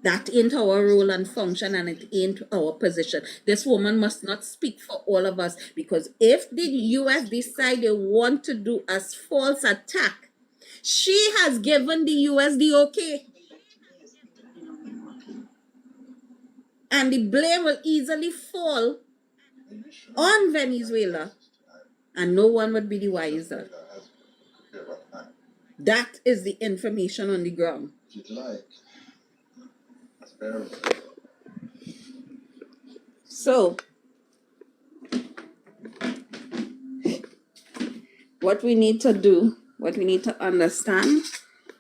That ain't our role and function, and it ain't our position. This woman must not speak for all of us, because if the US decide they want to do a false attack, she has given the US the okay. And the blame will easily fall on Venezuela, and no one would be the wiser. That is the information on the ground. So, what we need to do, what we need to understand,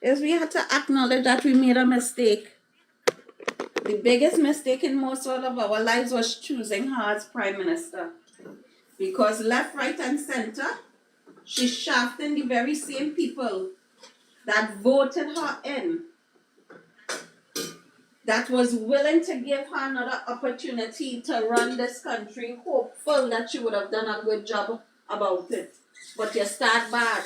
is we have to acknowledge that we made a mistake. The biggest mistake in most of our lives was choosing her as Prime Minister. Because left, right, and center, she's shafting the very same people that voted her in, that was willing to give her another opportunity to run this country, hopeful that she would have done a good job about it. But you start bad.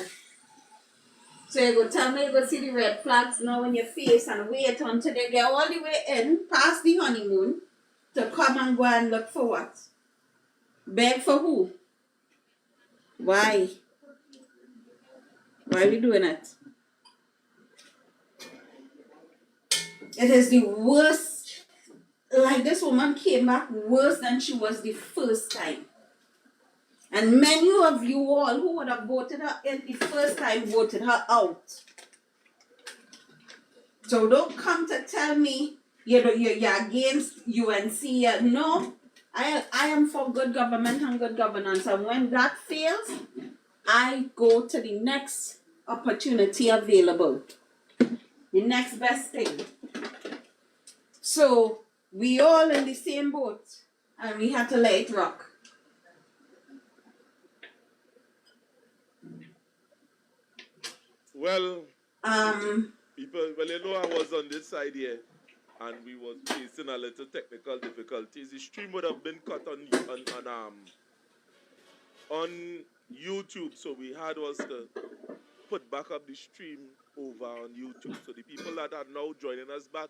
So you go tell me you go see the red flags now in your face and wait until they get all the way in, past the honeymoon, to come and go and look for what? Beg for who? Why? Why are we doing it? It is the worst. Like, this woman came back worse than she was the first time. And many of you all who would have voted her in the first time voted her out. So don't come to tell me you're against UNC. No, I am for good government and good governance. And when that fails, I go to the next opportunity available. The next best thing. So we all in the same boat, and we had to let it rock. Well, people, you know, I was on this side here, and we was facing a little technical difficulties. The stream would have been cut on YouTube, so we had was to put back up the stream over on YouTube. So the people that are now joining us back,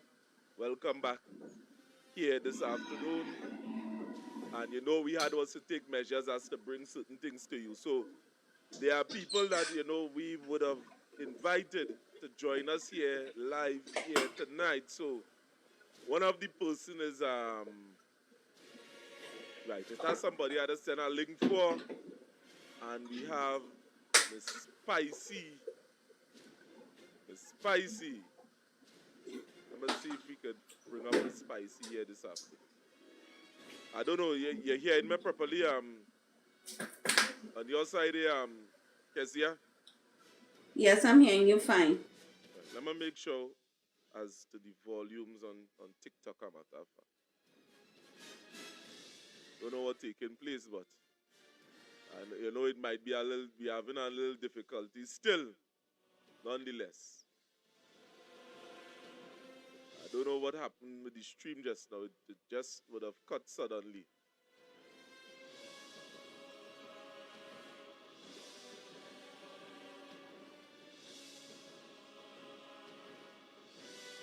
welcome back here this afternoon. And you know, we had also take measures as to bring certain things to you. So there are people that, you know, we would have invited to join us here live here tonight. So one of the person is right, it has somebody I had to send a link for, and we have Miss Spicy. Let me see if we could bring up Miss Spicy here this afternoon. I don't know, you're hearing me properly on your side here, Kezia? Yes, I'm hearing you fine. Let me make sure as to the volumes on TikTok I'm at. Don't know what's taking place, but you know, it might be we're having a little difficulty still, nonetheless. I don't know what happened with the stream just now. It just would have cut suddenly.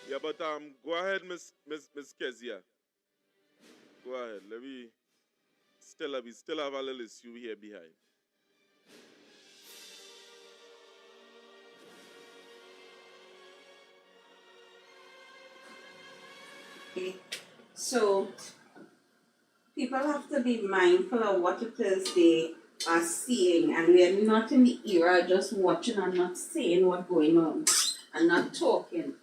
Yeah, but go ahead, Miss Kezia. Go ahead. We still have a little issue here behind. Okay. So people have to be mindful of what it is they are seeing, and we are not in the era of just watching and not saying what's going on and not talking.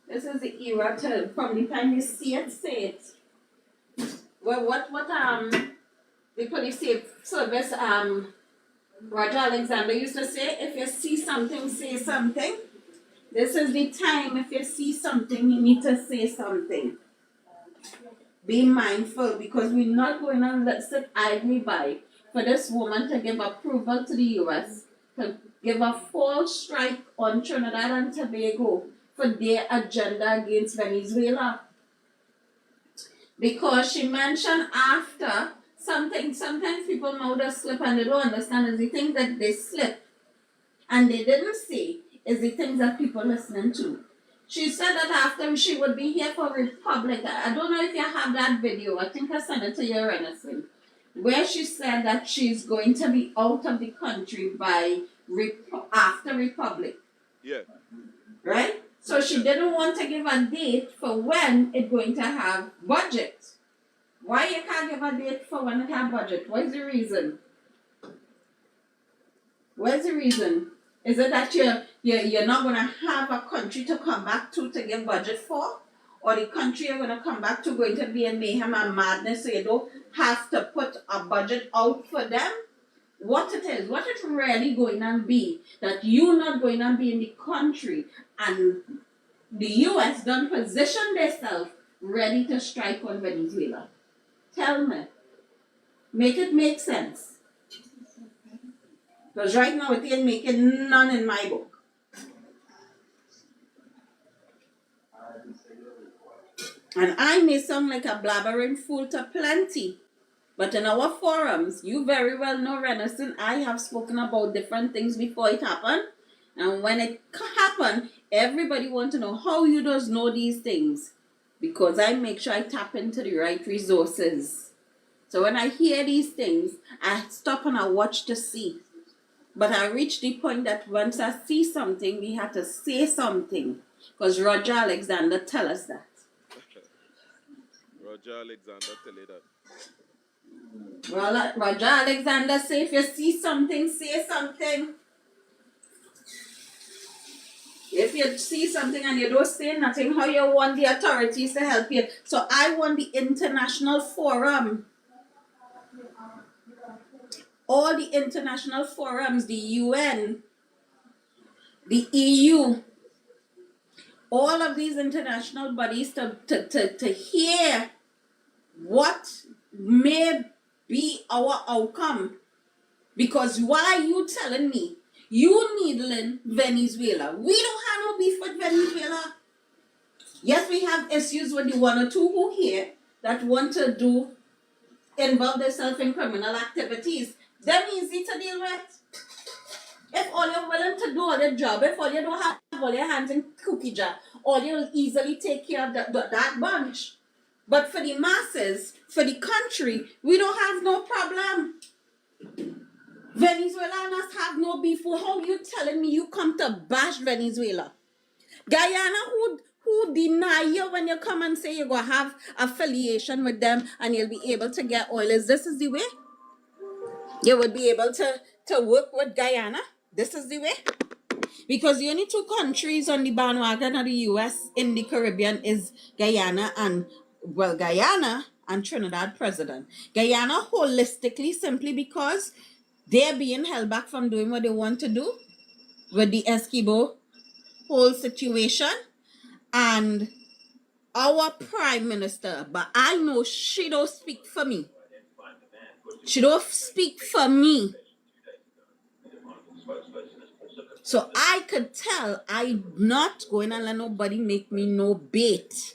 This is the era from the time you see it, say it. Well, what the police service Roger Alexander used to say, if you see something, say something. This is the time. If you see something, you need to say something. Be mindful, because we're not going to sit idly by for this woman to give approval to the US, to give a false strike on Trinidad and Tobago for their agenda against Venezuela. Because she mentioned after something, sometimes people know they slip and they don't understand, is the thing that they slip and they didn't say is the things that people listening to. She said that after she would be here for Republic. I don't know if you have that video. I think I sent it to you or anything. Where she said that she's going to be out of the country by after Republic. Yeah. Right? So she didn't want to give a date for when it's going to have budget. Why you can't give a date for when it have budget? What's the reason? What's the reason? Is it that you're not going to have a country to come back to give budget for? Or the country you're going to come back to going to be in mayhem and madness, so you don't have to put a budget out for them? What it is, what it's really going to be, that you're not going to be in the country and the US done position themselves ready to strike on Venezuela. Tell me. Make it make sense. Because right now it ain't making none in my book. And I may sound like a blabbering fool to plenty. But in our forums, you very well know, Renison, I have spoken about different things before it happened. And when it happened, everybody wants to know how you does know these things. Because I make sure I tap into the right resources. So when I hear these things, I stop and I watch to see. But I reached the point that once I see something, we have to say something. Because Roger Alexander tell us that. Roger Alexander tell you that. Well, Roger Alexander say if you see something, say something. If you see something and you don't say nothing, how you want the authorities to help you? So I want the international forum. All the international forums, the UN, the EU, all of these international bodies to hear what may be our outcome. Because why are you telling me you needling Venezuela? We don't have no beef with Venezuela. Yes, we have issues with the one or two who here that want to involve themselves in criminal activities. Them easy to deal with. If all you're willing to do all your job, if all you don't have all your hands in cookie jar, all you'll easily take care of that bunch. But for the masses, for the country, we don't have no problem. Venezuelans have no beef. How you telling me you come to bash Venezuela? Guyana, who deny you when you come and say you're going to have affiliation with them and you'll be able to get oil? Is this the way? You would be able to work with Guyana? This is the way? Because the only two countries on the bandwagon of the US in the Caribbean is Guyana and Trinidad president. Guyana holistically simply because they're being held back from doing what they want to do with the Esquibo whole situation. And our prime minister, but I know she don't speak for me. She don't speak for me. So I could tell I'm not going to let nobody make me no bait.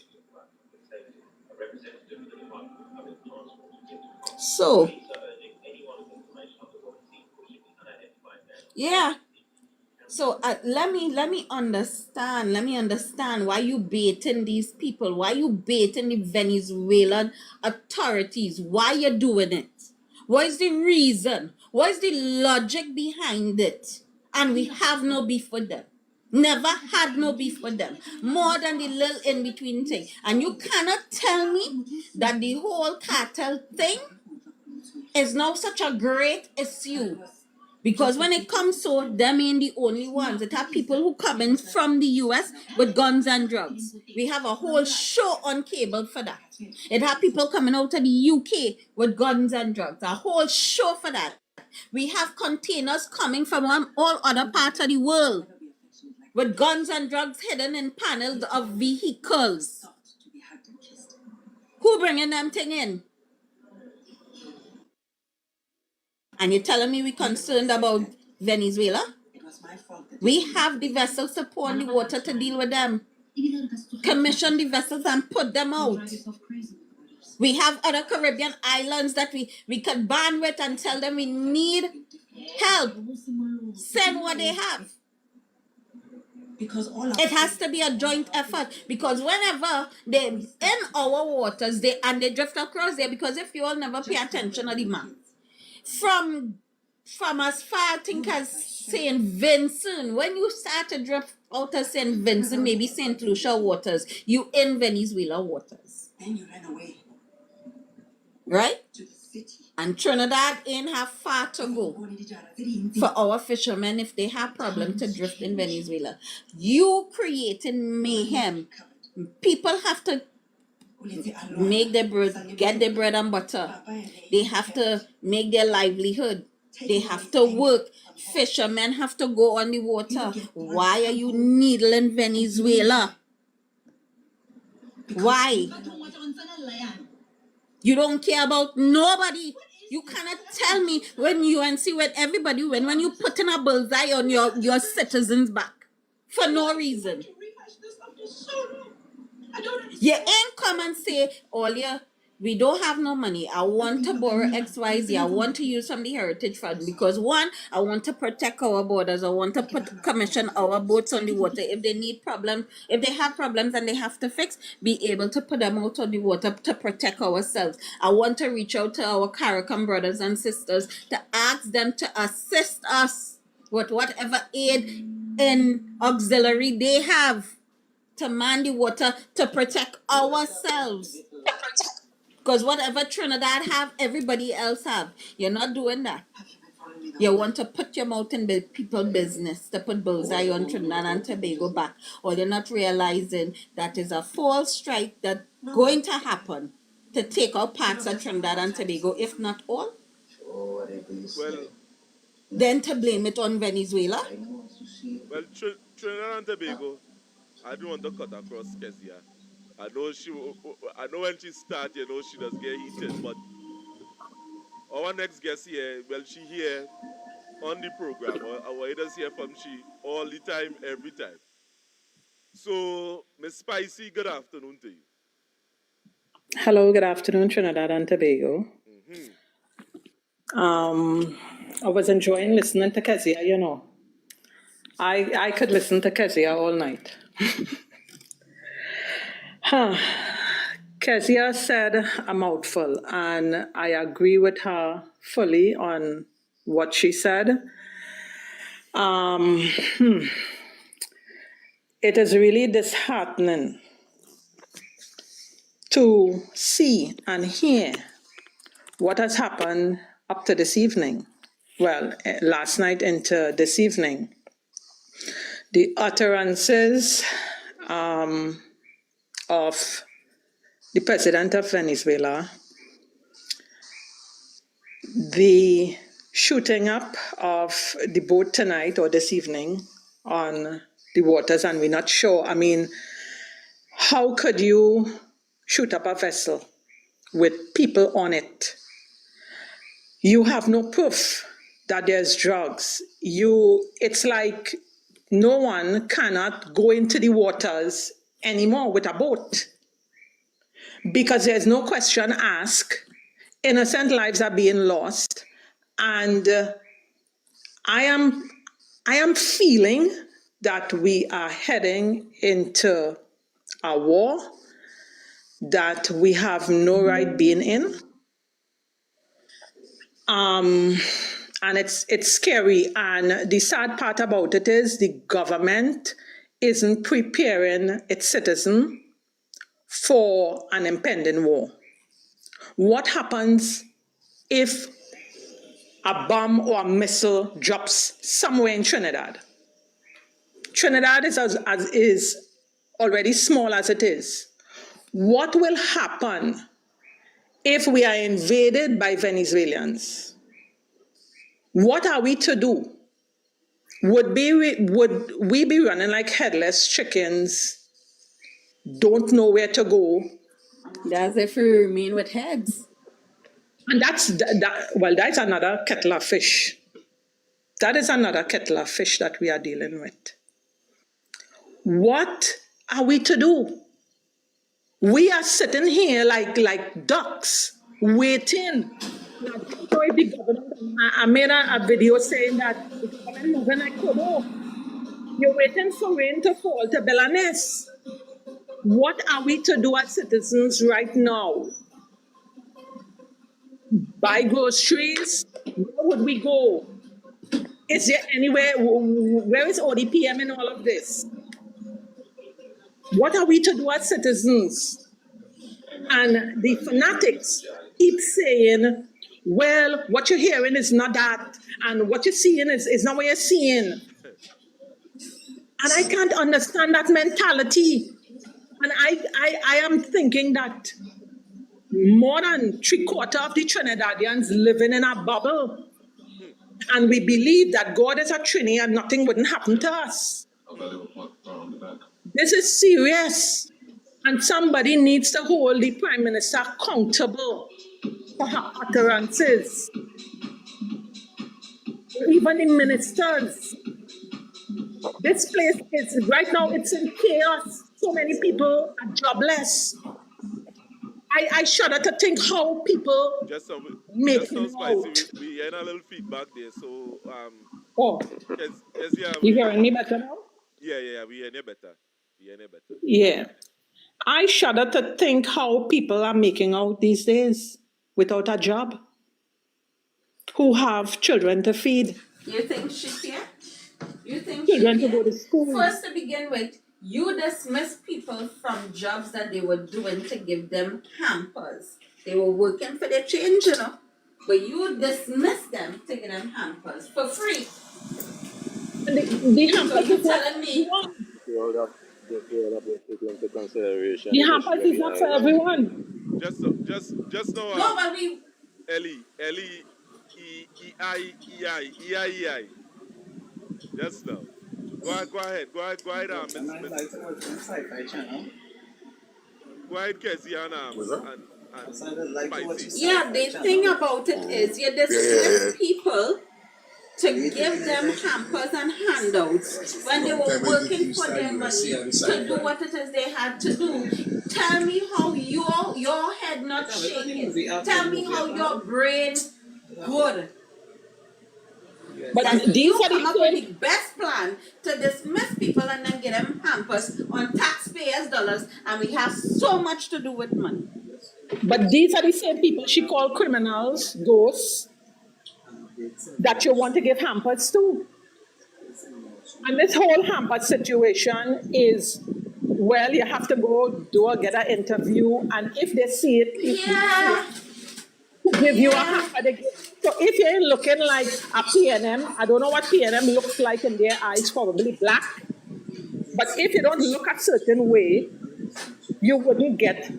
So, yeah. So let me understand why you baiting these people. Why you baiting the Venezuelan authorities? Why you doing it? What is the reason? What is the logic behind it? And we have no beef with them. Never had no beef with them. More than the little in-between thing. And you cannot tell me that the whole cartel thing is now such a great issue. Because when it comes to them ain't the only ones. It have people who come in from the US with guns and drugs. We have a whole show on cable for that. It have people coming out of the UK with guns and drugs. A whole show for that. We have containers coming from all other parts of the world with guns and drugs hidden in panels of vehicles. Who bringing them thing in? And you're telling me we're concerned about Venezuela? We have the vessels to pour in the water to deal with them. Commission the vessels and put them out. We have other Caribbean islands that we could band with and tell them we need help. Send what they have. Because all It has to be a joint effort, because whenever they in our waters, they drift across there, because if you all never pay attention to the map, from as far I think as St. Vincent, when you start to drift out of St. Vincent, maybe St. Lucia waters, you in Venezuela waters. Then you ran away. Right? To the city. And Trinidad ain't have far to go for our fishermen if they have problem to drift in Venezuela. You creating mayhem. People have to make their bread, get their bread and butter. They have to make their livelihood. They have to work. Fishermen have to go on the water. Why are you needling Venezuela? Why? You don't care about nobody. You cannot tell me when everybody when you put in a bullseye on your citizens' back for no reason. You ain't come and say, Olia, we don't have no money. I want to borrow XYZ. I want to use from the Heritage Fund because one, I want to protect our borders. I want to commission our boats on the water. If they have problems and they have to fix, be able to put them out on the water to protect ourselves. I want to reach out to our CARICOM brothers and sisters to ask them to assist us with whatever aid and auxiliary they have to man the water to protect ourselves. Because whatever Trinidad have, everybody else have. You're not doing that. You want to put your mouth in people's business, to put bullseye on Trinidad and Tobago back. Or you're not realizing that is a false strike that's going to happen to take out parts of Trinidad and Tobago, if not all. Well, then to blame it on Venezuela. Well, Trinidad and Tobago, I don't want to cut across Kezia. I know when she starts, she does get heated, but our next guest here, she here on the program. Our leaders hear from she all the time, every time. So, Miss Spicy, good afternoon to you. Hello, good afternoon, Trinidad and Tobago. I was enjoying listening to Kezia, I could listen to Kezia all night. Kezia said a mouthful, and I agree with her fully on what she said. It is really disheartening to see and hear what has happened up to this evening. Well, last night into this evening. The utterances of the president of Venezuela, the shooting up of the boat tonight or this evening on the waters, and we're not sure. I mean, how could you shoot up a vessel with people on it? You have no proof that there's drugs. It's like no one cannot go into the waters anymore with a boat because there's no question asked. Innocent lives are being lost, and I am feeling that we are heading into a war that we have no right being in. And it's scary. And the sad part about it is the government isn't preparing its citizens for an impending war. What happens if a bomb or a missile drops somewhere in Trinidad? Trinidad is already small as it is. What will happen if we are invaded by Venezuelans? What are we to do? Would we be running like headless chickens, don't know where to go? That's if we remain with heads. And that's another kettle of fish. That is another kettle of fish that we are dealing with. What are we to do? We are sitting here like ducks, waiting. I made a video saying that the government moving like Kobo. You're waiting for rain to fall to build a nest. What are we to do as citizens right now? Buy groceries? Where would we go? Is there anywhere, where is ODPM in all of this? What are we to do as citizens? And the fanatics keep saying, well, what you're hearing is not that, and what you're seeing is not what you're seeing. And I can't understand that mentality. And I am thinking that more than 3/4 of the Trinidadians living in a bubble. And we believe that God is a Trini and nothing wouldn't happen to us. This is serious. And somebody needs to hold the Prime Minister accountable for her utterances. Even the ministers. This place is, right now, it's in chaos. So many people are jobless. I shudder to think how people make it out. We had a little feedback there, so Oh, you hearing me better now? Yeah, we hear you better. Yeah. I shudder to think how people are making out these days without a job, who have children to feed. You think she's here? You think Children she's to go to school. First, to begin with, you dismiss people from jobs that they were doing to give them hampers. They were working for their change, you know. But you dismiss them to give them hampers for free. And the hampers, so you're telling me the hampers is not for everyone. Just now. No, but we. Ellie, EI. Just now. Go ahead, Miss. Go ahead, Casey, and yeah, the thing about it is you dismiss people to give them hampers and handouts when they were working for their money to do what it is they had to do. Tell me how your head not shaking. Tell me how your brain good. But these are come up with the best plan to dismiss people and then get them hampers on taxpayers' dollars, and we have so much to do with money. But these are the same people she called criminals, ghosts, that you want to give hampers to. And this whole hamper situation is, well, you have to go get an interview, and if they see it, give you a hamper. So if you're looking like a PNM, I don't know what PNM looks like in their eyes, probably black. But if you don't look a certain way, you wouldn't get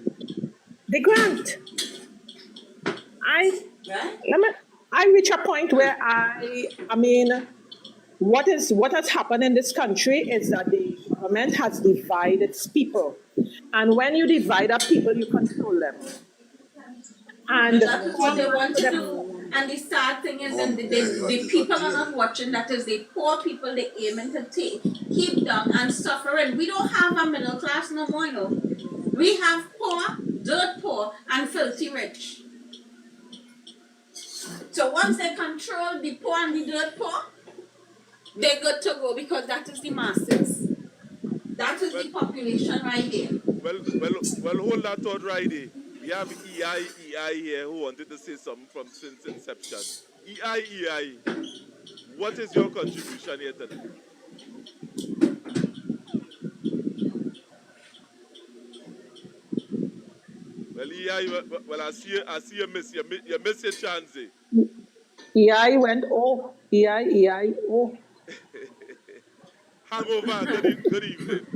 the grant. I reach a point where I mean, what has happened in this country is that the government has divided its people. And when you divide up people, you control them. And that's what they want to do. And the sad thing is, the people are not watching. That is, the poor people they aiming to keep down and suffering. We don't have a middle class no more, you know. We have poor, dirt poor, and filthy rich. So once they control the poor and the dirt poor, they're good to go because that is the masses. That is the population right there. Well, hold that thought right there. We have EI here who wanted to say something from since inception. EI, what is your contribution here today? Well, EI, I see you miss your chance. EI went off. EI, oh. Hangover. Good evening.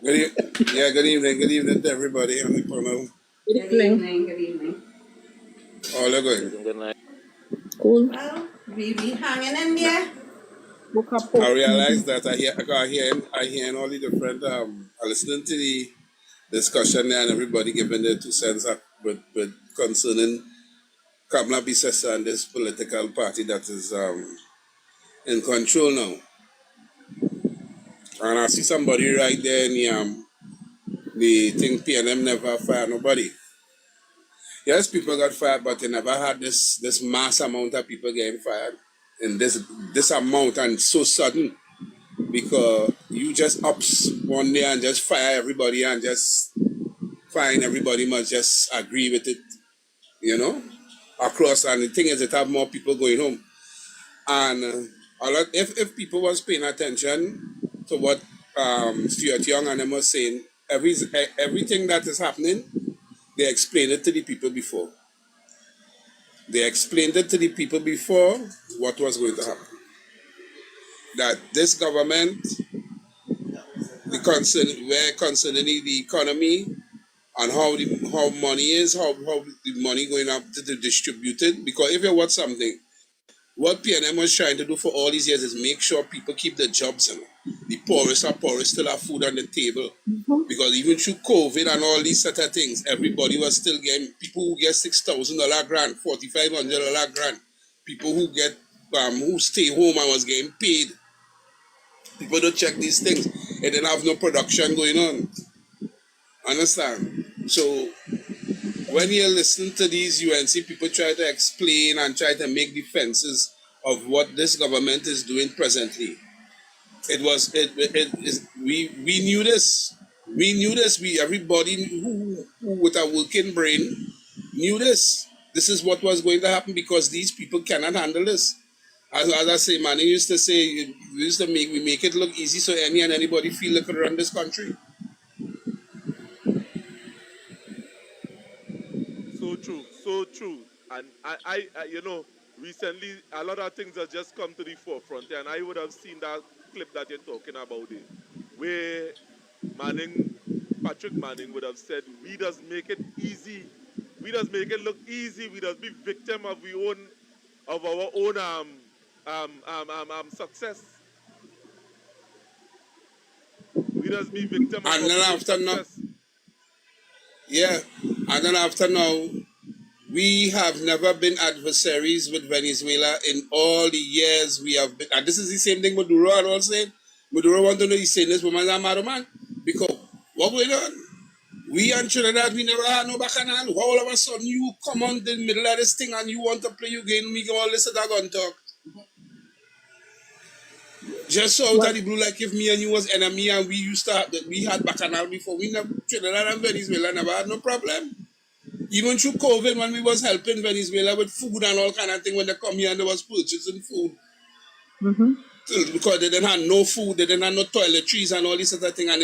Good evening to everybody on the panel. Good evening. All are good. Good night. Cool. Well, we be hanging in there. I realize that I hear all the different I listening to the discussion there and everybody giving their 2 cents with concerning Kamla Bisesa and this political party that is in control now. And I see somebody right there in the thing PNM never fired nobody. Yes, people got fired, but they never had this mass amount of people getting fired in this amount and so sudden. because you just ups one day and just fire everybody and just find everybody must just agree with it, across. And the thing is, it have more people going home. And a lot, if people was paying attention to what Stuart Young and them was saying, everything that is happening, they explained it to the people before. They explained it to the people before what was going to happen. That this government, concerning the economy and how money is, how the money going up to be distributed. Because if you watch something, what PNM was trying to do for all these years is make sure people keep their jobs. The poorest are poorest, still have food on the table. Because even through COVID and all these sort of things, everybody was still getting, people who get $6,000 grant, $4,500 grant, people who get who stay home and was getting paid. People don't check these things. It didn't have no production going on. Understand? So when you listen to these UNC people try to explain and try to make defenses of what this government is doing presently, we knew this. We knew this. Everybody who with a working brain knew this. This is what was going to happen because these people cannot handle this. As I say, man, used to say, we make it look easy so anybody feel they could run this country. So true, so true. And I recently a lot of things have just come to the forefront, and I would have seen that clip that you're talking about there, where Patrick Manning would have said, "We just make it easy. We just make it look easy. We just be victim of our own success. We just be victim of And our then own after now, success." yeah, and then after now, we have never been adversaries with Venezuela in all the years we have been. And this is the same thing Maduro and all saying. Maduro want to know he's saying this woman's a mad man. Because what going on? We and Trinidad, we never had no bacchanal. All of a sudden, you come on the middle of this thing and you want to play your game, we go all listen to that gun talk. Just so out of the blue, like if me and you was enemy and we had bacchanal before, we never, Trinidad and Venezuela never had no problem. Even through COVID, when we was helping Venezuela with food and all kind of thing, when they come here and they was purchasing food. Because they didn't have no food, they didn't have no toiletries and all this other thing. And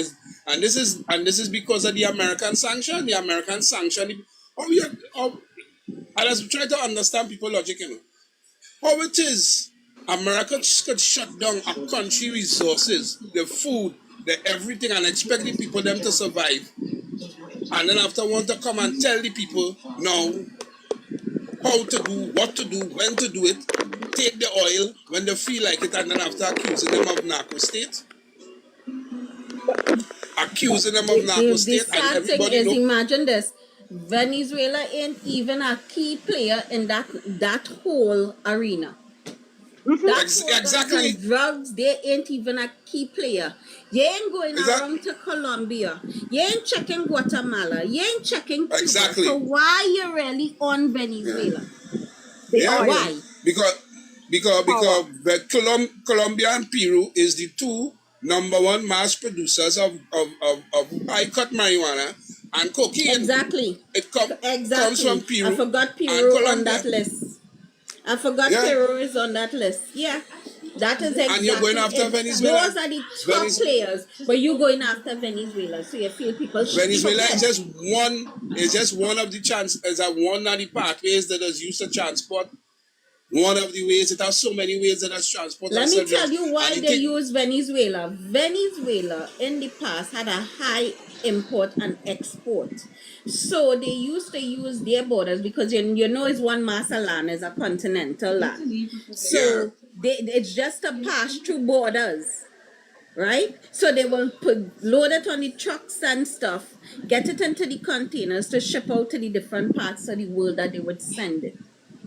this is because of the American sanction. The American sanction. I just try to understand people logic, How it is America could shut down a country resources, the food, the everything, and expect the people them to survive. And then after want to come and tell the people now how to do, what to do, when to do it, take the oil when they feel like it, and then after accusing them of narco state. Accusing them of narco state, and everybody is, imagine this. Venezuela ain't even a key player in that whole arena. Exactly. And drugs, they ain't even a key player. You ain't going around to Colombia. You ain't checking Guatemala. You ain't checking Cuba. Exactly. So why you really on Venezuela? Yeah. Why? Because Colombia and Peru is the two #1 mass producers of high cut marijuana and cocaine. Exactly. It comes from Peru. I forgot Peru on that list. Peru is on that list. Yeah. That is exactly. And you're going after Venezuela. Those are the top players, but you're going after Venezuela. So you feel people should Venezuela is just one of the one of the pathways that is used to transport. One of the ways, it has so many ways that has transport. Let me tell you why they use Venezuela. Venezuela in the past had a high import and export. So they used to use their borders because it's one master land, is a continental land. So it's just a pass through borders. Right? So they will load it on the trucks and stuff, get it into the containers to ship out to the different parts of the world that they would send it.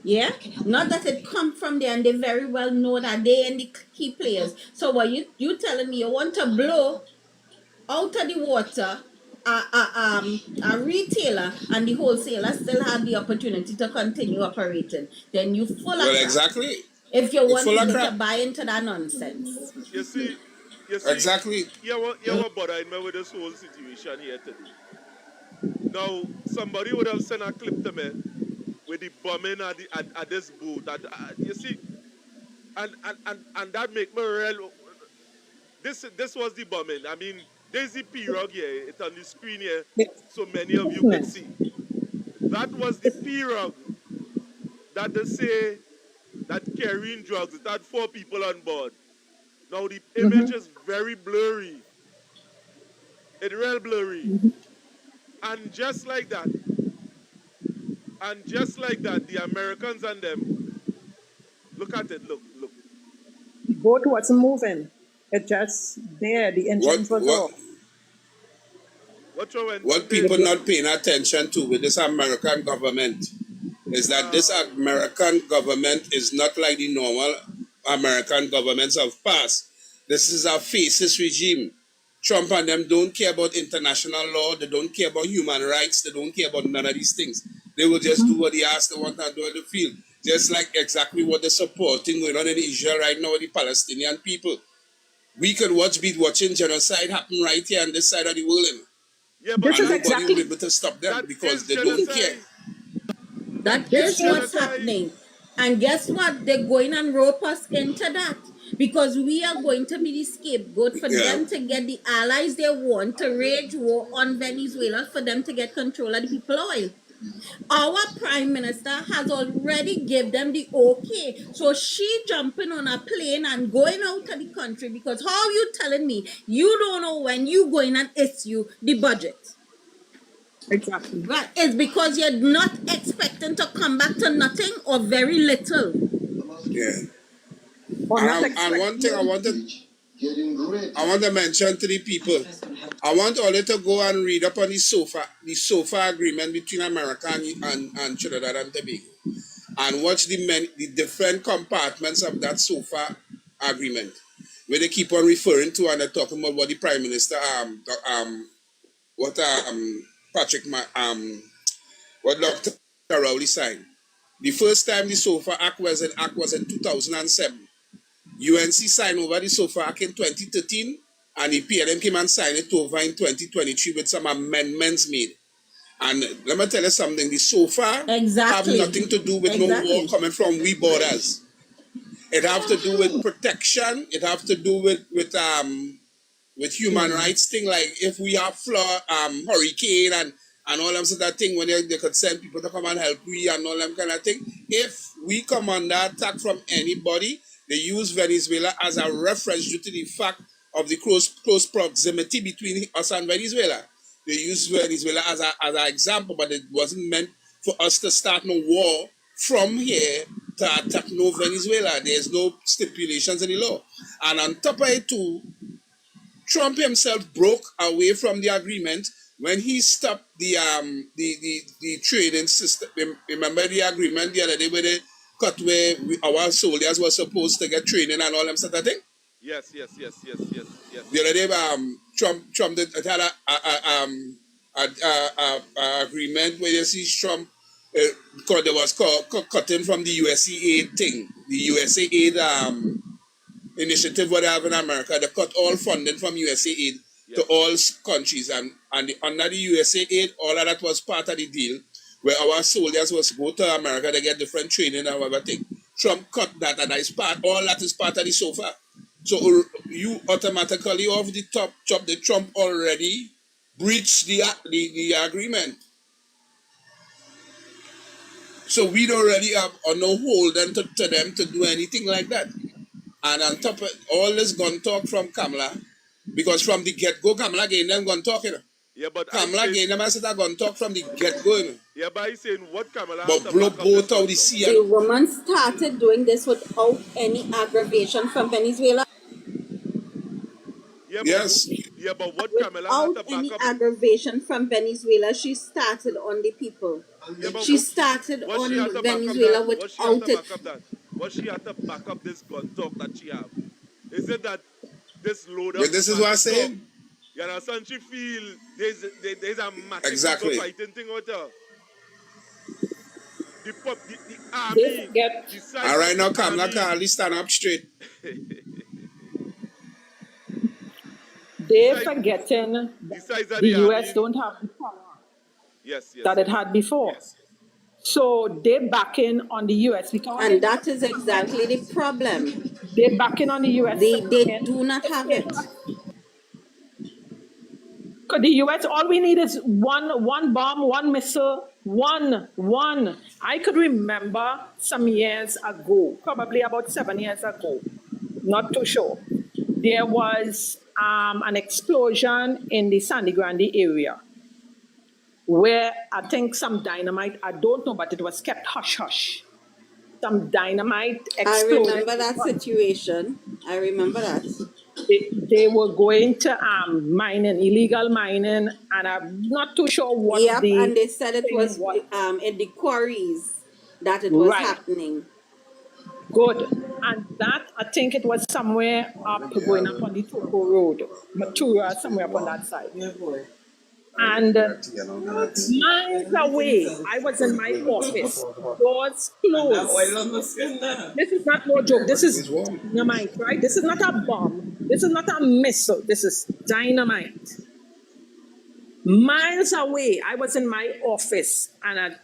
Yeah? Not that it come from there, and they very well know that they are the key players. So what you telling me you want to blow out of the water a retailer and the wholesaler still have the opportunity to continue operating. Then you full of crap. Exactly. If you want people to buy into that nonsense. You see, You see, Exactly. you were bothering me with this whole situation here today. Now, somebody would have sent a clip to me with the bombing at this boat. You see, and that make me real. This was the bombing. I mean, there's the pirogue here. It's on the screen here, so many of you could see. That was the pirogue that they say that carrying drugs. It had 4 people on board. Now the image is very blurry. It's real blurry. And just like that, the Americans and them, look at it, look. The boat wasn't moving. It just there. The What engines was what off. What you went what pay? people not paying attention to with this American government is that this American government is not like the normal American governments of past. This is a fascist regime. Trump and them don't care about international law. They don't care about human rights. They don't care about none of these things. They will just do what they ask they want to do in the field. Just like exactly what they're supporting going on in Israel right now with the Palestinian people. We could be watching genocide happen right here on this side of the world. Yeah, but This And is nobody will be exactly able to stop them that because is they don't care. genocide. That Is is what's genocide. happening. And guess what? They're going and rope us into that. Because we are going to be the scapegoat for Yeah. them to get the allies they want to wage war on Venezuela for them to get control of the people oil. Our prime minister has already given them the okay. So she jumping on a plane and going out of the country because how you telling me you don't know when you going and issue the budget? exactly. Right. It's because you're not expecting to come back to nothing or very little. Yeah. Or not And one thing I want to mention to the people, I want all to go and read up on the SOFA agreement between America and Trinidad and Tobago, and watch the different compartments of that SOFA agreement, where they keep on referring to and they're talking about what the Prime Minister Patrick what Dr. Rowley signed. The first time the SOFA Act was in 2007. UNC signed over the SOFA Act in 2013, and the PLM came and signed it over in 2023 with some amendments made. And let me tell you something, the SOFA have nothing to do with no war coming from we borders. It have to do with protection, it have to do with human rights thing, like if we have hurricane and all them sort of thing, when they could send people to come and help we and all them kind of thing. If we come under attack from anybody, they use Venezuela as a reference due to the fact of the close proximity between us and Venezuela. They use Venezuela as an example, but it wasn't meant for us to start no war from here to attack no Venezuela. There's no stipulations in the law. And on top of it too, Trump himself broke away from the agreement when he stopped the training system. Remember the agreement the other day where they cut where our soldiers were supposed to get training and all them sort of thing? Yes. The other day, Trump did had a agreement where you see Trump because there was cutting from the USA aid thing, the USA aid initiative what they have in America. They cut all funding from USA aid to all countries, and under the USA aid, all of that was part of the deal where our soldiers was go to America to get different training and everything. Trump cut that, and that is all that is part of the SOFA. So you automatically off the top the Trump already breached the agreement. So we don't really have no hold to them to do anything like that. And on top of all this gun talk from Kamla, because from the get-go, Kamla gave them gun talk, you know. Yeah, but Kamla gave them a gun talk from the get-go, you know. Yeah, but he's saying what Kamala has But to blow back up this both out the gun talk. sea. The woman started doing this without any aggravation from Venezuela. Yes. But what Kamala has to Without back any up. aggravation from Venezuela, she started on the people. Yeah, but She started what she had to on back up Venezuela that? What she had without to it. back up that? What she had to back up this gun talk that she have? Is it that this load of But this is what I'm massive saying. gun, you understand? She feel there's a massive Exactly. people fighting thing with her. The They army, forget. the size And right of now, the Kamla army. can hardly stand up straight. they're size, forgetting the size of the the US army. don't have the power Yes, yes, that it yes. had before. So they're backing on the US because when And they that is exactly the problem. they're backing on the US They saying, do not have it. because the US, all we need is one bomb, one missile, one. I could remember some years ago, probably about 7 years ago, not too sure. There was an explosion in the Sandy Grande area where I think some dynamite, I don't know, but it was kept hush hush. Some dynamite I exploded. remember that situation. I remember that. They were going to mining, illegal mining, and I'm not too sure what Yep, the and they said it thing was was. in the quarries that it was Right, happening. good. And that, I think it was somewhere up, going up on the Toko Road, Matura, somewhere up on that side. And miles away, I was in my office, doors closed. This is not no joke. This is dynamite, right? This is not a bomb. This is not a missile. This is dynamite. Miles away, I was in my office, and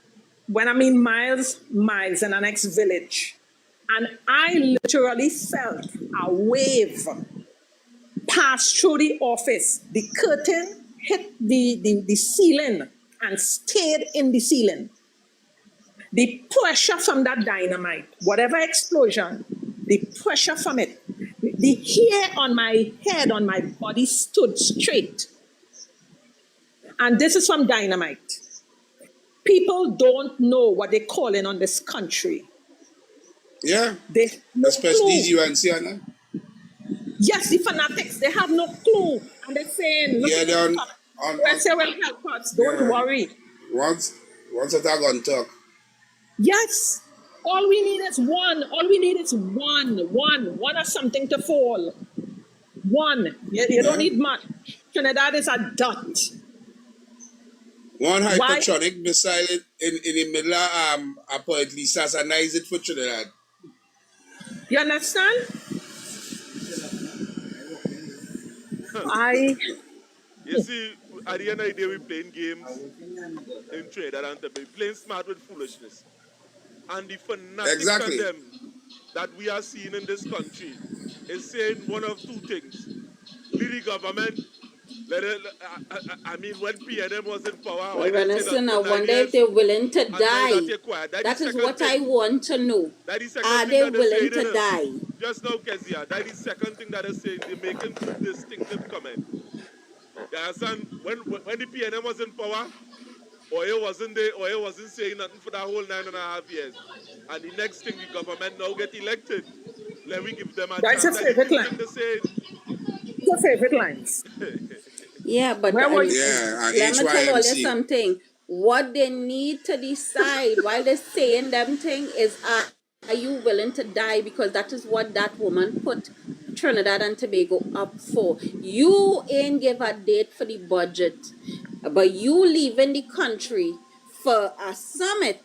when I mean miles, miles in the next village. And I literally felt a wave pass through the office. The curtain hit the ceiling and stayed in the ceiling. The pressure from that dynamite, whatever explosion, the pressure from it, the hair on my head, on my body stood straight. And this is from dynamite. People don't know what they're calling on this country. Yeah, They have no especially clue. UNC, Anna. Yes, the fanatics, they have no clue. And they're saying, look Yeah, at they're this. USA will help us, don't yeah. worry. Once that I gonna talk. Yes, all we need is one. All we need is one or something to fall. One. You don't need much. Trinidad is a dot. One Why? hypertronic missile in the middle of at least assassinize it for Trinidad. You understand? You see, at the end of the day, we're playing games in Trinidad and Tobago, playing smart with foolishness. And the fanatics Exactly. and them that we are seeing in this country is saying one of two things. Lead the government. I mean, when PNM was in power, Well, Renison, I wonder if they're willing to die. That is what I want to know. Are they willing to die? Just now, Kezia, that is the second thing that is saying. They're making two distinctive comments. You understand? When the PNM was in power, oil wasn't there, oil wasn't saying nothing for that whole 9.5 years. And the next thing, the government now get elected. Let me give them a That's chance. a favorite line. Your favorite lines. Yeah, but Where were you? let me tell you something. What they need to decide while they're saying them thing is, are you willing to die? Because that is what that woman put Trinidad and Tobago up for. You ain't give a date for the budget, but you leaving the country for a summit.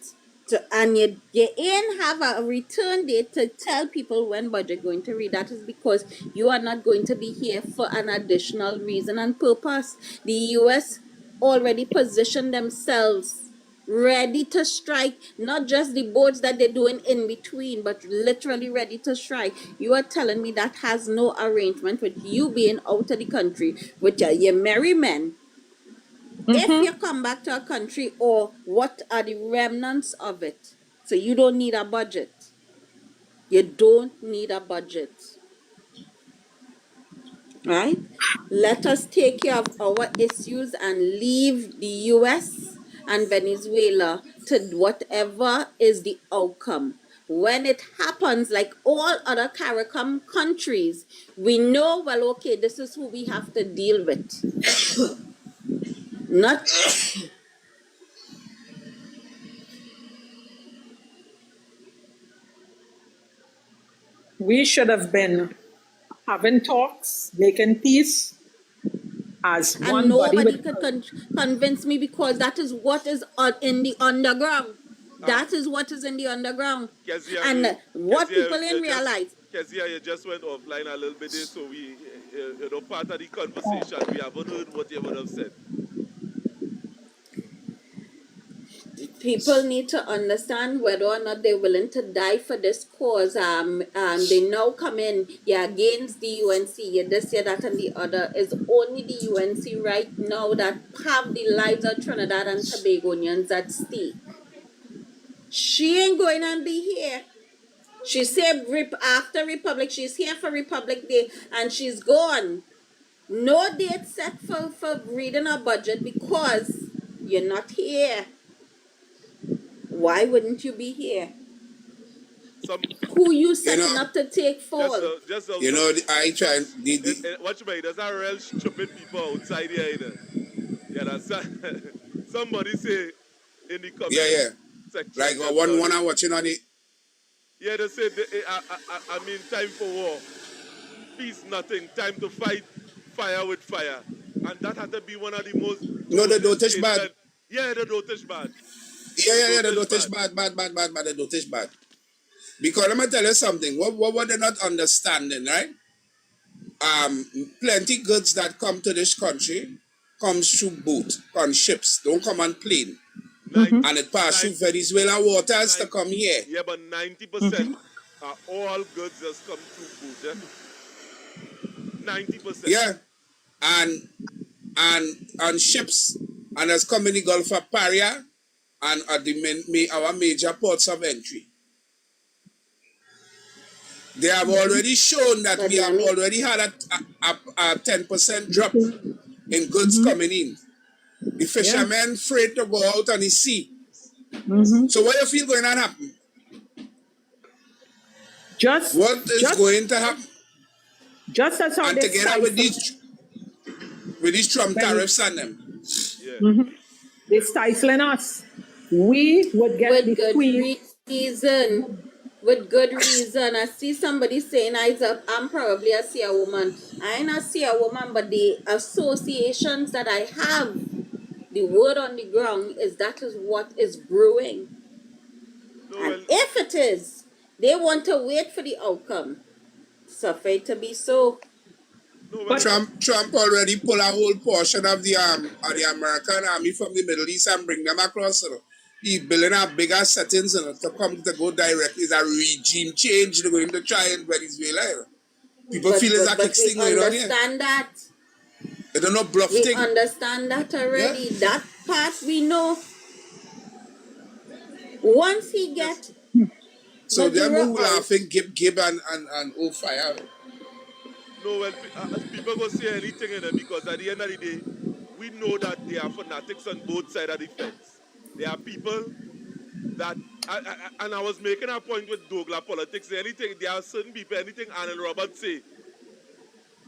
And you ain't have a return date to tell people when budget going to read. That is because you are not going to be here for an additional reason and purpose. The US already positioned themselves ready to strike, not just the boats that they're doing in between, but literally ready to strike. You are telling me that has no arrangement with you being out of the country with your merry men. If you come back to a country, or what are the remnants of it? So you don't need a budget. You don't need a budget. Right? Let us take care of our issues and leave the US and Venezuela to whatever is the outcome. When it happens, like all other CARICOM countries, we know, well, okay, this is who we have to deal with. Not We should have been having talks, making peace as and one body. nobody could convince me, because that is what is in the underground. That is what is in the underground. Kezia, And what Kezia, people in realize. Kezia, you just went offline a little bit there, so part of the conversation. We haven't heard what you would have said. People need to understand whether or not they're willing to die for this cause. They now come in, you're against the UNC, you're this, you're that, and the other. It's only the UNC right now that have the lives of Trinidad and Tobagonians at stake. She ain't going to be here. She said after Republic, she's here for Republic Day, and she's gone. No date set for reading her budget because you're not here. Why wouldn't you be here? Who you setting up to take fall? I try. Watch me. There's a real stupid people outside here. You understand? Somebody say in the comment section. Like one I'm watching on it. Yeah, they say, I mean, time for war. Peace, nothing. Time to fight fire with fire. And that had to be one of the most... No, the dotage bad. Yeah, the dotage bad. Yeah, the dotage bad. The dotage bad. Because let me tell you something. What were they not understanding, right? Plenty goods that come to this country comes through boat, on ships. Don't come on plane. And it passes through Venezuela waters to come here. Yeah, but 90% of all goods just come through boat, yeah? 90%. Yeah. And ships. And has come in the Gulf of Paria and at our major ports of entry. They have already shown that we have already had a 10% drop in goods coming in. The fishermen afraid to go out on the sea. So what do you feel going to happen? What is going to happen? Just as how and together with these Trump tariffs on them. Yeah. They're stifling us. We would get with good reason. With good reason. I see somebody saying I'm probably a SEA woman. I ain't a SEA woman, but the associations that I have, the word on the ground is that is what is brewing. And if it is, they want to wait for the outcome. Suffer it to be so. But Trump already pulled a whole portion of the American army from the Middle East and bring them across. He's building up bigger settings to go directly. It's a regime change. They're going to try in Venezuela. People feel it's a kick thing going on here. We understand that. They don't know bluff we thing. We understand that already. Yeah. That part we know. Once he gets... So they're more laughing, Gib and fire. No, well, people go say anything in it because at the end of the day, we know that there are fanatics on both sides of the fence. There are people that, and I was making a point with Douglas politics, there are certain people, anything Arnold Roberts say,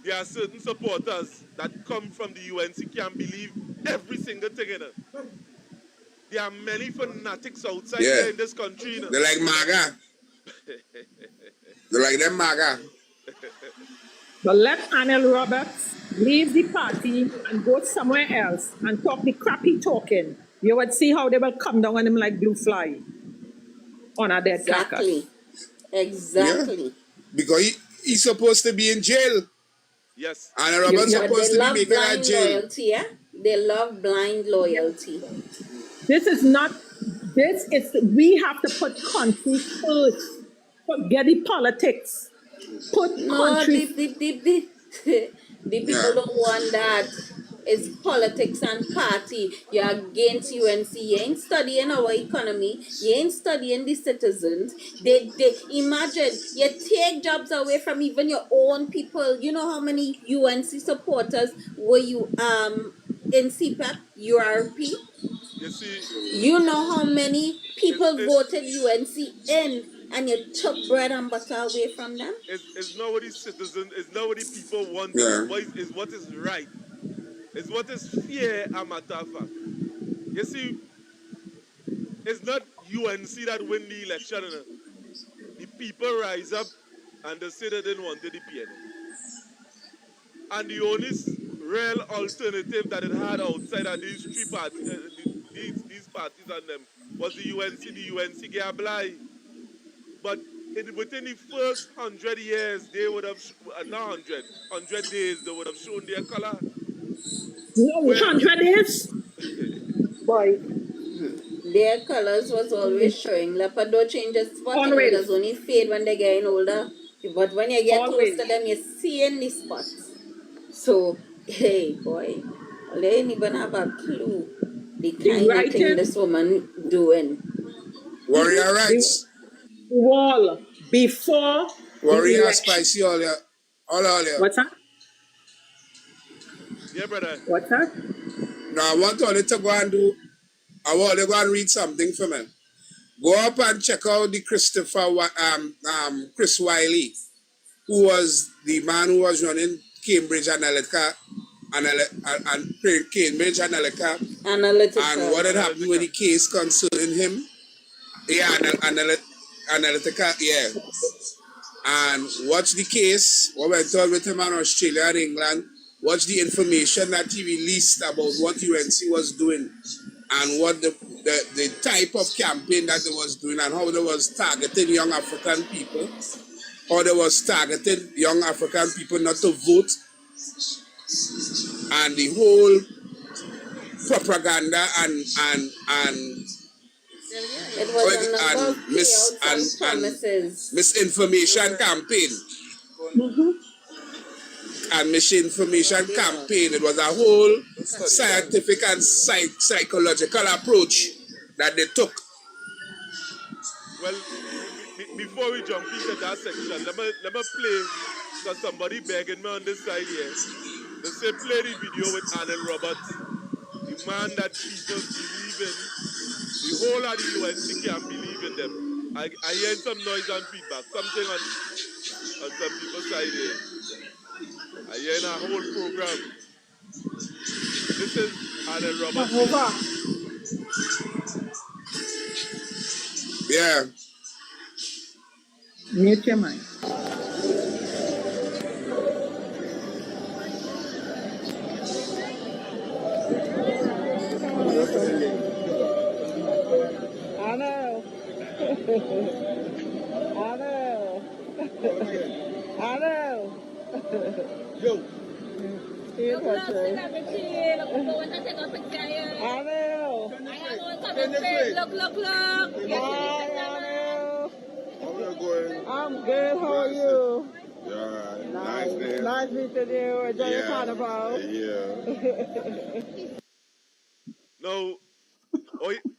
there are certain supporters that come from the UNC can't believe every single thing in it. There are many fanatics outside here in this country. You know? They're like MAGA. They're like them MAGA. But let Arnold Roberts leave the party and go somewhere else and talk the crappy talking. You would see how they will come down on him like blue fly on a dead carcass. Exactly. Yeah. Because he's supposed to be in jail. Yes. Arnold Roberts supposed to be making a jail. Loyalty, yeah? They love blind loyalty. We have to put country first. Forget the politics. The people don't want that. It's politics and party. You're against UNC. You ain't studying our economy. You ain't studying the citizens. They imagine you take jobs away from even your own people. You know how many UNC supporters were you in CPAP, URP? You know how many people voted UNC in, and you took bread and butter away from them? It's not what the citizens, it's not what the people want. It's what is right. It's what is fair, a matter of fact. You see, it's not UNC that win the election. The people rise up and they say they didn't want the PNA. And the only real alternative that it had outside of these three parties, these parties and them, was the UNC. The UNC get a blind. But within the first 100 years, they would have, not 100 days, they would have shown their color. No, Where 100 days? Boy, Their colors was always showing. Leopard don't change the spot, you know, it always, does only fade when they're getting older. But when you get close always. to them, you're seeing the spots. So, hey, boy, they ain't even have a clue the The kind of thing writing, this woman doing. Warrior the rights. wall before the Warrior election. spicy all ya. All ya. What's that? yeah, brother. What's that? Now I want all to go and do, I want to go and read something for me. Go up and check out the Chris Wiley, who was the man who was running Cambridge Analytica and Cambridge Analytica, Analytical. and what had happened with the case concerning him. Yeah, Analytica, yeah. And watch the case, what went on with him in Australia and England. Watch the information that he released about what UNC was doing and what the type of campaign that they was doing and how they was targeting young African people, how they was targeting young African people not to vote, and the whole propaganda and it was a number of payouts and promises. misinformation campaign. And misinformation campaign. It was a whole scientific and psychological approach that they took. Well, before we jump into that section, let me play, because somebody begging me on this side here. They say play the video with Arnold Roberts, the man that people believe in. The whole of the UNC can believe in them. I hear some noise and feedback, something on some people's side here. I hear in a whole program. This is Arnold Roberts. Yeah. Mute your mic. I know. I know. I know. Yo. Here's what I know. I'm good. How are you? Nice day. Nice meeting you. Enjoy your carnival. Yeah. Now,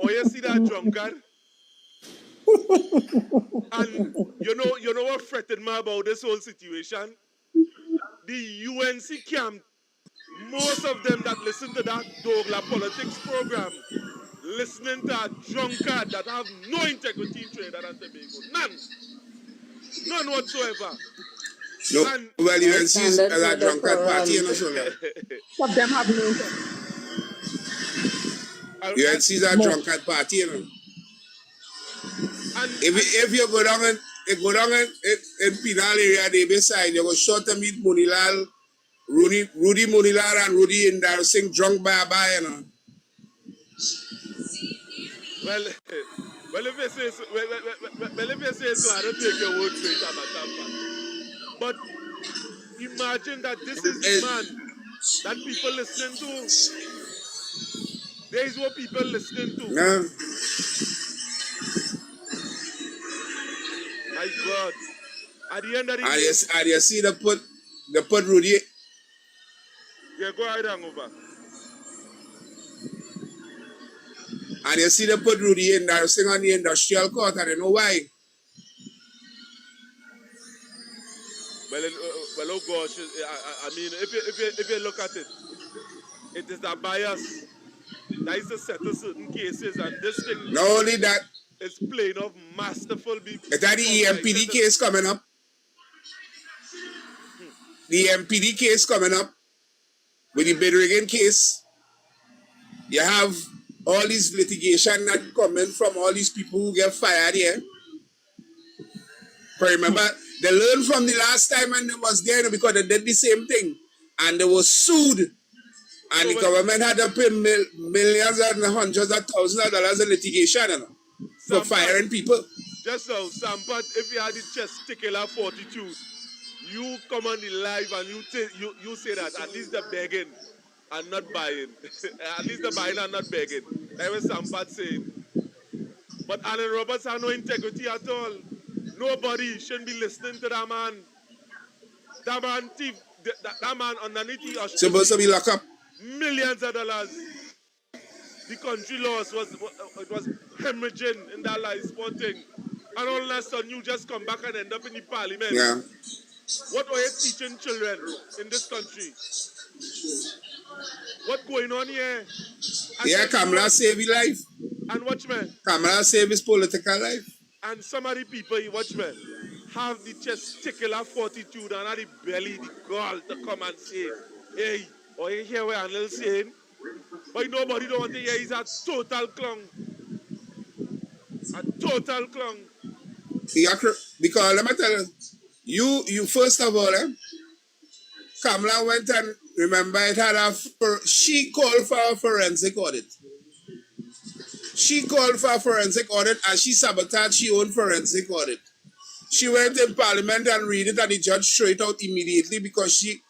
you see that drunkard? And you know what fretted me about this whole situation? The UNC camp, most of them that listen to that Douglas politics program, listening to a drunkard that have no integrity in Trinidad and Tobago. None whatsoever. No, And well, UNC is a drunkard party, you know, so Some of them have no. UNC is a drunkard party, you know. If you go down in Pinal area, they beside, you go short to meet Munilal, Rudy Munilal and Rudy Indar sing drunk by a bar, you know. Well, if you say so, I don't take your word for it, but imagine that this is the man that people listening to. There is what people listening to. No. My God. At the end of the day. And you see they put Rudy. Yeah, go ahead and over. And you see they put Rudy in there sing on the industrial court, and you know why? Well, oh gosh, I mean, if you look at it, it is a bias. That is to settle certain cases, and this thing. Not only that, it's plain of masterful. Is that the EMPD case coming up? The MPD case coming up with the bid rigging case. You have all these litigation that coming from all these people who get fired here. But remember, they learned from the last time when they was there because they did the same thing. And they were sued. And the government had to pay millions and hundreds of thousands of dollars in litigation, you know, for firing people. just now, Sampat, if you had the testicular fortitude, you come on the live and you say that at least they're begging and not buying. At least they're buying and not begging. That was Sampat saying. But Alan Roberts has no integrity at all. Nobody shouldn't be listening to that man. That man thief, that man underneath the Supposed to be auspices, locked up. millions of dollars. The country loss was hemorrhaging in that life sporting. And all of a sudden you just come back and end up in the parliament. Yeah. What are you teaching children in this country? What going on here? And Yeah, Kamla save his life. And watch me. Kamla save his political life. And some of the people, watch me, have the testicular fortitude and have the belly, the gall to come and say, hey, or you hear what I'm saying? But nobody don't want to hear he's a total clown. A total clown. Yeah, because let me tell you, you first of all, Kamla went and remember it had she called for a forensic audit. She called for a forensic audit and she sabotaged her own forensic audit. She went in parliament and read it and the judge threw it out immediately because she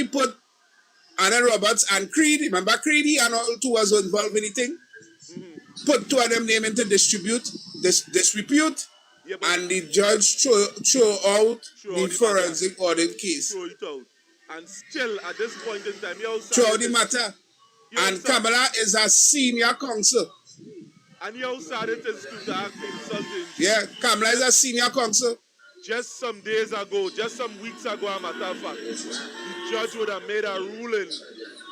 put Anna Roberts and Creed, remember Creed and all two was involved in the thing? Put two of them name into disrepute, yeah, and the judge throw out the forensic audit case. Throw it out. And still, at this point in time, throw out the matter. And Kamla is a senior counsel. And how sad it is to act insulting. Yeah, Kamla is a senior counsel. Just some days ago, just some weeks ago, a matter of fact, the judge would have made a ruling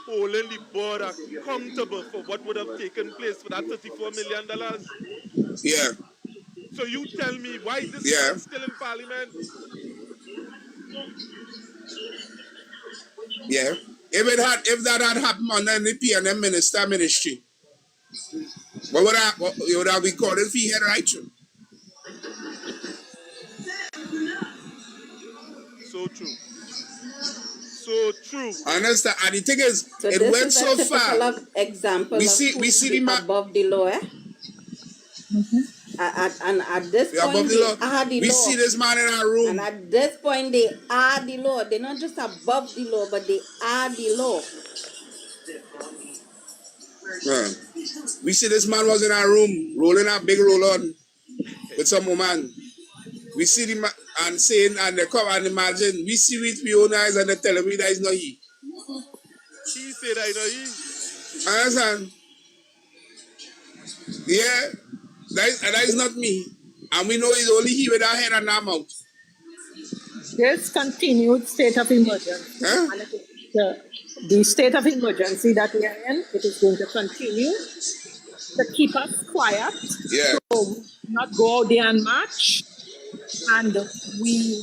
holding the board accountable for what would have taken place for that $34 million. Yeah. So you tell me, why is this man still in parliament? Yeah. If that had happened under the PNM ministry, what would have been called if he had right to? So true. So true. Understand? And the thing is, So it this went is so a far. typical example We of see the above the law. And at this point, they are the law. We see this man in our room. And at this point, they are the law. They're not just above the law, but they are the law. Yeah. We see this man was in our room, rolling a big roll on with some woman. We see the man and saying, and they come and imagine, we see with my own eyes and they tell me that is not he. He said that is not he. Understand? Yeah. That is not me. And we know it's only he with our head and our mouth. This continued state of emergency, and the state of emergency that we are in, it is going to continue to keep us quiet, so not go out there and march, and we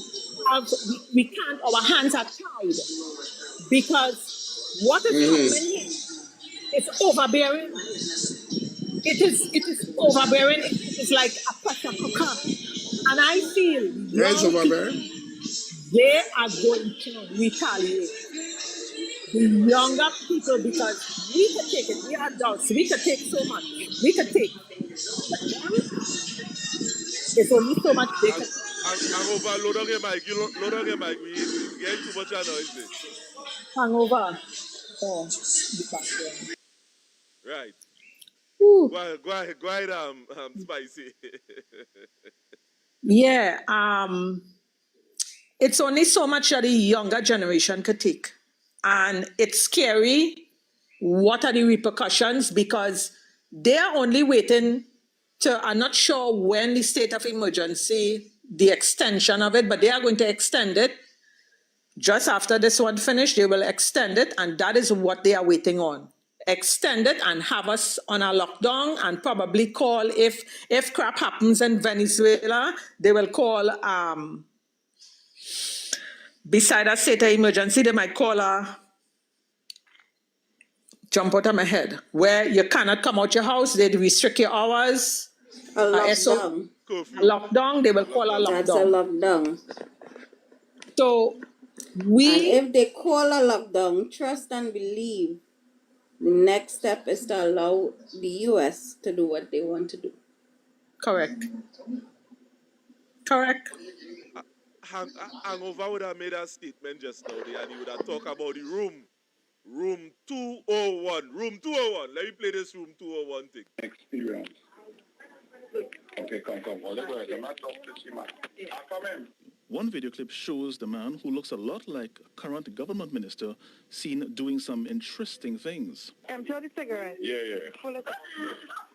can't, our hands are tied, because what is happening here is overbearing. It is overbearing. It is like a pressure cooker. And I feel they are going to retaliate. The younger people, because we could take it, we are adults, we could take so much. We could take. But them, there's only so much they can. Hangover, load on your mic. Load on your mic. We're getting too much noise. Hangover. Oh, right. Ooh. Go ahead, Spicy. Yeah, it's only so much that the younger generation could take. And it's scary. What are the repercussions? Because they are only waiting I'm not sure when the state of emergency, the extension of it, but they are going to extend it. Just after this one finished, they will extend it, and that is what they are waiting on. Extend it and have us on a lockdown, and probably call, if crap happens in Venezuela, they will call, beside a state of emergency, they might call jump out of my head, where you cannot come out your house, they restrict your hours. A lockdown. A lockdown, they will call a lockdown. That's a lockdown. So and if they call a lockdown, trust and believe, the next step is to allow the US to do what they want to do. Correct. Correct. Hangover would have made a statement just now there, and he would have talked about the room. Room 201. Room 201. Let me play this room 201 thing. Experience. Okay, come. All the words. I'm not talking to you, man. Come in. One video clip shows the man who looks a lot like a current government minister seen doing some interesting things. Empty out the cigarette. Yeah. Pull it up.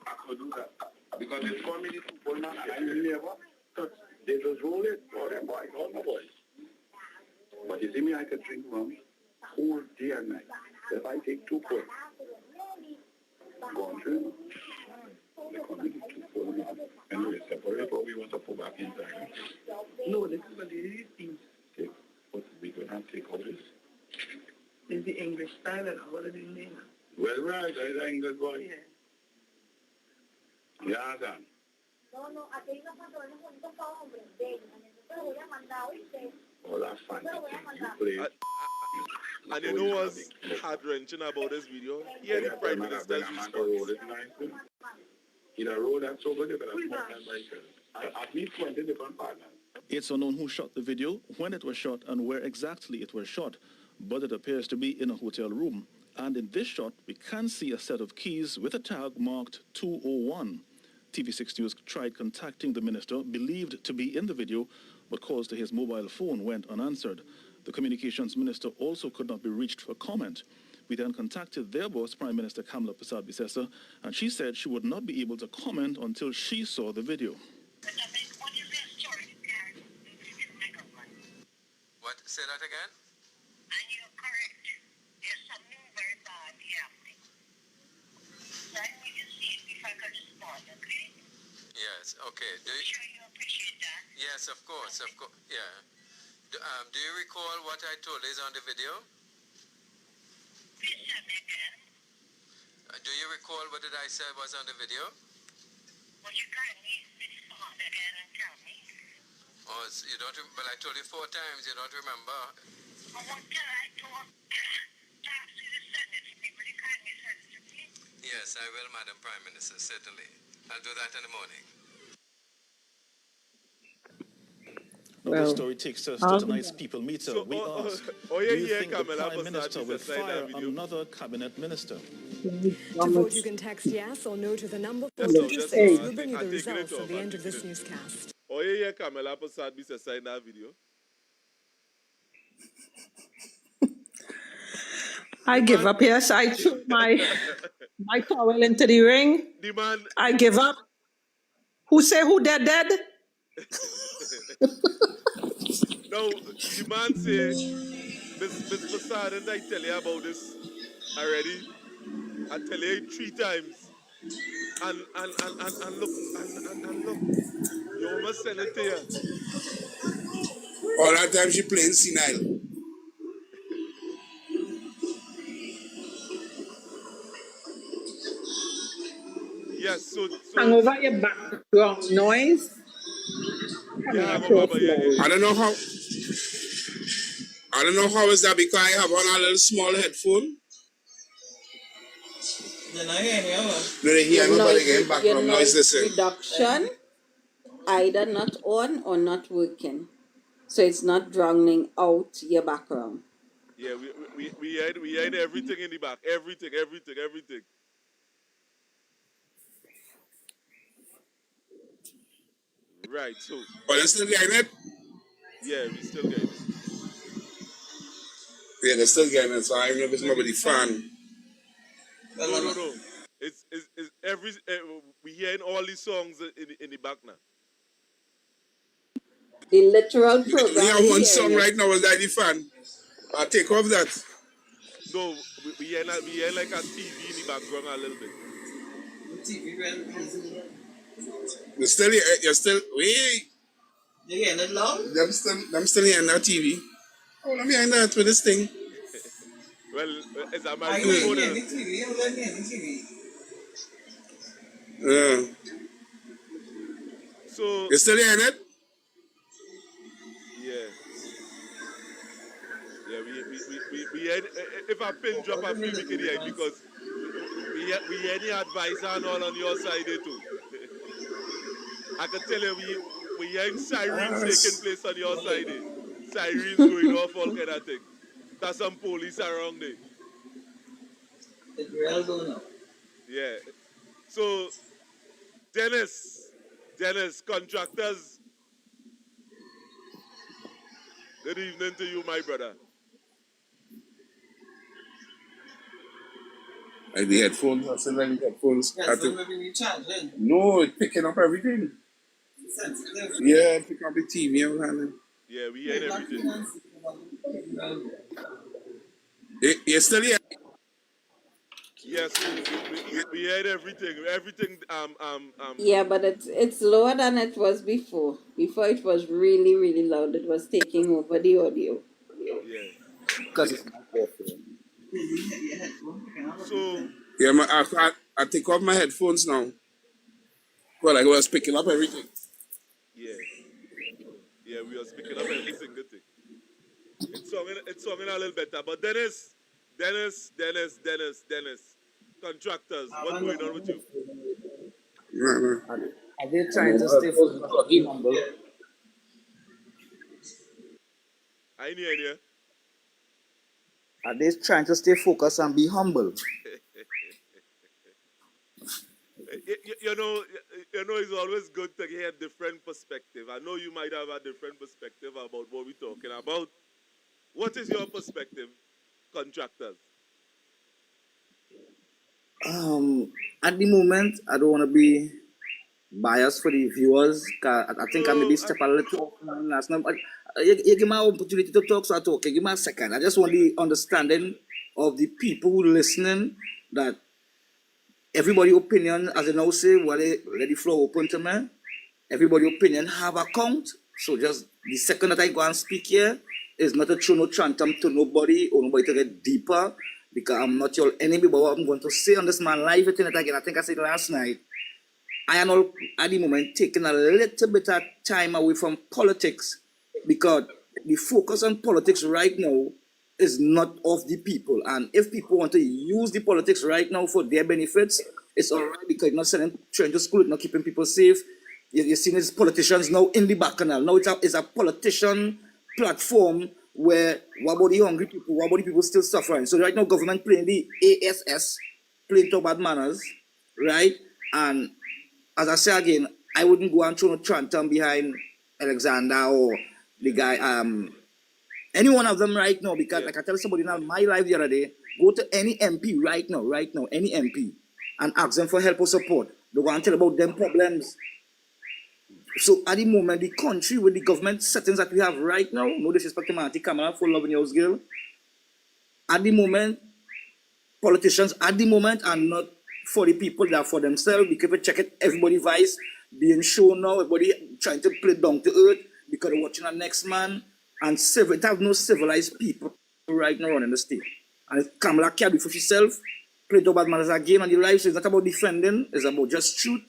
I could do that. Because it's for me to pull man. I never touch. They just roll it for them boys, all my boys. But you see me, I could drink rum whole day and night. If I take 2 quid, go on drink. They come with 2 quid man. Anyway, separate what we want to put back in time. No, this is what these things take. But we going to take all this. It's the English style and all of the name. Well, right, I'm the English boy. Yeah, Dan. No, aquí hay unos pantalones bonitos para hombres. Ven, yo te los voy a mandar, ¿oíste? Oh, that's fine. You play. And you know what's heart-wrenching about this video? Here the Prime Minister's response. In a road that's over there, but I'm not that at least 20 different partners. It's unknown who shot the video, when it was shot, and where exactly it was shot, but it appears to be in a hotel room. And in this shot, we can see a set of keys with a tag marked 201. TV6 News tried contacting the minister, believed to be in the video, but calls to his mobile phone went unanswered. The communications minister also could not be reached for comment. We then contacted their boss, Prime Minister Kamla Bissessa, and she said she would not be able to comment until she saw the video. What? Say that again? And you're correct. There's something very bad happening. So I need to see if I can respond, okay? Yes, okay. I'm sure you appreciate that. Yes, of course, yeah. Do you recall what I told you is on the video? Please tell me again. Do you recall what did I say was on the video? Would you kindly respond again and tell me? Oh, you don't. Well, I told you 4 times. You don't remember? What can I talk to the Senate? Will you kindly send it to me? Yes, I will, Madam Prime Minister, certainly. I'll do that in the morning. Now, this story takes us to tonight's People Meter. So, We ask, do you think the Prime Minister will fire another cabinet minister? To vote, you can text yes or no to the number Just now, 426. We'll bring you the I'm taking it results off, at the I'm end of taking this it. newscast. Oh, yeah, Kamla Passad Bissessa in that video. I give up, yes. I threw my towel into the ring. The man, I give up. Who say who dead? no, the man say, Miss Passad, didn't I tell you about this already? I tell you 3 times. And look, you almost send it to you. All that time she playing senile. Yes, so Hang over your background noise. yeah, hang over, but yeah. I don't know how is that because I have on a little small headphone. No, they hear nobody getting background noise. Listen. Reduction either not on or not working, so it's not drowning out your background. Yeah, we had everything in the back. Everything. Right, so. But they're still getting it? Yeah, we still getting it. Yeah, they're still getting it, so I don't know if it's nobody fan. No. It's we hearing all these songs in the back now. The literal program. We have one song right now, is that the fan? I'll take off that. No, we hear like a TV in the background a little bit. You're still, wait. You getting it long? Them still hearing that TV. Oh, let me hear that with this thing. Well, it's a microphone. So You still hearing it? Yeah, we had, if I pin drop a free we can hear it because we any advice and all on your side too. I can tell you we hearing sirens taking place on your side. Eh? Sirens going off, all kind of thing. There's some police around there. It's real though now. Yeah. So, Dennis, contractors, good evening to you, my brother. Like the headphones, I said like the headphones. Yeah, so maybe we charging. No, it's picking up everything. Sensitive. Yeah, picking up the TV and everything. Yeah, we heard everything. You're still here? Yes, we heard everything. Everything. Yeah, but it's lower than it was before. Before it was really, really loud. It was taking over the audio. Yeah. Because it's not awful. So. Yeah, I take off my headphones now. Well, I was picking up everything. Yeah. Yeah, we are picking up every single thing. It's songing a little better. But Dennis. Contractors, what's going on with you? Are they trying to stay humble? I ain't here. Are they trying to stay focused and be humble? You know, it's always good to hear a different perspective. I know you might have a different perspective about what we're talking about. What is your perspective, contractors? At the moment, I don't want to be biased for the viewers. I think I maybe step a little last night. You give me an opportunity to talk, so I talk. You give me a second. I just want the understanding of the people who listening that everybody's opinion, as they now say, let the floor open to me. Everybody's opinion have a count. So just the second that I go and speak here is not to throw no tantrum to nobody or nobody to get deeper, because I'm not your enemy. But what I'm going to say on this man live again, I think I said last night, I am all at the moment taking a little bit of time away from politics, because the focus on politics right now is not of the people. And if people want to use the politics right now for their benefits, it's all right, because it's not sending children to school, it's not keeping people safe. You're seeing these politicians now in the bacchanal. Now it's a politician platform where what about the hungry people, what about the people still suffering? So right now government playing the ASS, playing to bad manners, right? And as I say again, I wouldn't go and throw no tantrum behind Alexander or the guy, any one of them right now, because like I tell somebody now, my life the other day, go to any MP right now, any MP, and ask them for help or support. They go and tell about them problems. So at the moment, the country with the government settings that we have right now, no disrespect to my auntie Kamla, full love in your girl, at the moment, politicians at the moment are not for the people, they are for themselves. Because if you check it, everybody vice being shown now, everybody trying to play down to earth because they're watching the next man, and it have no civilized people right now running the state. And Kamla can't do for herself, play to bad manners again on the life, so it's not about defending, it's about just shoot.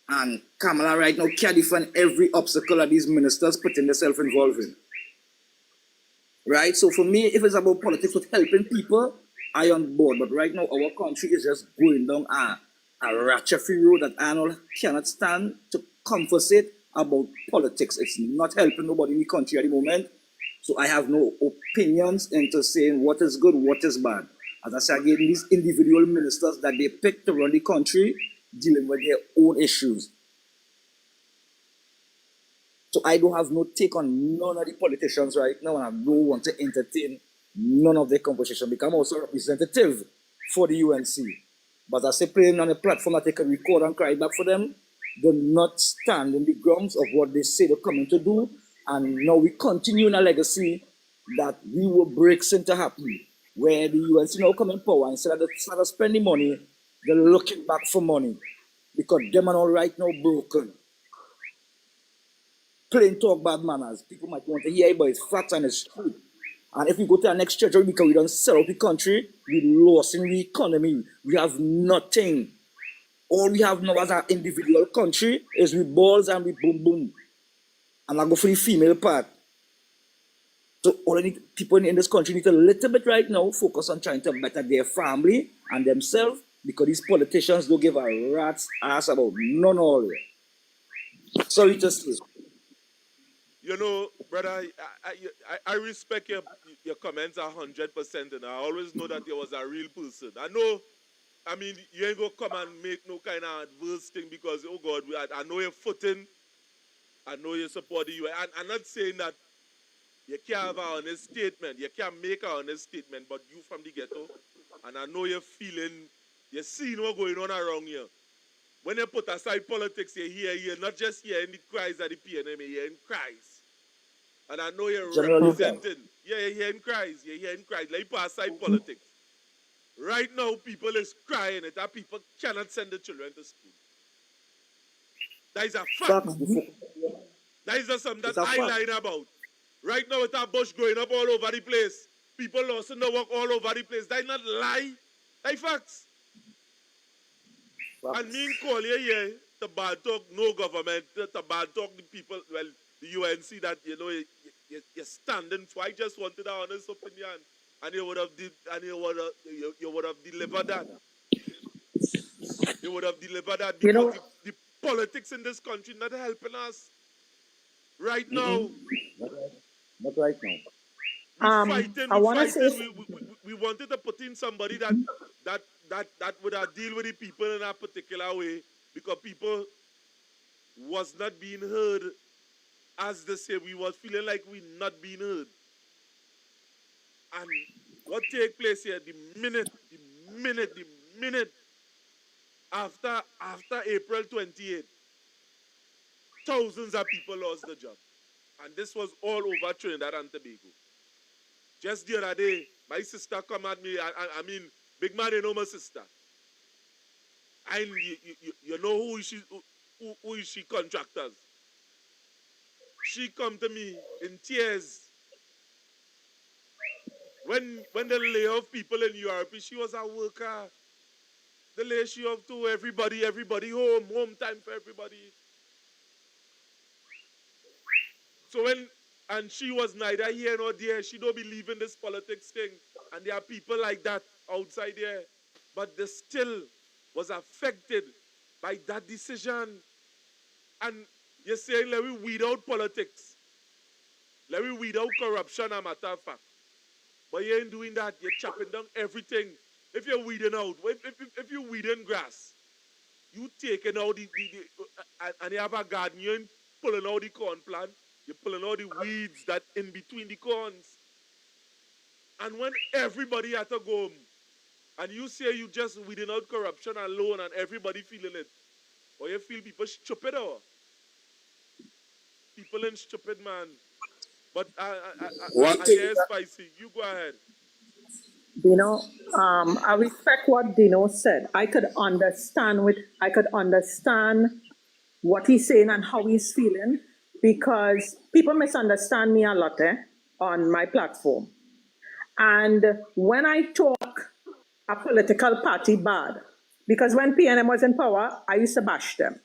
And Kamla right now can't defend every obstacle that these ministers putting themselves involved in. Right? So for me, if it's about politics with helping people, I on board. But right now, our country is just going down a ratchet road that I cannot stand to conversate about politics. It's not helping nobody in the country at the moment. So I have no opinions into saying what is good, what is bad. As I said again, these individual ministers that they pick to run the country, dealing with their own issues. So I don't have no take on none of the politicians right now, and I don't want to entertain none of their conversation, because I'm also representative for the UNC. But as I say, playing on a platform that they can record and cry back for them, do not stand in the grounds of what they say they're coming to do. And now we continue in a legacy that we will break into happen, where the UNC now come in power, instead of spending money, they're looking back for money, because them are all right now broken. Plain talk bad manners. People might want to hear it, but it's facts and it's true. And if we go to our next treasury, because we don't sell out the country, we lost in the economy. We have nothing. All we have now as an individual country is we balls and we boom boom. And I go for the female part. So all the people in this country need a little bit right now focus on trying to better their family and themselves, because these politicians don't give a rat's ass about none of it. Sorry to say. You know, brother, I respect your comments 100%, and I always know that you was a real person. I know, I mean, you ain't gonna come and make no kind of adverse thing because, oh God, I know your footing, I know you're supporting you. I'm not saying that you can't have an honest statement, you can't make an honest statement, but you from the ghetto, and I know you're feeling, you're seeing what's going on around you. When you put aside politics, you're not just hearing the cries of the PNM, you're hearing cries. And I know you're Generally, representing. Yeah, you're hearing cries. You're hearing cries. Let me put aside politics. Right now, people is crying that people cannot send the children to school. That is a fact. facts. That is not something that It's a I fact. lie about. Right now, with that bush growing up all over the place, people losing their work all over the place. That is not lie. That is facts. And me and Collier here, to bad talk no government, to bad talk the people, well, the UNC that, you know, you're standing for. I just wanted an honest opinion. And you would have delivered that. You would have delivered that You because know, the politics in this country not helping us right now. Not right now. I We want to say, fighting. We wanted to put in somebody that would have deal with the people in a particular way because people was not being heard as they say. We was feeling like we not being heard. And what take place here, the minute after April 28th, thousands of people lost their job. And this was all over Trinidad and Tobago. Just the other day, my sister come at me, I mean, big man, you know my sister. And you know who is she contractors? She come to me in tears. When they lay off people in Europe, she was a worker. They lay she off to everybody home time for everybody. So and she was neither here nor there. She don't believe in this politics thing. And there are people like that outside there. But they still was affected by that decision. And you're saying, let me weed out politics. Let me weed out corruption, a matter of fact. But you ain't doing that. You're chopping down everything. If you're weeding out, if you're weeding grass, you taking out and you have a garden, you ain't pulling out the corn plant. You're pulling out the weeds that in between the corns. And when everybody had to go home, and you say you just weeding out corruption alone and everybody feeling it, or you feel people stupid or? People ain't stupid, man. But I hear spicy. You go ahead. Dino, I respect what Dino said. I could understand what he's saying and how he's feeling because people misunderstand me a lot on my platform. And when I talk a political party bad, because when PNM was in power, I used to bash them.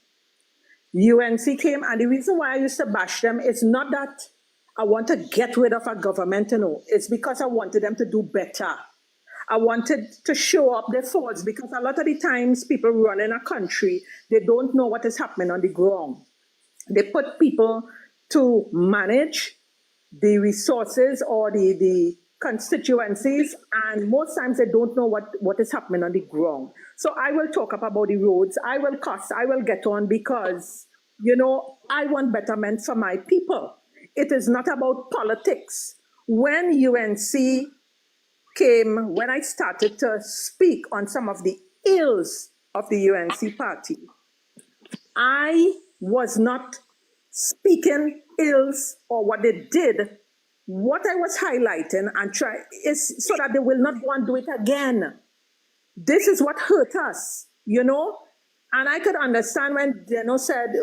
UNC came, and the reason why I used to bash them is not that I want to get rid of a government, it's because I wanted them to do better. I wanted to show up their faults because a lot of the times people run in a country, they don't know what is happening on the ground. They put people to manage the resources or the constituencies, and most times they don't know what is happening on the ground. So I will talk up about the roads, I will cuss, I will get on because, I want betterment for my people. It is not about politics. When UNC came, when I started to speak on some of the ills of the UNC party, I was not speaking ills or what they did. What I was highlighting and try is so that they will not go and do it again. This is what hurt us, And I could understand when Deno said,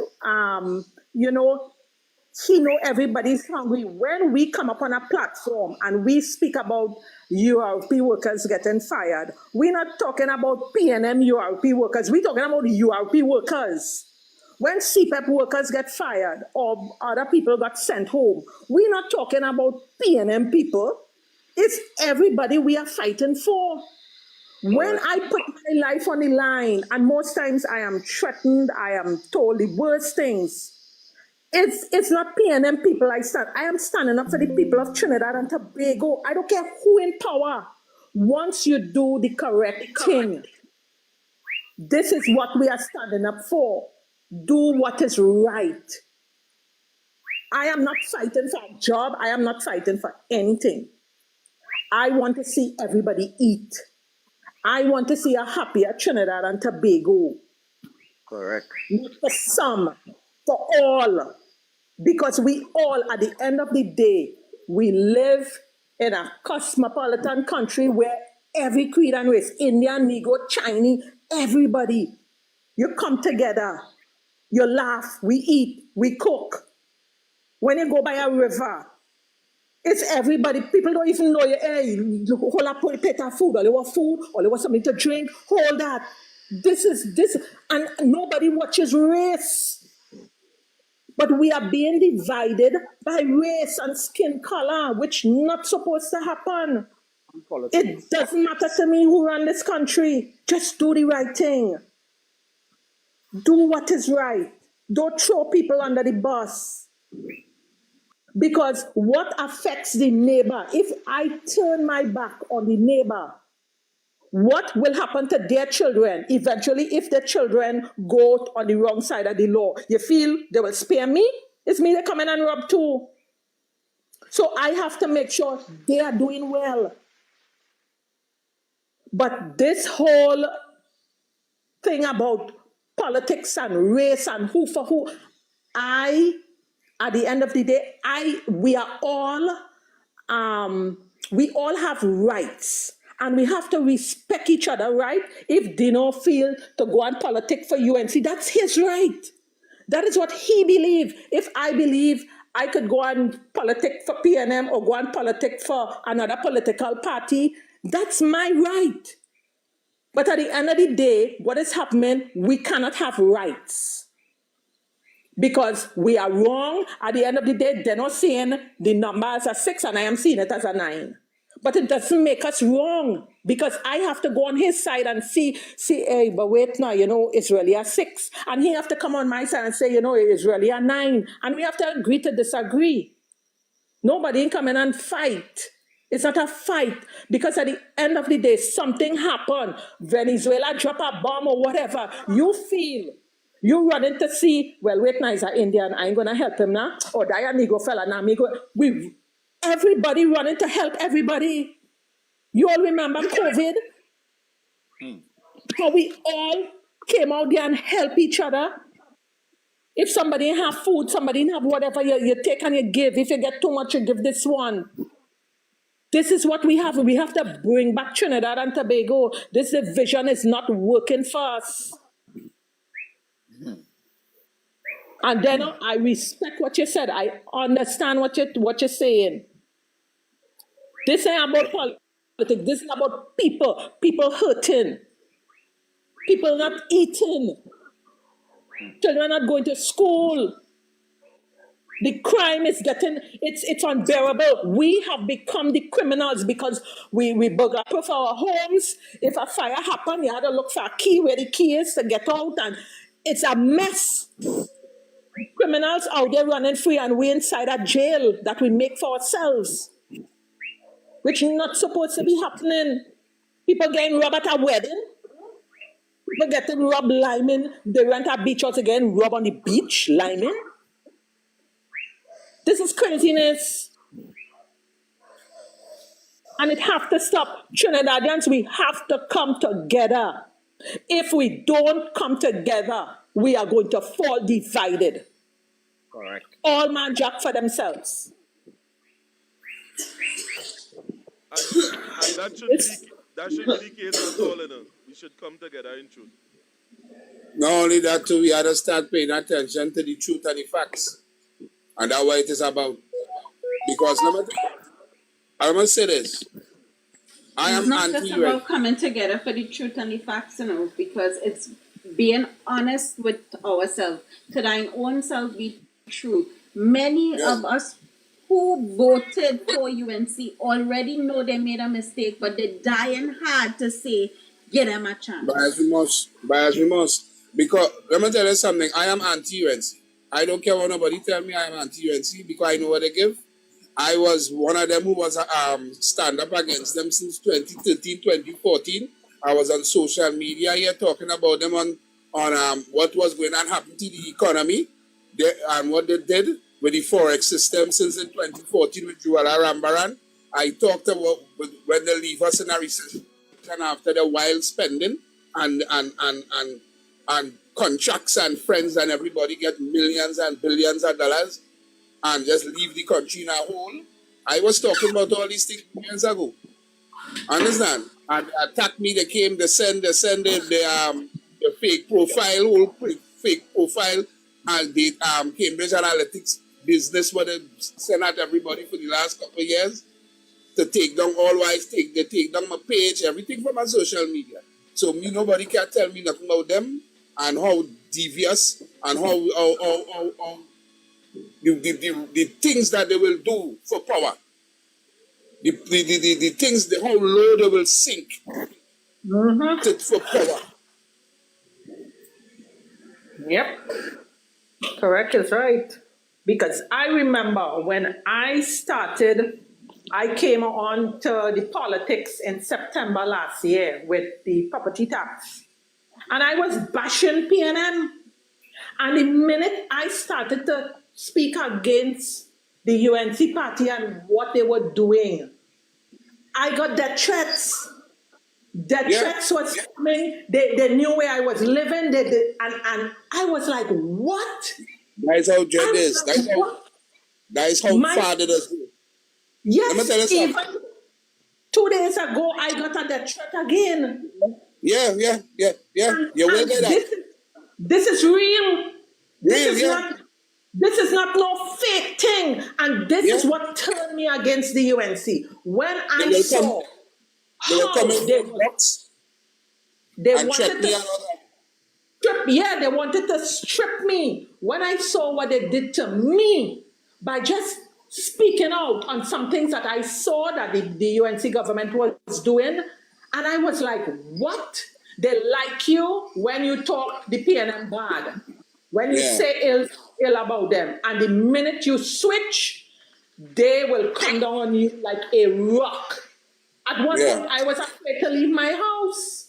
he know everybody's hungry. When we come up on a platform and we speak about URP workers getting fired, we're not talking about PNM URP workers. We're talking about URP workers. When CPEP workers get fired or other people got sent home, we're not talking about PNM people. It's everybody we are fighting for. When I put my life on the line, and most times I am threatened, I am told the worst things, It's not PNM people I am standing up for the people of Trinidad and Tobago. I don't care who in power. Once you do the correct thing, this is what we are standing up for. Do what is right. I am not fighting for a job. I am not fighting for anything. I want to see everybody eat. I want to see a happier Trinidad and Tobago. Correct. Not for some, for all. Because we all, at the end of the day, we live in a cosmopolitan country where every creed and race, Indian, Negro, Chinese, everybody, you come together, you laugh, we eat, we cook. When you go by a river, it's everybody. People don't even know you. Hey, hold up, plate of food, or they want food, or they want something to drink. Hold that. This, and nobody watches race. But we are being divided by race and skin color, which not supposed to happen. It doesn't matter to me who run this country. Just do the right thing. Do what is right. Don't throw people under the bus. Because what affects the neighbor, if I turn my back on the neighbor, what will happen to their children eventually if their children go on the wrong side of the law? You feel they will spare me? It's me that come in and rob too. So I have to make sure they are doing well. But this whole thing about politics and race and who for who, at the end of the day, we all have rights. And we have to respect each other, right? If Dino feel to go and politic for UNC, that's his right. That is what he believes. If I believe I could go and politic for PNM or go and politic for another political party, that's my right. But at the end of the day, what is happening, we cannot have rights. Because we are wrong. At the end of the day, they're not saying the number as a 6 and I am seeing it as a 9. But it doesn't make us wrong, because I have to go on his side and see, hey, but wait now, it's really a 6. And he have to come on my side and say, it's really a 9. And we have to agree to disagree. Nobody can come in and fight. It's not a fight, because at the end of the day, something happened. Venezuela drop a bomb or whatever. You feel, you running to see, well, wait now, he's an Indian, I ain't going to help him now. Or die a Negro fella now. Everybody running to help everybody. You all remember COVID? How we all came out there and help each other. If somebody didn't have food, somebody didn't have whatever, you take and you give. If you get too much, you give this one. This is what we have. We have to bring back Trinidad and Tobago. This division is not working for us. And then I respect what you said. I understand what you're saying. This ain't about politics. This is about people hurting, people not eating, children not going to school. The crime is it's unbearable. We have become the criminals because we bug up for our homes. If a fire happens, you have to look for a key where the key is to get out, and it's a mess. Criminals out there running free, and we inside a jail that we make for ourselves, which is not supposed to be happening. People getting robbed at a wedding. People getting robbed liming. They rent a beach house again, rob on the beach, liming. This is craziness. And it has to stop. Trinidadians, we have to come together. If we don't come together, we are going to fall divided. Correct. All man jack for themselves. And that should be the case at all, We should come together in truth. Not only that, too, we have to start paying attention to the truth and the facts. And that's what it is about. Because I must say this. It's not just about coming together for the truth and the facts, because it's being honest with ourselves. To thine own self be true. Many of us who voted for UNC already know they made a mistake, but they're dying hard to say, give them a chance. But as we must. Because, let me tell you something, I am anti-UNC. I don't care what nobody tell me I'm anti-UNC because I know what they give. I was one of them who was stand up against them since 2013, 2014. I was on social media here talking about them on what was going to happen to the economy and what they did with the forex system since in 2014 with Juwala Rambaran. I talked about when they leave us in a recession after the wild spending and contracts and friends and everybody get millions and billions of dollars and just leave the country in a hole. I was talking about all these things years ago. Understand? And they attacked me, they came, they send the fake profile, whole fake profile, and the Cambridge Analytics business what they sent out everybody for the last couple of years to take down all wise, they take down my page, everything from my social media. So me nobody can tell me nothing about them and how devious and how the things that they will do for power. The things, the whole low they will sink for power. Yep. Correct is right. Because I remember when I started, I came on to the politics in September last year with the property tax. And I was bashing PNM. And the minute I started to speak against the UNC party and what they were doing, I got death threats. Death threats was coming. They knew where I was living. And I was like, what? That is how Jed is. That is how far they does go. Yes, even 2 days ago, I got a death threat again. Yeah. You will get that. This is real. This is not no fake thing. And this is what turned me against the UNC. When I saw they wanted to they wanted to strip me. When I saw what they did to me by just speaking out on some things that I saw that the UNC government was doing, and I was like, what? They like you when you talk the PNM bad, when you say ill about them, and the minute you switch, they will come down on you like a rock. At one point, I was afraid to leave my house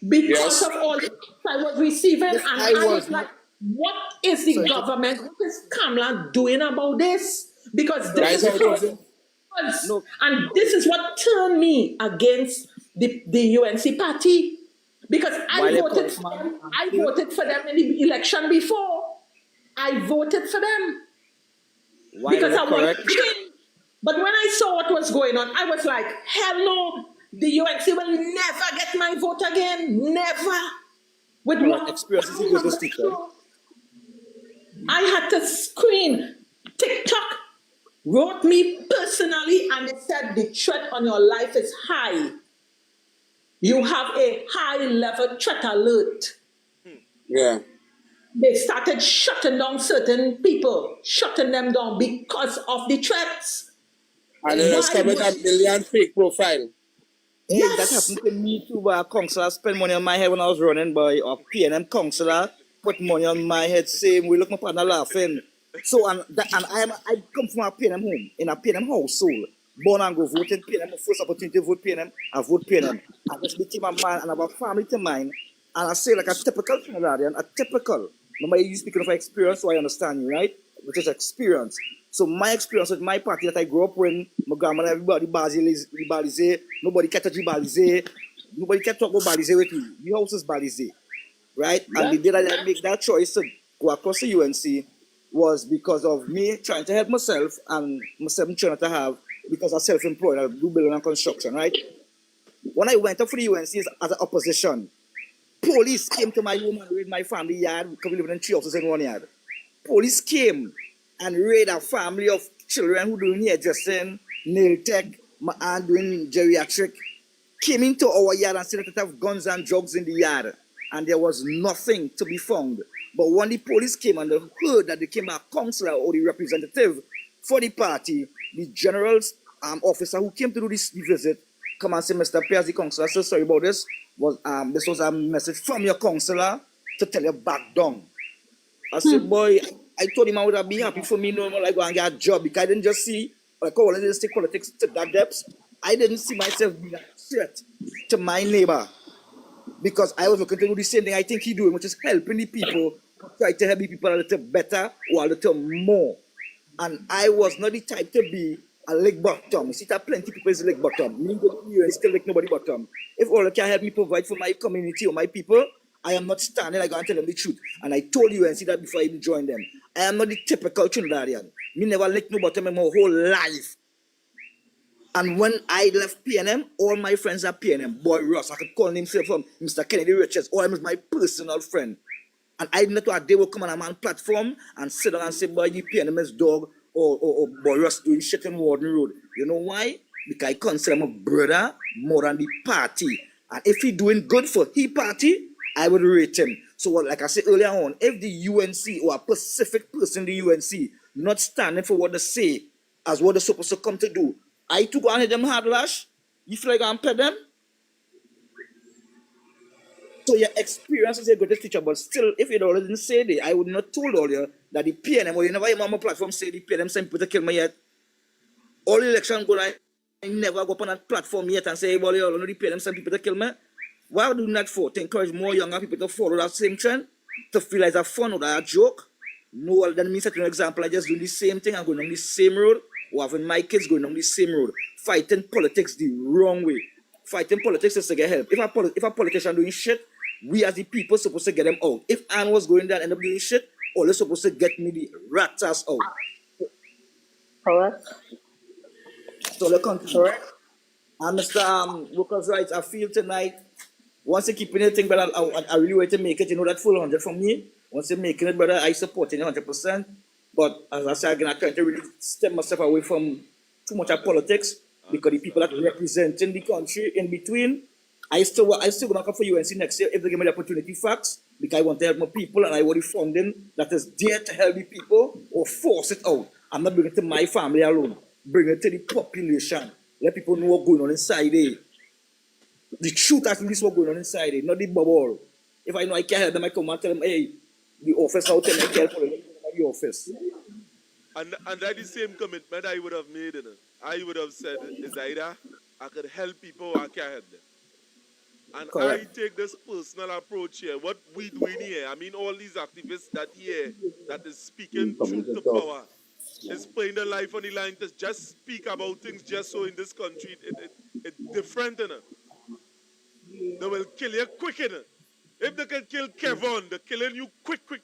because of all the I was receiving, and I was like, what is the government, what is Kamla doing about this? Because this is how and this is what turned me against the UNC party. Because I voted for them in the election before. I voted for them. Because I wanted to change. But when I saw what was going on, I was like, hell no, the UNC will never get my vote again. Never. With what experiences you with this teacher? I had to screen. TikTok wrote me personally and it said the threat on your life is high. You have a high level threat alert. Yeah. They started shutting down certain people, shutting them down because of the threats. And it has come with a million fake profile. Hey, that happened to me too, but a councillor spent money on my head when I was running, by a PNM councillor put money on my head, saying we look my partner laughing. So I come from a PNM home, in a PNM household. Born and go voted PNM, my first opportunity to vote PNM, I vote PNM. I just became a man and I have a family to mine. And I say like a typical Trinidadian, remember you speaking of experience, so I understand you, right? Which is experience. So my experience with my party that I grew up with, my grandmother, everybody balize, nobody can touch balize, nobody can talk about balize with me. The house is balize, right? Yeah. And the day that I make that choice to go across the UNC was because of me trying to help myself and myself trying to have, because I'm self-employed, I do building and construction, right? When I went up for the UNC as an opposition, police came to my home and raided my family yard, because we live in 3 houses in 1 yard. Police came and raid a family of children who doing hairdressing, nail tech, my aunt doing geriatric, came into our yard and said that they have guns and drugs in the yard, and there was nothing to be found. But when the police came and they heard that they came a councillor or the representative for the party, the general's officer who came to do this visit, come and say, Mr. Pierce, the councillor says, sorry about this, was a message from your councillor to tell you back down. I said, boy, I told him I would have been happy for me normal like go and get a job because I didn't just see like oh, let's take politics to that depth. I didn't see myself being a threat to my neighbor because I was looking to do the same thing I think he doing, which is helping the people, try to help the people a little better or a little more. And I was not the type to be a leg bottom. You see, there are plenty of people is leg bottom. Me go to you and still like nobody bottom. If all can help me provide for my community or my people, I am not standing. I gotta tell them the truth. And I told you and see that before I even joined them. I am not the typical Trinidadian. Me never lick no bottom in my whole life. And when I left PNM, all my friends are PNM. Boy Ross, I could call him from Mr. Kennedy Richards, or him is my personal friend. And I didn't know they will come on a man platform and sit down and say, boy, you PNM is dog, or boy Ross doing shit in Warden Road. You know why? Because I consider him a brother more than the party. And if he doing good for his party, I would rate him. So like I said earlier on, if the UNC or a specific person in the UNC not standing for what they say as what they're supposed to come to do, I took on them hard lash. You feel like I'm pet them? So your experience is your greatest teacher, but still, if you didn't say that, I would not told all you that the PNM, or you never hear my platform say the PNM sent people to kill me yet. All election go I never go up on that platform yet and say, hey, well, you know the PNM sent people to kill me. Why would you do that for? To encourage more younger people to follow that same trend? To feel like it's a fun or a joke? No, that means that an example, I just do the same thing and going on the same road, or having my kids going on the same road, fighting politics the wrong way. Fighting politics is to get help. If a politician doing shit, we as the people supposed to get them out. If Anne was going there and end up doing shit, all they're supposed to get me the rat ass out. Correct. So the country. Correct. And Mr. Workers' Rights, I feel tonight, once you keep anything, but I really want to make it, you know, that full 100 from me. Once you're making it, brother, I support it 100%. But as I said again, I try to really step myself away from too much of politics because the people that representing the country in between, I still gonna come for UNC next year if they give me the opportunity facts because I want to help my people and I want the funding that is there to help the people or force it out. I'm not bringing it to my family alone. Bring it to the population. Let people know what's going on inside there. The truth at least what's going on inside there, not the bubble. If I know I can't help them, I come and tell them, hey, the office out there, I can't help them in the office. And that's the same commitment I would have made. I would have said, is either I could help people or I can't help them. And correct. I take this personal approach here. What we doing here, I mean, all these activists that here, that is speaking truth to power, is putting their life on the line to just speak about things just so in this country, it's different, enough. They will kill you quick, enough. If they can kill Kevin, they're killing you quicker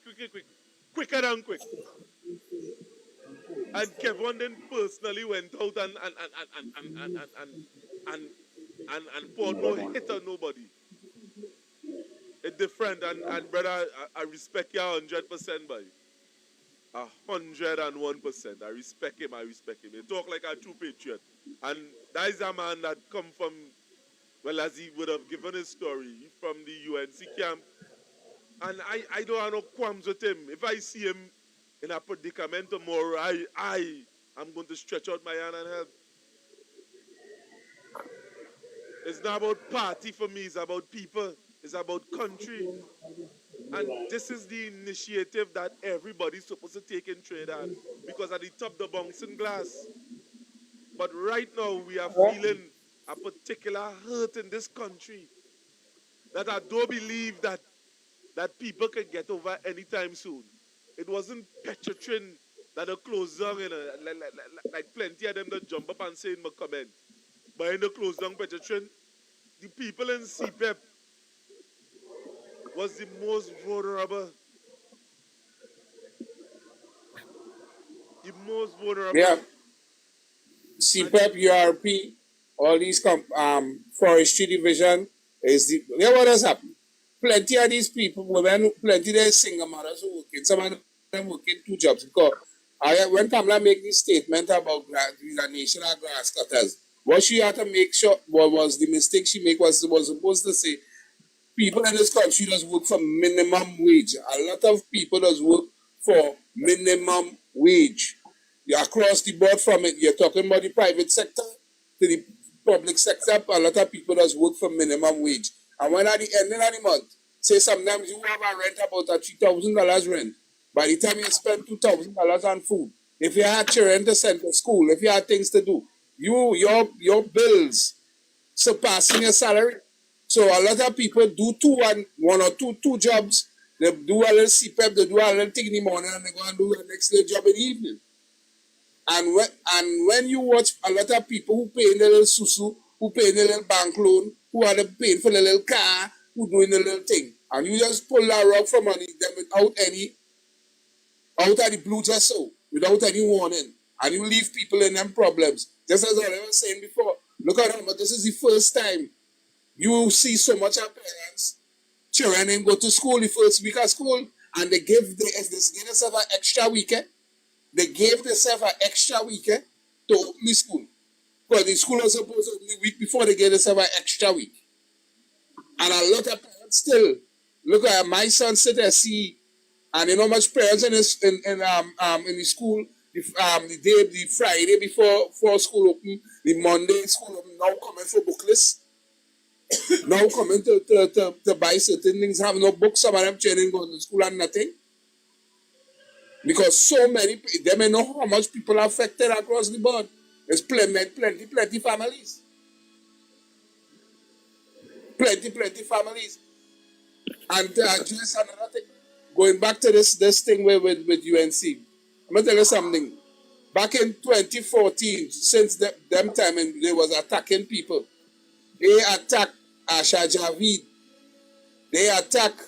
than quick. And Kevin then personally went out and poured no hit on nobody. It's different, and brother, I respect you 100%, boy. 101%. I respect him. He talk like a true patriot. And that is a man that come from, well, as he would have given his story, from the UNC camp. And I don't have no qualms with him. If I see him in a predicament tomorrow, I'm going to stretch out my hand and help. It's not about party for me, it's about people, it's about country. And this is the initiative that everybody's supposed to take in Trinidad, because at the top, the bouncing glass. But right now, we are feeling a particular hurt in this country that I don't believe that people can get over anytime soon. It wasn't Petrotrin that are closed down, like plenty of them that jump up and say in my comment. But in the closed down Petrotrin, the people in CPEP was the most vulnerable. The most vulnerable. Yeah. CPEP, URP, all these forestry division is the. Yeah, what has happened? Plenty of these people, women, plenty of their single mothers who working. Some of them working 2 jobs. Because when Kamla make this statement about the nation of grass cutters, what she had to make sure, what was the mistake she made was supposed to say, people in this country does work for minimum wage. A lot of people does work for minimum wage. Across the board from it, you're talking about the private sector to the public sector, a lot of people does work for minimum wage. And when at the end of the month, say sometimes you have a rent about a $3,000 rent, By the time you spend $2,000 on food, if you had children to send to school, if you had things to do, your bills surpassing your salary. So a lot of people do one or two jobs. They do a little CPEP, they do a little thing in the morning, and they go and do the next day job in the evening. And when you watch a lot of people who pay in the little susu, who pay in the little bank loan, who are paying for the little car, who doing the little thing, and you just pull that rug from underneath them without any, out of the blue just so, without any warning, and you leave people in them problems. Just as I was saying before, look at how much this is the first time you see so much of parents, children and go to school the first week of school, and they give themselves an extra weekend. They gave themselves an extra weekend to open the school. Because the school was supposed to open the week before, they gave themselves an extra week. And a lot of parents still, look at my son sit there, see, and you know much parents in the school, the Friday before school open, the Monday school open, now coming for book list. Now coming to buy certain things, have no books, some of them training going to school and nothing. Because so many, they may know how much people are affected across the board. There's plenty families. Plenty families. And just another thing, going back to this thing with UNC, I'm going to tell you something. Back in 2014, since them time and they was attacking people, they attacked Asha Javid. They attacked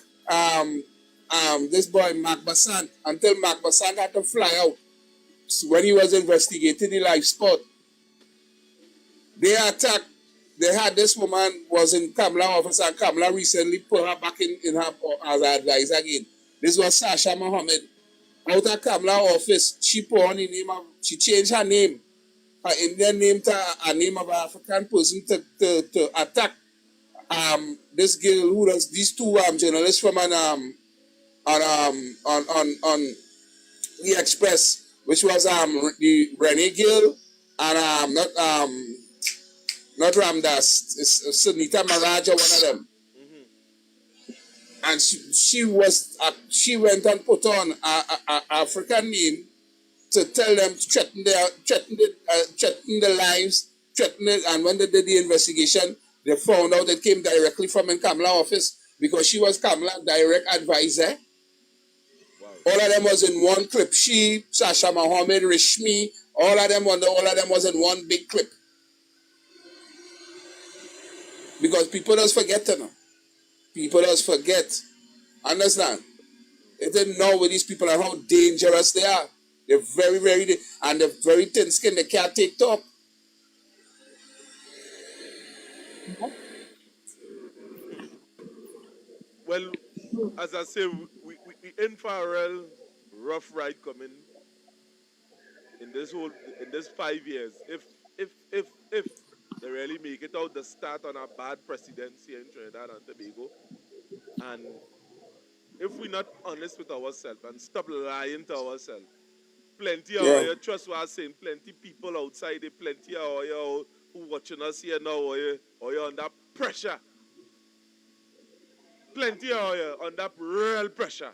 this boy Mark Bassant until Mark Bassant had to fly out when he was investigating the life sport. They attacked. They had this woman was in Kamla office, and Kamla recently put her back in her as an advisor again. This was Sasha Mohammed. Out of Kamla office, she put on the name of, she changed her name, her Indian name to a name of an African person to attack this girl who was these two journalists from on the Express, which was the Renee Gill and not Ramdas, it's Sunita Maraja, one of them. And she went and put on a African name to tell them, threaten the lives, and when they did the investigation, they found out it came directly from in Kamla office because she was Kamla direct advisor. Wow. All of them was in one clip. She, Sasha Mohammed, Rishmi, all of them was in one big clip. Because people just forget to know. People just forget. Understand? They didn't know with these people and how dangerous they are. They're very, very, and they're very thin skin. They can't take talk. Well, as I say, we in for a real rough ride coming in this 5 years. If they really make it out, the start on a bad presidency in Trinidad and Tobago, and if we're not honest with ourselves and stop lying to ourselves, plenty of you, trust what I'm saying, plenty people outside, plenty of you who watching us here now, or you're under pressure. Plenty of you under real pressure.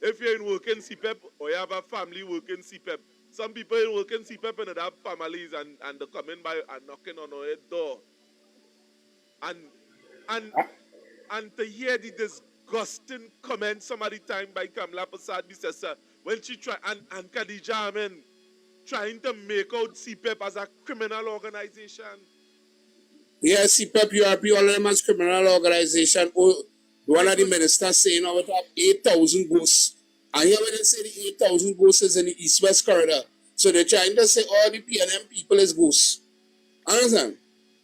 If you're in working CPEP or you have a family working CPEP, some people in working CPEP and they have families and they come in by and knocking on our door. And to hear the disgusting comment some of the time by Kamla Prasad Bissessa when she try and Khadija Amin trying to make out CPEP as a criminal organization. Yes, CPEP, URP, all of them as criminal organization. One of the ministers saying now we have 8,000 ghosts. And here when they say the 8,000 ghosts is in the East-West corridor. So they're trying to say all the PNM people is ghosts. Understand?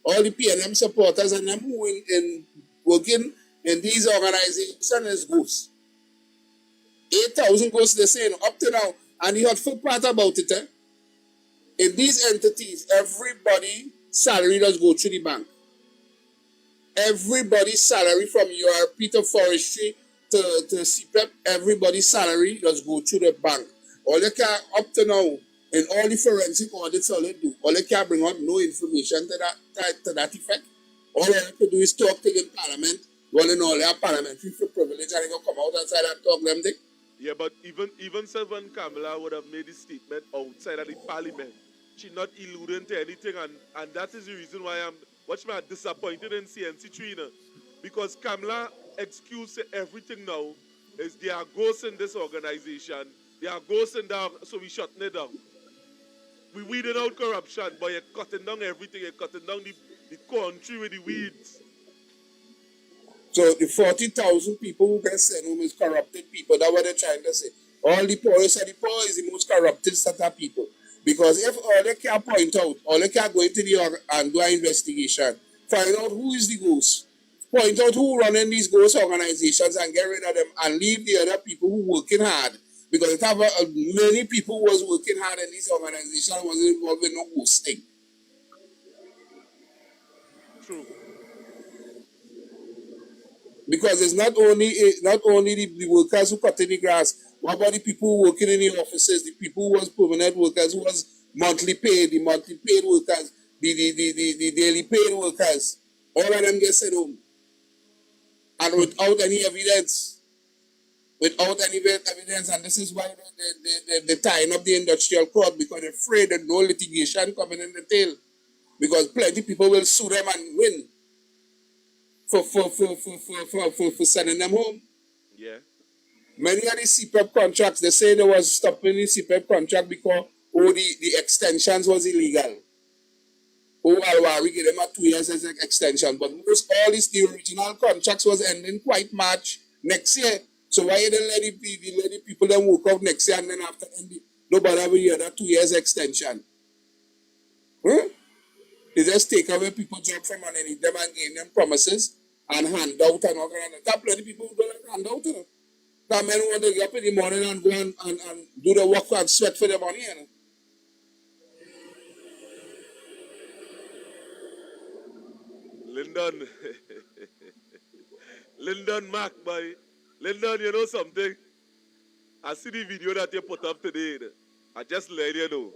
All the PNM supporters and them who in working in these organizations is ghosts. 8,000 ghosts they're saying up to now. And the hurtful part about it, in these entities, everybody's salary does go through the bank. Everybody's salary from URP to forestry to CPEP, everybody's salary does go through the bank. All they can up to now, in all the forensic audits, all they do, all they can bring out no information to that effect. All they have to do is talk to the parliament, well in all their parliamentary privilege, and they can come out outside and talk them thing. Yeah, but even so when Kamla would have made this statement outside of the parliament, she not alluding to anything, and that is the reason why I'm disappointed in CNC3, you know, because Kamla excuse to everything now is they are ghosts in this organization, they are ghosts in that, so we shutting it down. We weeding out corruption, but you're cutting down everything, you're cutting down the country with the weeds. So the 40,000 people who get sent home is corrupted people. That's what they're trying to say. All the poorest of the poor is the most corrupted set of people. Because if all they can point out, all they can go into the and do an investigation, find out who is the ghost, point out who running these ghost organizations and get rid of them and leave the other people who working hard. Because it have many people who was working hard in this organization wasn't involved in no ghosting. True. Because it's not only the workers who cut in the grass. What about the people working in the offices, the people who was permanent workers, who was monthly paid, the monthly paid workers, the daily paid workers? All of them get sent home. And without any evidence. Without any evidence, and this is why they're tying up the industrial court, because they're afraid that no litigation coming in the tail. Because plenty of people will sue them and win for sending them home. Yeah. Many of the CPEP contracts, they say they was stopping the CPEP contract because the extensions was illegal. We give them a 2 years as an extension. But all the original contracts was ending quite March next year. So why you don't let the people then work out next year and then after ending, nobody will hear that 2 years extension? Huh? They just take away people's job from underneath them and give them promises and hand out and all kind of that. Plenty of people who don't like hand out, you know. That men want to get up in the morning and go and do the work and sweat for the money, you know. Lyndon. Lyndon Mac, boy. Lyndon, you know something? I see the video that you put up today. I just let you know.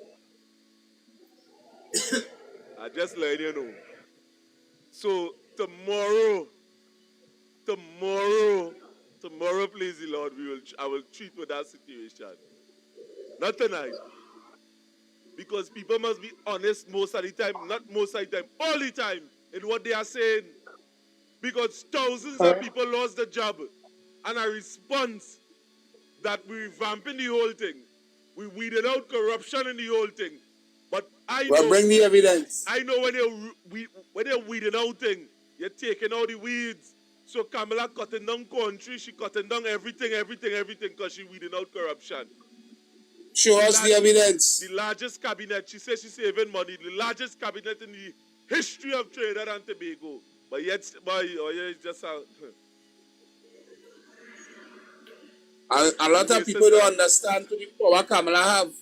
I just let you know. So tomorrow, please the Lord, I will treat with that situation. Not tonight. Because people must be honest most of the time, not most of the time, all the time in what they are saying. Because thousands of people lost their job. And a response that we revamping the whole thing. We weeded out corruption in the whole thing. But I know... bring the evidence. I know when they're weeding out thing, you're taking out the weeds. So Kamla cutting down country, she cutting down everything, because she weeding out corruption. Show us the evidence. The largest cabinet, she says she's saving money, the largest cabinet in the history of Trinidad and Tobago. But yet, it's just a... A lot of people don't understand to the power Kamala have.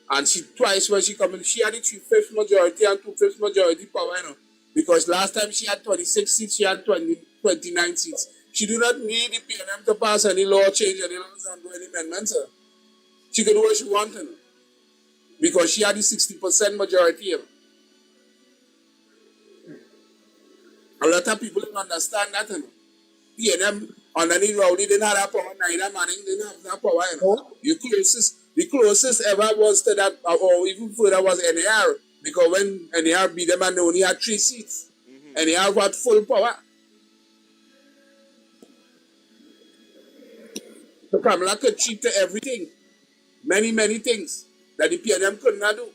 And she twice when she come in, she had the 3/5 majority and 2/5 majority power, you know. Because last time she had 26 seats, she had 29 seats. She do not need the PNM to pass any law, change any laws, and do any amendments. She can do what she wants, you know. Because she had the 60% majority, you know. A lot of people don't understand that, you know. PNM underneath Rowdy didn't have that power, neither Manning didn't have that power, you know. The closest ever was to that, or even further, was NAR. Because when NAR beat them and they only had 3 seats, NAR had full power. So Kamala could cheat to everything. Many, many things that the PNM could not do.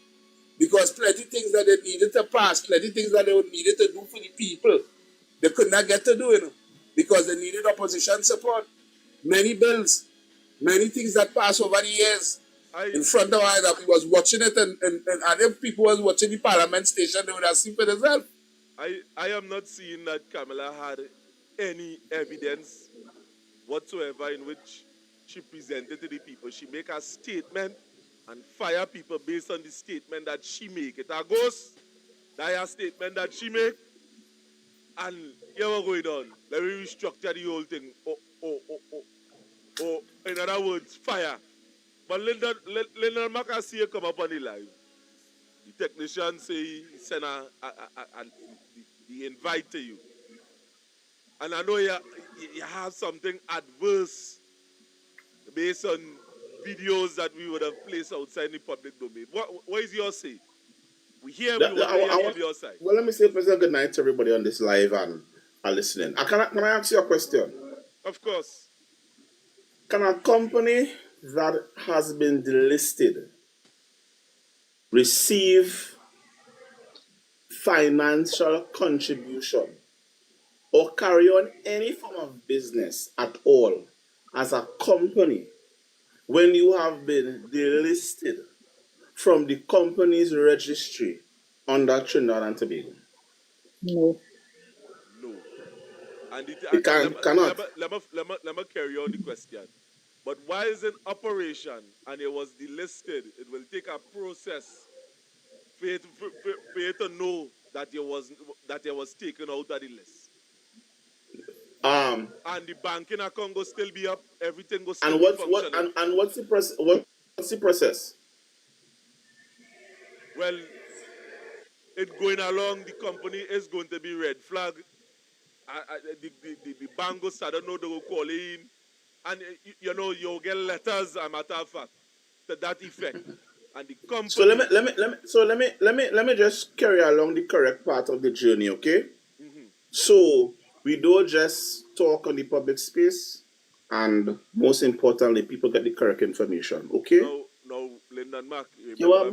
Because plenty things that they needed to pass, plenty things that they needed to do for the people, they could not get to do, you know. Because they needed opposition support. Many bills, many things that passed over the years. In front of us, that we was watching it, and if people was watching the parliament station, they would have seen for themselves. I am not seeing that Kamala had any evidence whatsoever in which she presented to the people. She make a statement and fire people based on the statement that she make. It a ghost. That is a statement that she make. And here we're going on. Let me restructure the whole thing. Or in other words, fire. But Lyndon Mac, come up on the live. The technician say he sent the invite to you. And I know you have something adverse based on videos that we would have placed outside the public domain. What is your say? We want to hear from your side. Well, let me say pleasant good night to everybody on this live and are listening. Can I ask you a question? Of course. Can a company that has been delisted receive financial contribution or carry on any form of business at all as a company when you have been delisted from the company's registry under Trinidad and Tobago? No. No. And It cannot. let me carry on the question. But while it's in operation and it was delisted, it will take a process for you to know that it was taken out of the list. And the banking account will still be up, everything will still be functioning. What's the process? Well, it going along, the company is going to be red flag. The bank will start to know they will call in. And you'll get letters, a matter of fact, to that effect. And the company. So let me just carry along the correct part of the journey, okay? Mm-hmm. So we don't just talk on the public space, and most importantly, people get the correct information, okay? No, Lyndon Mac, You are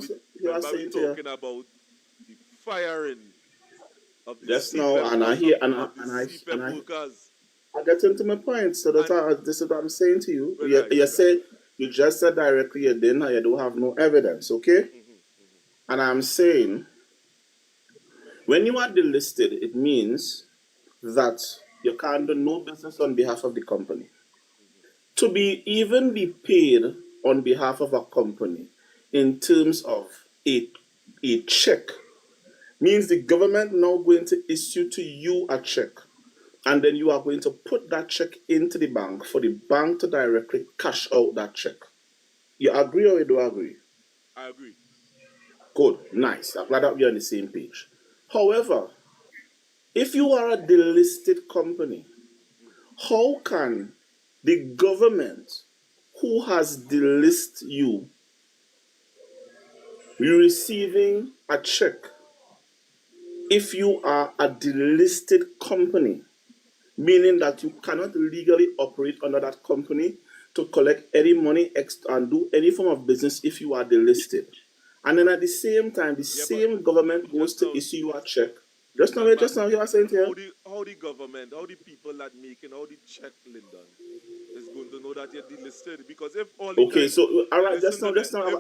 talking about the firing of the just now, and I hear and I workers. I get into my point, so this is what I'm saying to you. You just said directly you didn't, you don't have no evidence, okay? Mm-hmm. And I'm saying, when you are delisted, it means that you can't do no business on behalf of the company. Mm-hmm. To even be paid on behalf of a company in terms of a check means the government now going to issue to you a check. And then you are going to put that check into the bank for the bank to directly cash out that check. You agree or you don't agree? I agree. Good, nice. I'm glad that we're on the same page. However, if you are a delisted company, how can the government who has delisted you be receiving a check if you are a delisted company? Meaning that you cannot legally operate under that company to collect any money and do any form of business if you are delisted. And then at the same time, the same government goes to issue you a check. Just now, you are saying here. How the government, how the people that making, how the check, Lyndon, is going to know that you're delisted? Because if all the time... so, all right, just now,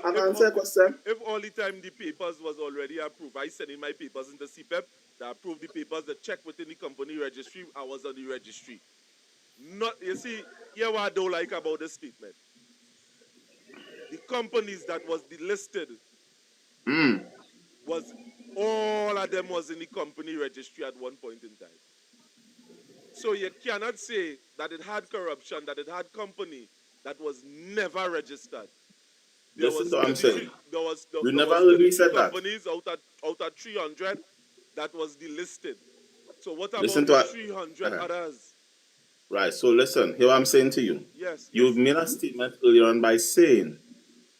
I'll answer a question. If all the time the papers was already approved, I sent in my papers into CPEP, that approved the papers, the check within the company registry, I was on the registry. You see, here what I don't like about this statement. The companies that was delisted was all of them was in the company registry at one point in time. So you cannot say that it had corruption, that it had company that was never registered. Listen to what I'm saying. There was companies out of 300 that was delisted. So what about the 300 others? Right, so listen, hear what I'm saying to you. Yes. You've made a statement earlier on by saying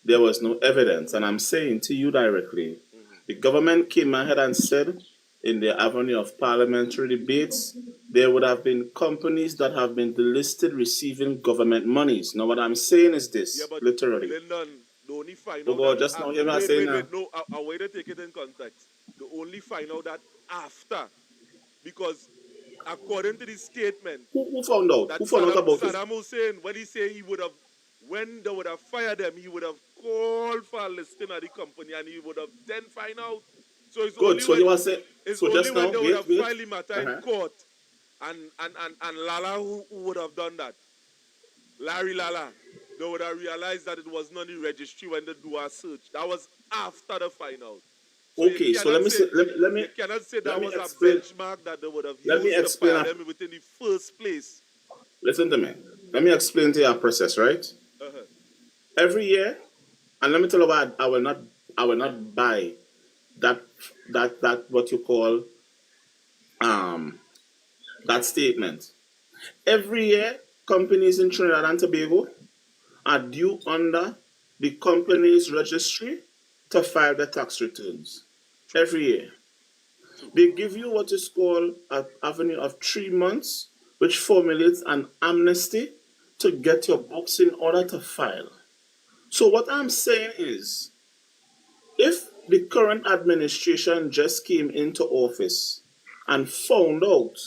there was no evidence, and I'm saying to you directly, the government came ahead and said in the avenue of parliamentary debates, there would have been companies that have been delisted receiving government monies. Now what I'm saying is this, literally. Lyndon, the only find out just now, hear me saying that. No, I way to take it in context. The only find out that after, because according to the statement, who found out? Who found out about Saddam Hussein, when he said when they would have fired them, he would have called for a listing of the company and he would have then find out. So it's good. Only You are saying so only just when now, they would have filed the matter in court and Lala who would have done that. Larry Lala, they would have realized that it was not in the registry when they do a search. That was after the final. So okay, so let me you cannot say that was a benchmark that they would have used to fire them within the first place. Listen to me. Let me explain to you our process, right? Every year, and let me tell you why I will not buy that what you call that statement. Every year, companies in Trinidad and Tobago are due under the company's registry to file their tax returns every year. They give you what is called an avenue of 3 months, which formulates an amnesty to get your books in order to file. So what I'm saying is, if the current administration just came into office and found out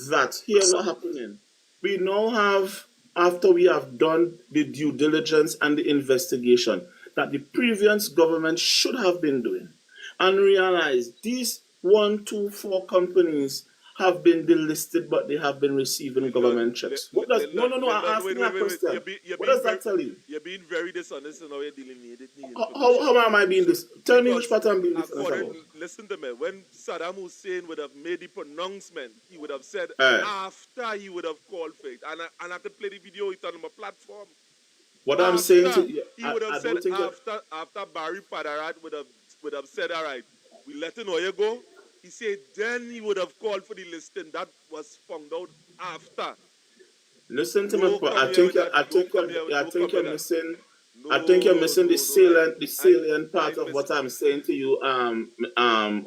that here what happening, we now have, after we have done the due diligence and the investigation that the previous government should have been doing, and realize these 1, 2, 4 companies have been delisted, but they have been receiving government checks. What does no? I asked me a question. What does that tell you? You're being very dishonest in how you're delineating the information. How am I being this? Tell me which part I'm being dishonest about. Listen to me. When Saddam Hussein would have made the pronouncement, he would have said after he would have called for it. And I could play the video. It's on my platform. What I'm saying to you, he would have said after Barry Padarat would have said, all right, we let the lawyer go. He said then he would have called for the listing. That was found out after. Listen to me, I think you're missing. I think you're missing the salient part of what I'm saying to you.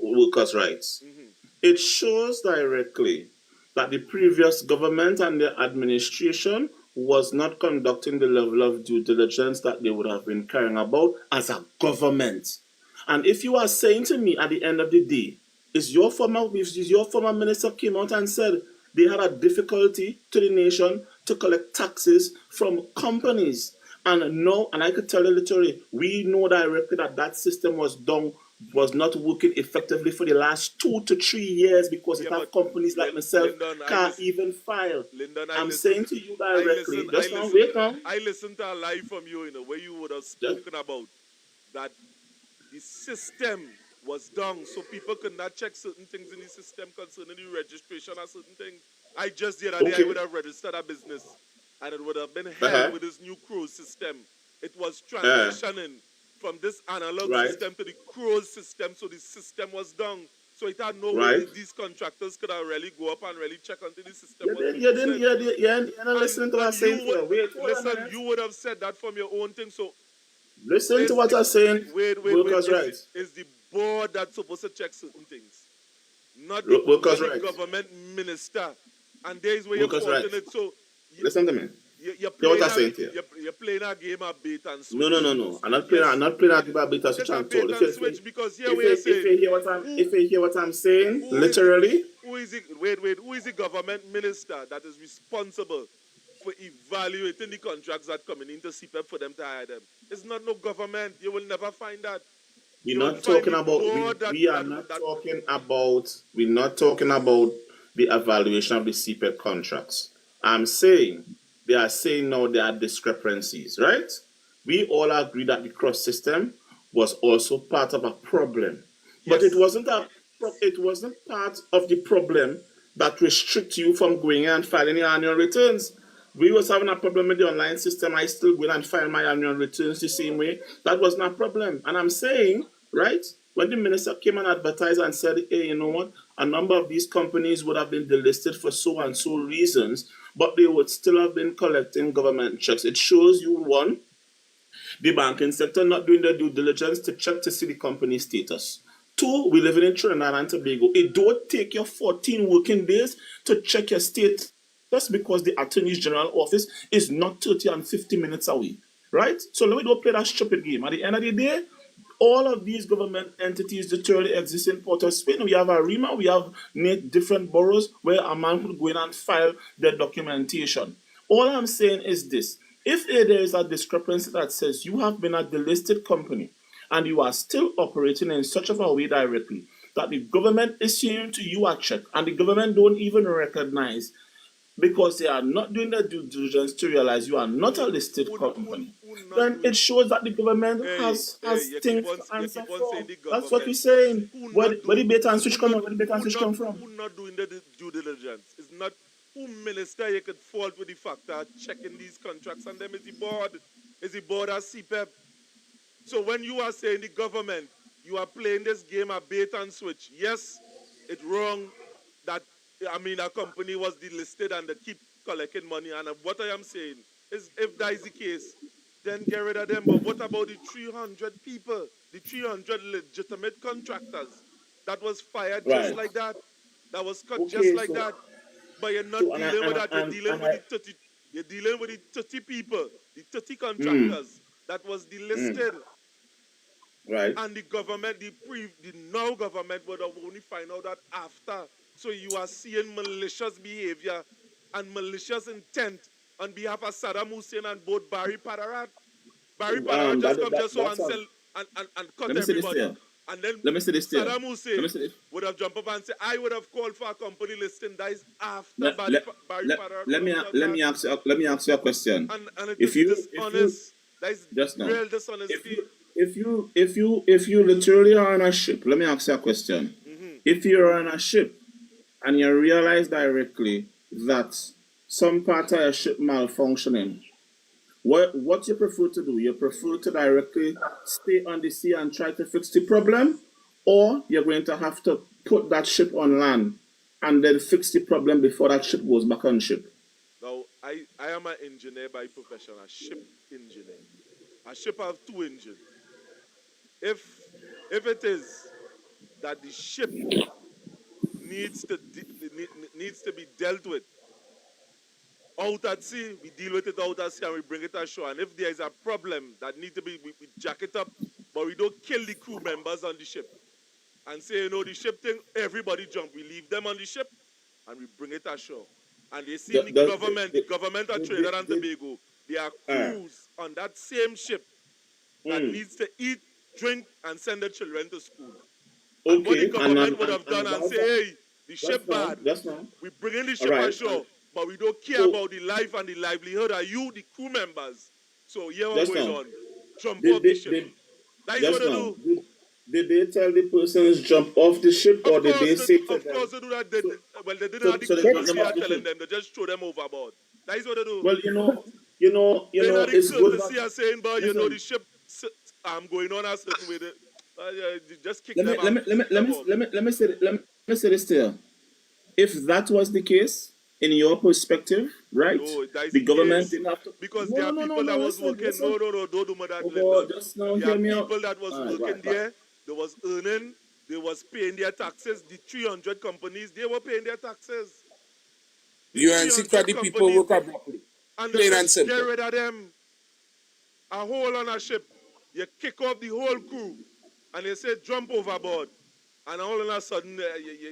Workers' rights. Mm-hmm. It shows directly that the previous government and the administration was not conducting the level of due diligence that they would have been caring about as a government. And if you are saying to me at the end of the day, is your former minister came out and said they had a difficulty to the nation to collect taxes from companies. And I could tell you literally, we know directly that system was not working effectively for the last 2 to 3 years because it have companies like myself can't even file. I'm saying to you directly, I listened to a live from you in a way you would have spoken about that the system was down, so people could not check certain things in the system concerning the registration of certain things. I just the other day I would have registered a business and it would have been held with this new cruise system. It was transitioning from this analog system to the cruise system, so the system was down. So it had no way these contractors could have really go up and really check until the system was you're not listening to what I'm saying. Listen, you would have said that from your own thing, so listen to what I'm saying. Workers' rights. Is the board that's supposed to check certain things, not the government minister. And there is where you're faulting it. So listen to me. You're playing a game of bait and switch. No. I'm not playing a game of bait and switch at all. If you hear what I'm saying, literally. Who is the government minister that is responsible for evaluating the contracts that coming into CPEP for them to hire them? It's not no government. You will never find that. We're not talking about the evaluation of the CPEP contracts. I'm saying they are saying now there are discrepancies, right? We all agree that the cross system was also part of a problem, but it wasn't part of the problem that restricts you from going and filing your annual returns. We was having a problem with the online system. I still go and file my annual returns the same way. That wasn't a problem. And I'm saying, right, when the minister came and advertised and said, hey, you know what, a number of these companies would have been delisted for so and so reasons, but they would still have been collecting government checks. It shows you, one, the banking sector not doing their due diligence to check to see the company status. 2, we live in Trinidad and Tobago. It don't take you 14 working days to check your status. Just because the Attorney General office is not 30 and 50 minutes away, right? So let me don't play that stupid game. At the end of the day, all of these government entities literally exist in Port of Spain. We have ARIMA, we have different boroughs where a man could go in and file their documentation. All I'm saying is this. If there is a discrepancy that says you have been a delisted company and you are still operating in such a way directly that the government is issuing to you a check and the government don't even recognize because they are not doing their due diligence to realize you are not a listed company, then it shows that the government has things to answer for. That's what we're saying. Where the bait and switch come from? Where the bait and switch come from? Who not doing the due diligence? It's not who minister you could fault with the fact that checking these contracts and them is the board. Is the board as CPEP. So when you are saying the government, you are playing this game of bait and switch. Yes, it's wrong that a company was delisted and they keep collecting money. And what I am saying if that is the case, then get rid of them. But what about the 300 people, the 300 legitimate contractors that was fired just Right. like that, that was cut just Okay, like that? But you're so not dealing with that. You're dealing with the 30. You're dealing with the 30 people, the 30 contractors that was delisted, right. and the government, the now government would have only find out that after. So you are seeing malicious behavior and malicious intent on behalf of Saddam Hussein and both Barry Padarat. Barry Padarat just come just so and That's sell and cut let me say this everybody. here. And then Let me say this here. Saddam Let Hussein me say this. would have jumped up and said, I would have called for a company listing. That is after Let, Barry let, Padarat let would me have done let that. me ask you a question. And it If is you dishonest. That is just now, real dishonesty. if you literally are on a ship, let me ask you a question. If you're on a ship and you realize directly that some part of your ship malfunctioning, what you prefer to do? You prefer to directly stay on the sea and try to fix the problem, or you're going to have to put that ship on land and then fix the problem before that ship goes back on ship? Now, I am an engineer by profession, a ship engineer. A ship have two engines. If it is that the ship needs to be dealt with out at sea, we deal with it out at sea and we bring it ashore. And if there is a problem that needs to be, we jack it up, but we don't kill the crew members on the ship. And say, the ship thing, everybody jump. We leave them on the ship and we bring it ashore. And they see the government of Trinidad and Tobago, there are crews on that same ship that needs to eat, drink, and send their children to school. Okay. And what the government would have done and say, hey, the ship bad. We bring in the ship ashore, but we don't care about the life and the livelihood of you, the crew members. So here what's going on. Jump off the ship. That is what they do. Did they tell the persons jump off the ship, or did they say to them? Of course they do that. They didn't have the courtesy of telling them. They just throw them overboard. That is what they do. Well, it's good. They are saying, but the ship, I'm going on a certain way. Just kick them out. Let me say this to you. If that was the case, in your perspective, right? No, the government didn't have to. Because there are people that was working. No, don't do that. There are people that was working there. They was earning. They was paying their taxes. The 300 companies, they were paying their taxes. You and secret people work abruptly. And plain they and simple. get rid of them. A hole on a ship. You kick off the whole crew. And they say, jump overboard. And all of a sudden,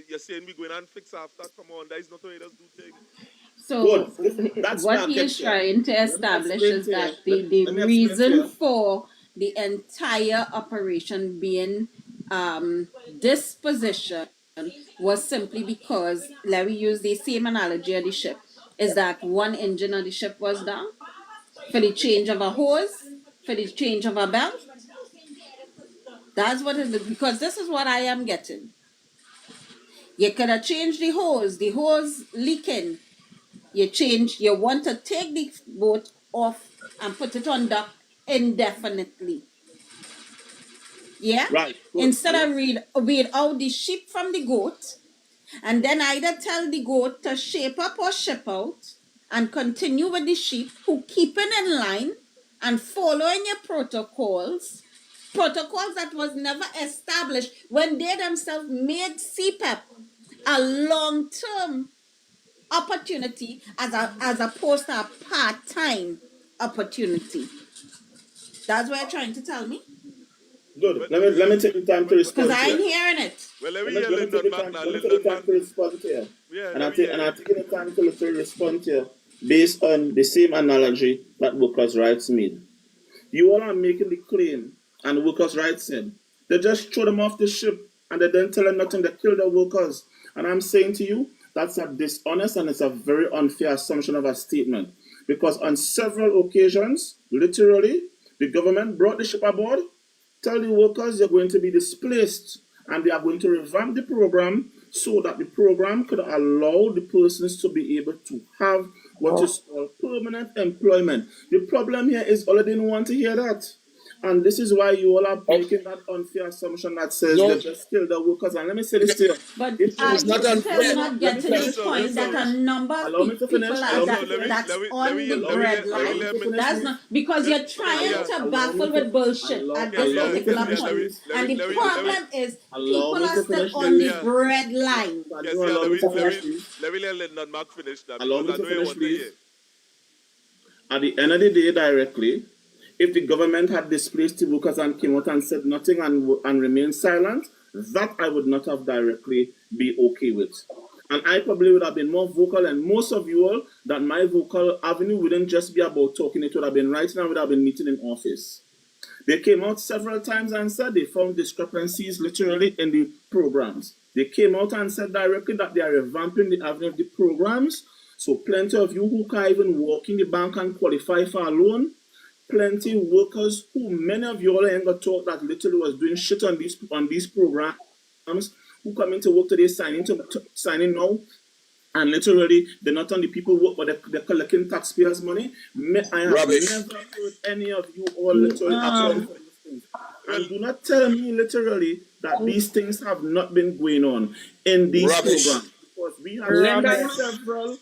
you're saying we're going and fix after. Come on, that is not the way that's do things. So what he is trying to establish is that the reason for the entire operation being disposition was simply because, let me use the same analogy of the ship, is that one engine of the ship was down for the change of a hose, for the change of a belt. That's what it is, because this is what I am getting. You could have changed the hose leaking. You want to take the boat off and put it on dock indefinitely. Yeah? Right. Good. Instead of weed out the sheep from the goat, and then either tell the goat to shape up or ship out, and continue with the sheep who keeping in line and following your protocols that was never established when they themselves made CPEP a long-term opportunity as opposed to a part-time opportunity. That's what you're trying to tell me? Good. Let me take the time to respond. Because I ain't hearing it. Well, let me take the time to respond to you. Yeah, and I'm taking the time to respond to you based on the same analogy that workers' rights made. You all are making the claim, and workers' rights said, they just throw them off the ship and they didn't tell them nothing, they killed the workers. And I'm saying to you, that's a dishonest and it's a very unfair assumption of a statement. Because on several occasions, literally, the government brought the ship aboard, tell the workers they're going to be displaced and they are going to revamp the program so that the program could allow the persons to be able to have what is called permanent employment. The problem here is all they didn't want to hear that. And this is why you all are making that unfair assumption that says they just kill the workers. And let me say this to you. But If are It's you not still unfair. not getting the point that a number of Allow me to people finish. that's on the breadline, that's not because you're trying to baffle with bullshit at this particular point. And the problem is people are still on the breadline. Yes, yeah, let me let Lyndon Mark finish that Allow because me I to know you finish, want to please. hear. At the end of the day, directly, if the government had displaced the workers and came out and said nothing and remained silent, that I would not have directly be okay with. And I probably would have been more vocal, and most of you all, that my vocal avenue wouldn't just be about talking, it would have been writing and would have been meeting in office. They came out several times and said they found discrepancies literally in the programs. They came out and said directly that they are revamping the avenue of the programs. So plenty of you who can't even walk in the bank and qualify for a loan, plenty workers who many of you all ain't got taught that literally was doing shit on these programs, who come into work today signing now, and literally they're not only people work but they're collecting taxpayers' money. I have never heard any of you all literally applying for these things. And do not tell me literally that these things have not been going on in these programs. Because we have several, several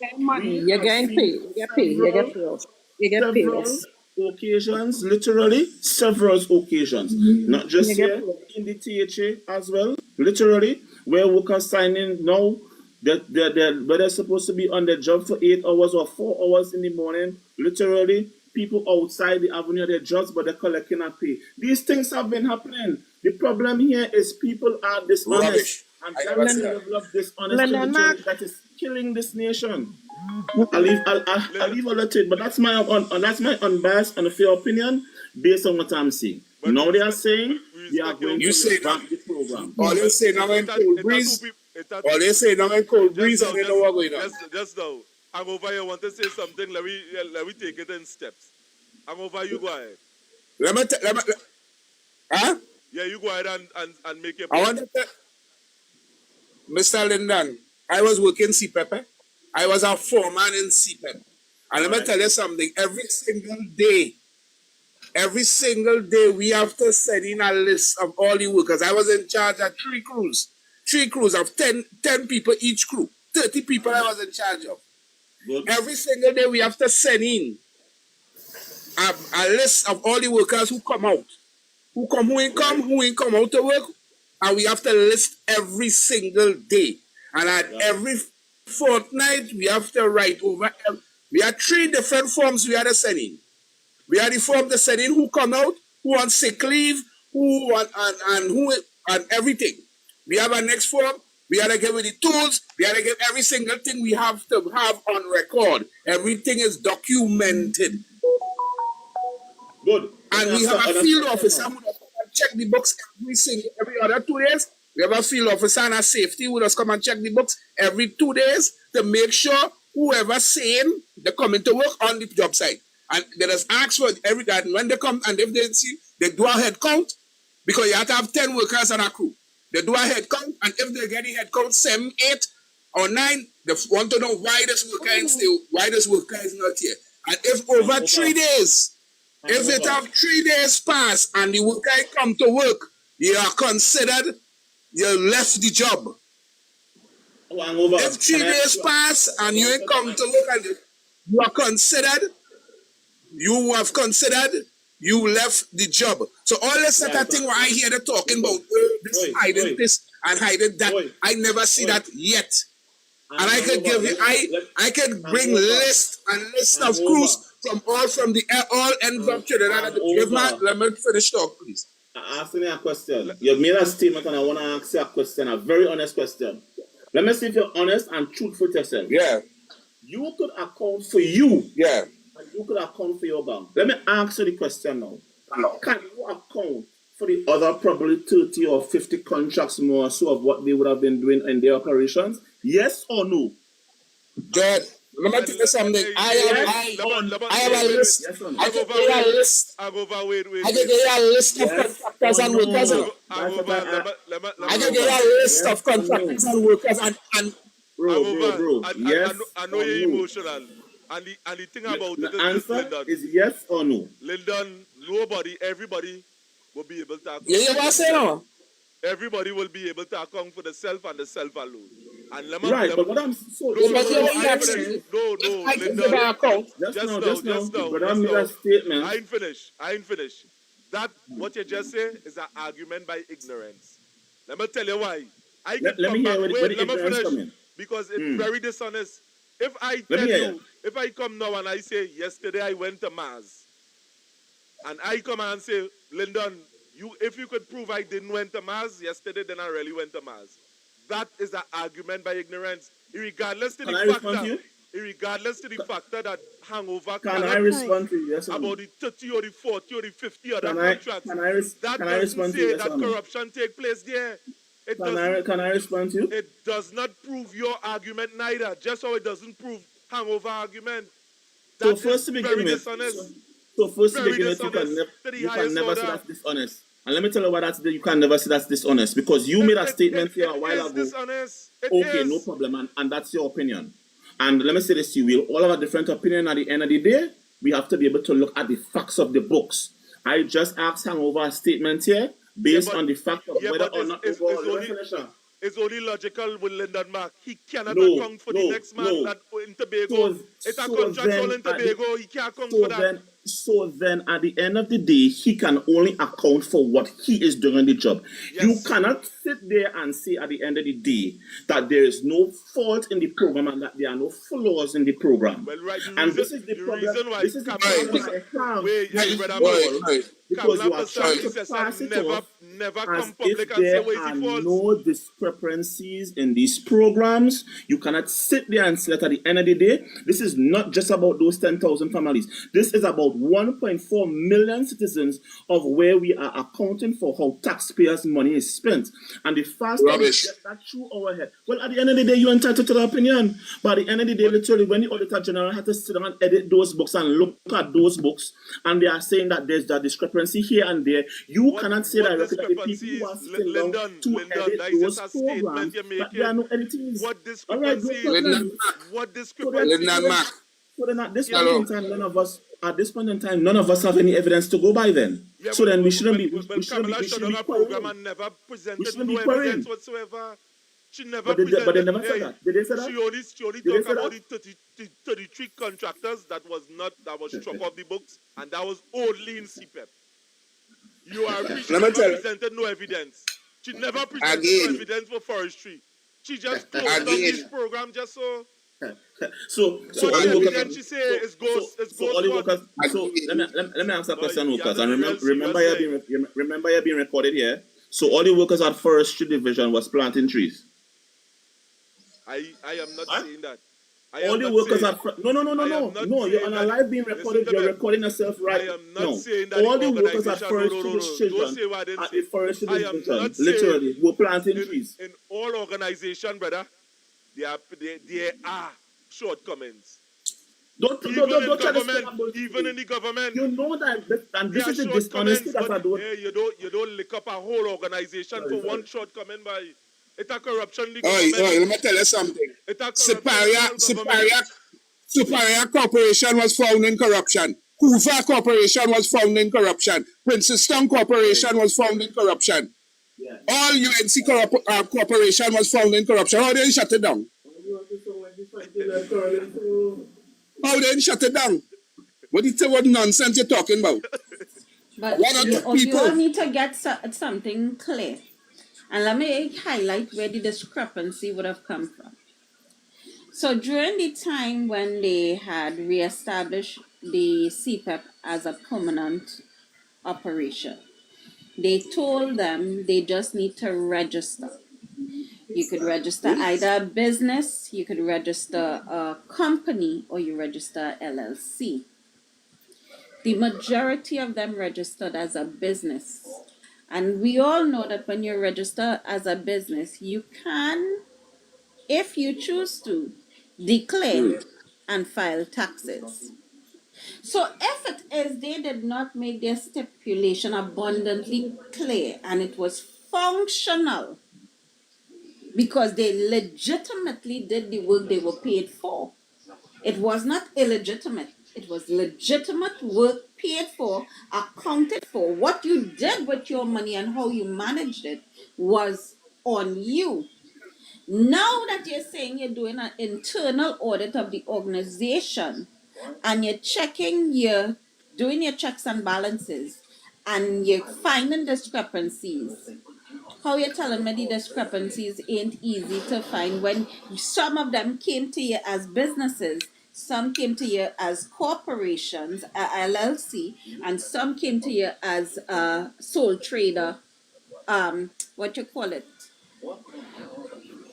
occasions, literally several occasions, not just here in the THA as well, literally, where workers signing now that they're supposed to be on the job for 8 hours or 4 hours in the morning, literally, people outside the avenue of their jobs, but they're collecting a pay. These things have been happening. The problem here is people are dishonest. And that's the level of dishonesty that is killing this nation. I'll leave all of it, but that's my unbiased and fair opinion based on what I'm seeing. But now they are saying they are going to revamp the program. All they say now in cold breeze. All they say now in cold breeze and they know what's going on. Just now, I'm over here. Want to say something? Let me take it in steps. I'm over. You go ahead. Huh? Yeah, you go ahead and make your point. I want to tell Mr. Lyndon, I was working CPEP. I was a foreman in CPEP. And let me tell you something. Every single day we have to send in a list of all the workers. I was in charge of 3 crews. 3 crews of 10 people each crew. 30 people I was in charge of. Good. Every single day we have to send in a list of all the workers who come out. Who ain't come out to work. And we have to list every single day. And at every fortnight, we have to write over. We have 3 different forms we have to send in. We have the form to send in who come out, who on sick leave, who want and everything. We have a next form. We have to give it the tools. We have to give every single thing we have to have on record. Everything is documented. Good. And we have a field officer who check the books every other 2 days. We have a field officer and a safety who does come and check the books every 2 days to make sure whoever's saying they come into work on the job site. And they just ask for every guy. When they come and if they see, they do a head count because you have to have 10 workers on a crew. They do a head count, and if they get the head count 7, 8, or 9, they want to know why this worker is not here. And if over 3 days, if it have 3 days pass and the worker come to work, you are considered you left the job. If 3 days pass and you ain't come to work and you are considered, you have considered you left the job. So all this sort of thing where I hear them talking about this hiding this and hiding that, I never see that yet. And I could give you, I could bring list of crews from the all ends of Trinidad. Let me finish talk, please. Asking you a question. You made a statement and I want to ask you a question, a very honest question. Let me see if you're honest and truthful to yourself. Yeah. You could account for you. Yeah. And you could account for your bank. Let me ask you the question now. Can you account for the other probably 30 or 50 contracts more so of what they would have been doing in their operations? Yes or no? Dad, let me tell you something. I have a list. I can give you a list. I can give you a list of contractors and workers. I can give you a list of contractors and workers and bro. Yes. I know you're emotional. And the thing about the answer is yes or no. Lyndon, everybody will be able to account Yeah, for what say themselves. now? Everybody will be able to account for the self and the self alone. And Right, but what I'm so Yeah, but no, you I ain't that's finished. true. No, If I can give Lyndon. an account, just now, the brother made a statement. I ain't finished. That what you just say is an argument by ignorance. Let me tell you why. I could Let me come back. hear where Wait, the let me ignorance finish. come in. Because it's very dishonest. If I Let me tell hear you, if I come now and I say, yesterday I went to Mars, and I come and say, Lyndon, if you could prove I didn't went to Mars yesterday, then I really went to Mars. That is an argument by ignorance, regardless to Can the I respond to factor, you? regardless to the factor that hangover Can I cannot prove respond to you? Yes or no? about the 30 or the 40 or the 50 other Can I contracts. can I res- That can I doesn't respond to you? say Yes that or no? corruption take place there. It doesn't. Can I respond to you? It does not prove your argument neither. Just how it doesn't prove hangover argument. So That first is to begin very with, dishonest. so first to Very begin with, dishonest to the you can highest never say order. that's dishonest. And let me tell you why you can never say that's dishonest because you made a statement here a while It is ago. dishonest. It Okay, is. no problem, and that's your opinion. And let me say this to you: we'll all have a different opinion. At the end of the day, we have to be able to look at the facts of the books. I just asked Hangover a statement here based on the fact of whether or not overall. Let me finish now. It's only logical with Lyndon Mark. He cannot No, account for the next man that in Tobago. It's a contract all in Tobago. He can't account for that. So then, at the end of the day, he can only account for what he is doing on the job. Yes. You cannot sit there and say at the end of the day that there is no fault in the program and that there are no flaws in the program. Well, right. This is the problem. This is the problem I have. Wait, brother. Because you are trying Kamla to pass it off never as come public if and say there where are he falls. no discrepancies in these programs. You cannot sit there and say that at the end of the day, this is not just about those 10,000 families. This is about 1.4 million citizens of where we are accounting for how taxpayers' money is spent. And the faster we get that through our head, well, at the end of the day, you're entitled to the opinion. But at the end of the day, literally, when the Auditor General had to sit down and edit those books and look at those books, and they are saying that there's that discrepancy here and there, you cannot say directly that the people who are sitting down to edit those programs, that there are no editings. What All right, no discrepancy? problem. What discrepancy? So then at this point in time, none of us have any evidence to go by then. Yeah, so then we shouldn't be Kamla shut down a program and never presented no evidence whatsoever. She never presented. But they never said that. Did they say that? She only talked about the 33 contractors that was struck off the books, and that was only in CPEP. She never presented no evidence. She never presented no evidence for forestry. She just closed down this program just so. So what evidence she say is ghost. So let me answer a question, Lucas. And remember you're being recorded here. So all the workers at Forestry Division was planting trees. I am not saying that. All the workers are no. You're on a live being recorded. You're recording yourself right now. I am not saying that. All the workers at Forestry Division at the Forestry Division literally were planting trees. In all organization, brother, there are shortcomings. Even in the government, you know that, and this is the dishonesty that I don't. You don't lick up a whole organization for one shortcoming by. It's a corruption. Let me tell you something. Superior Corporation was found in corruption. Hoover Corporation was found in corruption. Princess Town Corporation was found in corruption. Yeah. All UNC Corporation was found in corruption. How they shut it down? How they shut it down? What nonsense you're talking about? But you all need to get something clear. And let me highlight where the discrepancy would have come from. So during the time when they had reestablished the CPEP as a permanent operation, they told them they just need to register. You could register either a business, you could register a company, or you register LLC. The majority of them registered as a business. And we all know that when you register as a business, you can, if you choose to, declare and file taxes. So if it is they did not make their stipulation abundantly clear and it was functional because they legitimately did the work they were paid for, it was not illegitimate. It was legitimate work paid for, accounted for. What you did with your money and how you managed it was on you. Now that you're saying you're doing an internal audit of the organization and you're doing your checks and balances and you're finding discrepancies, how you're telling me the discrepancies ain't easy to find when some of them came to you as businesses, some came to you as corporations, a LLC, and some came to you as a sole trader, what you call it,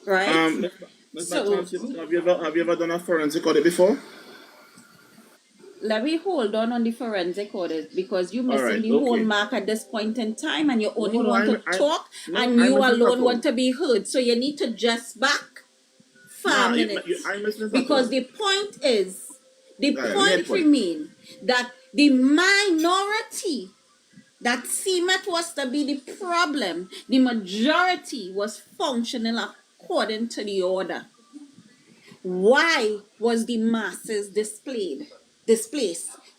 right? Ms. So have you ever done a forensic audit before? let me hold on the forensic audit because you're All missing right, the whole okay. mark at this point in time and you only No, want to talk and you I'm alone want to be heard. So you need to just back 5 minutes I'm listening to because the point is, the let me point point. remain that the minority that seemed was to be the problem, the majority was functioning according to the order. Why was the masses displaced?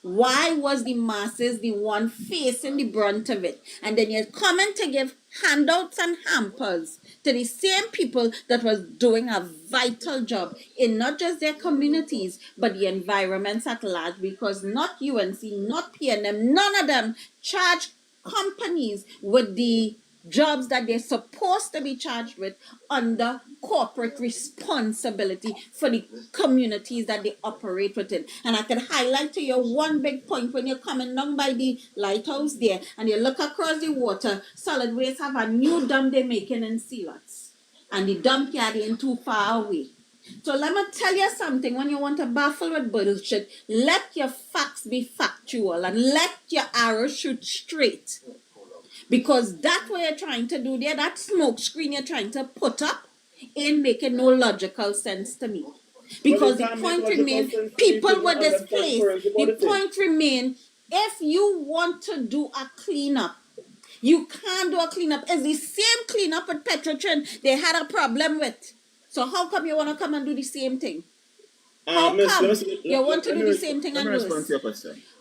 Why was the masses the one facing the brunt of it? And then you're coming to give handouts and hampers to the same people that was doing a vital job in not just their communities, but the environments at large, because not UNC, not PNM, none of them charge companies with the jobs that they're supposed to be charged with under corporate responsibility for the communities that they operate within. And I can highlight to you one big point when you're coming down by the lighthouse there and you look across the water, solid waste have a new dump they're making in Sealots. And the dump yard ain't too far away. So let me tell you something, when you want to baffle with bullshit, let your facts be factual and let your arrow shoot straight. Because that what you're trying to do there, that smoke screen you're trying to put up, ain't making no logical sense to me. Because the point remains, people were displaced. The point remains, if you want to do a cleanup, you can't do a cleanup. It's the same cleanup with Petrotrin they had a problem with. So how come you want to come and do the same thing? How come you want to do the same thing and worse?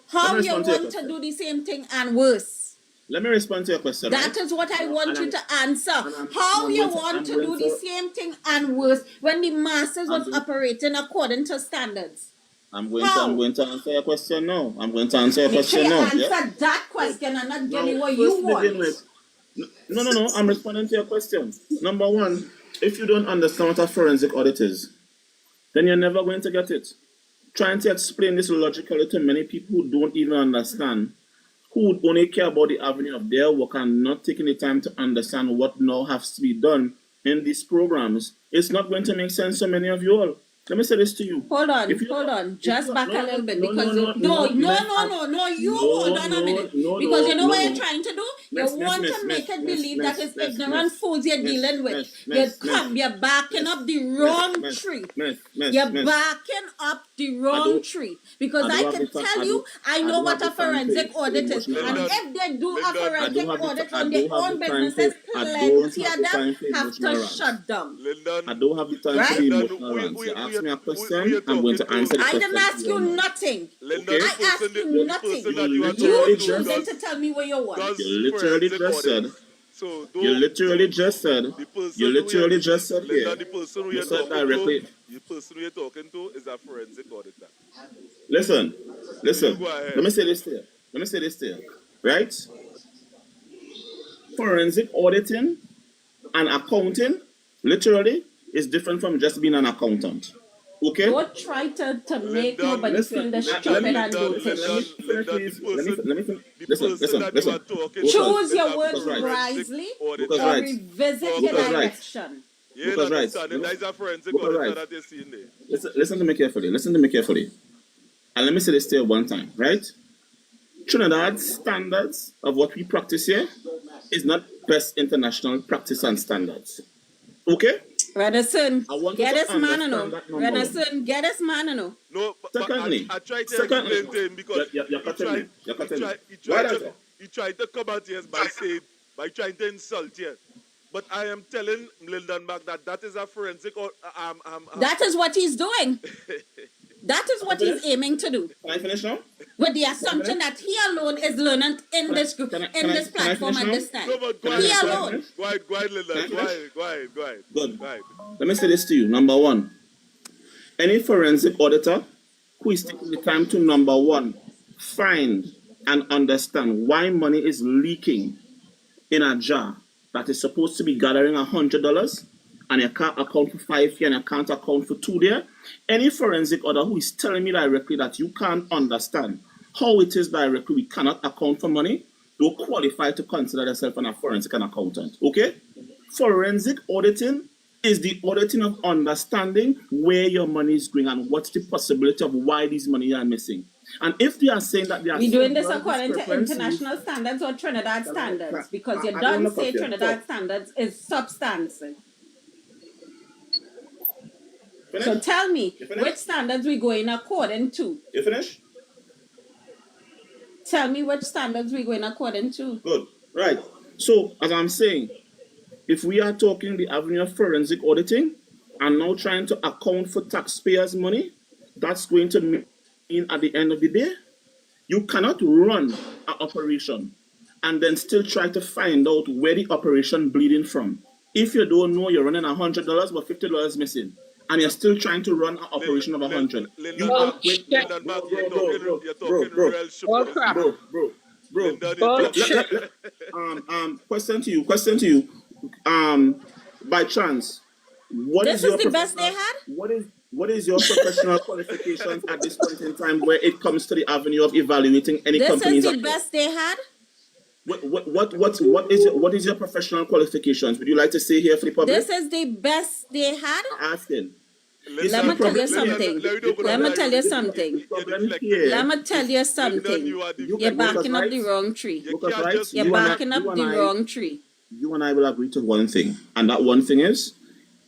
How you want to do the same thing and worse? Let me respond to your question. That is what I want you to answer. How you want to do the same thing and worse when the masses was operating according to standards? I'm going to answer your question now. I'm going to answer your question now. Answer that question and not give me what you want. No. I'm responding to your question. Number one, if you don't understand what a forensic audit is, then you're never going to get it. Trying to explain this logically to many people who don't even understand, who would only care about the avenue of their work and not taking the time to understand what now has to be done in these programs, it's not going to make sense to many of you all. Let me say this to you. Hold on. Just back a little bit because you hold on a minute. Because you know what you're trying to do? You want to make it believe that it's ignorant fools you're dealing with. You're backing up the wrong tree. You're backing up the wrong tree. Because I can tell you, I know what a forensic audit is. And if they do a forensic audit on their own businesses, plenty of them have to shut down. I don't have the time to be emotional rants. You ask me a question, I'm going to answer the question. I didn't ask you nothing. Okay? I asked you nothing. You choosing to tell me what you want. You literally just said. You literally just said here. You said directly. The person you're talking to is a forensic auditor. Listen. Let me say this to you. Right? Forensic auditing and accounting, literally, is different from just being an accountant. Okay? Don't try to make nobody feel the stupid and don't Listen. Choose your words wisely or revisit your direction. Because right. Listen to me carefully. And let me say this to you one time, right? Trinidad's standards of what we practice here is not best international practice and standards. Okay? Redison, get this man or no? Redison, get this man or no? No, but I tried to explain to him because he tried to come at us by trying to insult you. But I am telling Lindenberg that is a forensic or that is what he's doing. That is what he's aiming to do. Can I finish now? With the assumption that he alone is learning in this group, in this platform at this time. No, but go He ahead, alone. Go ahead, Linda. Go ahead. Good. Go ahead. Let me say this to you. Number one, any forensic auditor who is taking the time to, number one, find and understand why money is leaking in a jar that is supposed to be gathering $100 and you can't account for 5 here and you can't account for 2 there. Any forensic auditor who is telling me directly that you can't understand how it is directly we cannot account for money, don't qualify to consider yourself a forensic accountant. Okay? Forensic auditing is the auditing of understanding where your money is going and what's the possibility of why these money are missing. And if they are saying that they are... We're doing this according to international standards or Trinidad standards, because you don't say Trinidad standards is substantive. So tell me, which standards we going according to? You finish? Tell me which standards we going according to. Good. Right. So, as I'm saying, if we are talking the avenue of forensic auditing and now trying to account for taxpayers' money, that's going to mean at the end of the day, you cannot run an operation and then still try to find out where the operation bleeding from. If you don't know you're running $100 but $50 missing, and you're still trying to run an operation of 100. Bro. Question to you. By chance, what is your the best they had? What is your professional qualifications at this point in time where it comes to the avenue of evaluating any companies? This is the best they had? What is your professional qualifications? Would you like to say here for the public? This is the best they had? Asking. Let me tell you something. Let me tell you something. You're backing up the wrong tree. You're backing up the wrong tree. You and I will agree to one thing, and that one thing is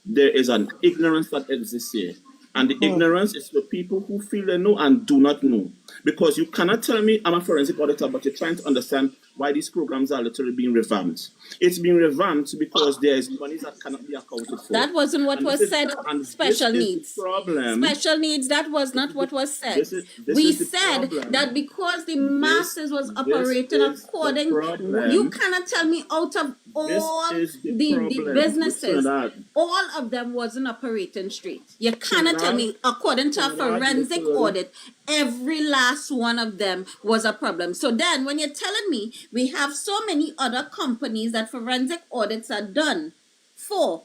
there is an ignorance that exists here. And the ignorance is for people who feel they know and do not know. Because you cannot tell me I'm a forensic auditor, but you're trying to understand why these programs are literally being revamped. It's being revamped because there is money that cannot be accounted for. That wasn't what was said. Special needs. Special needs, that was not what was said. We said that because the masses was operating according, you cannot tell me out of all the businesses, all of them wasn't operating straight. You cannot tell me, according to a forensic audit, every last one of them was a problem. So then when you're telling me we have so many other companies that forensic audits are done for,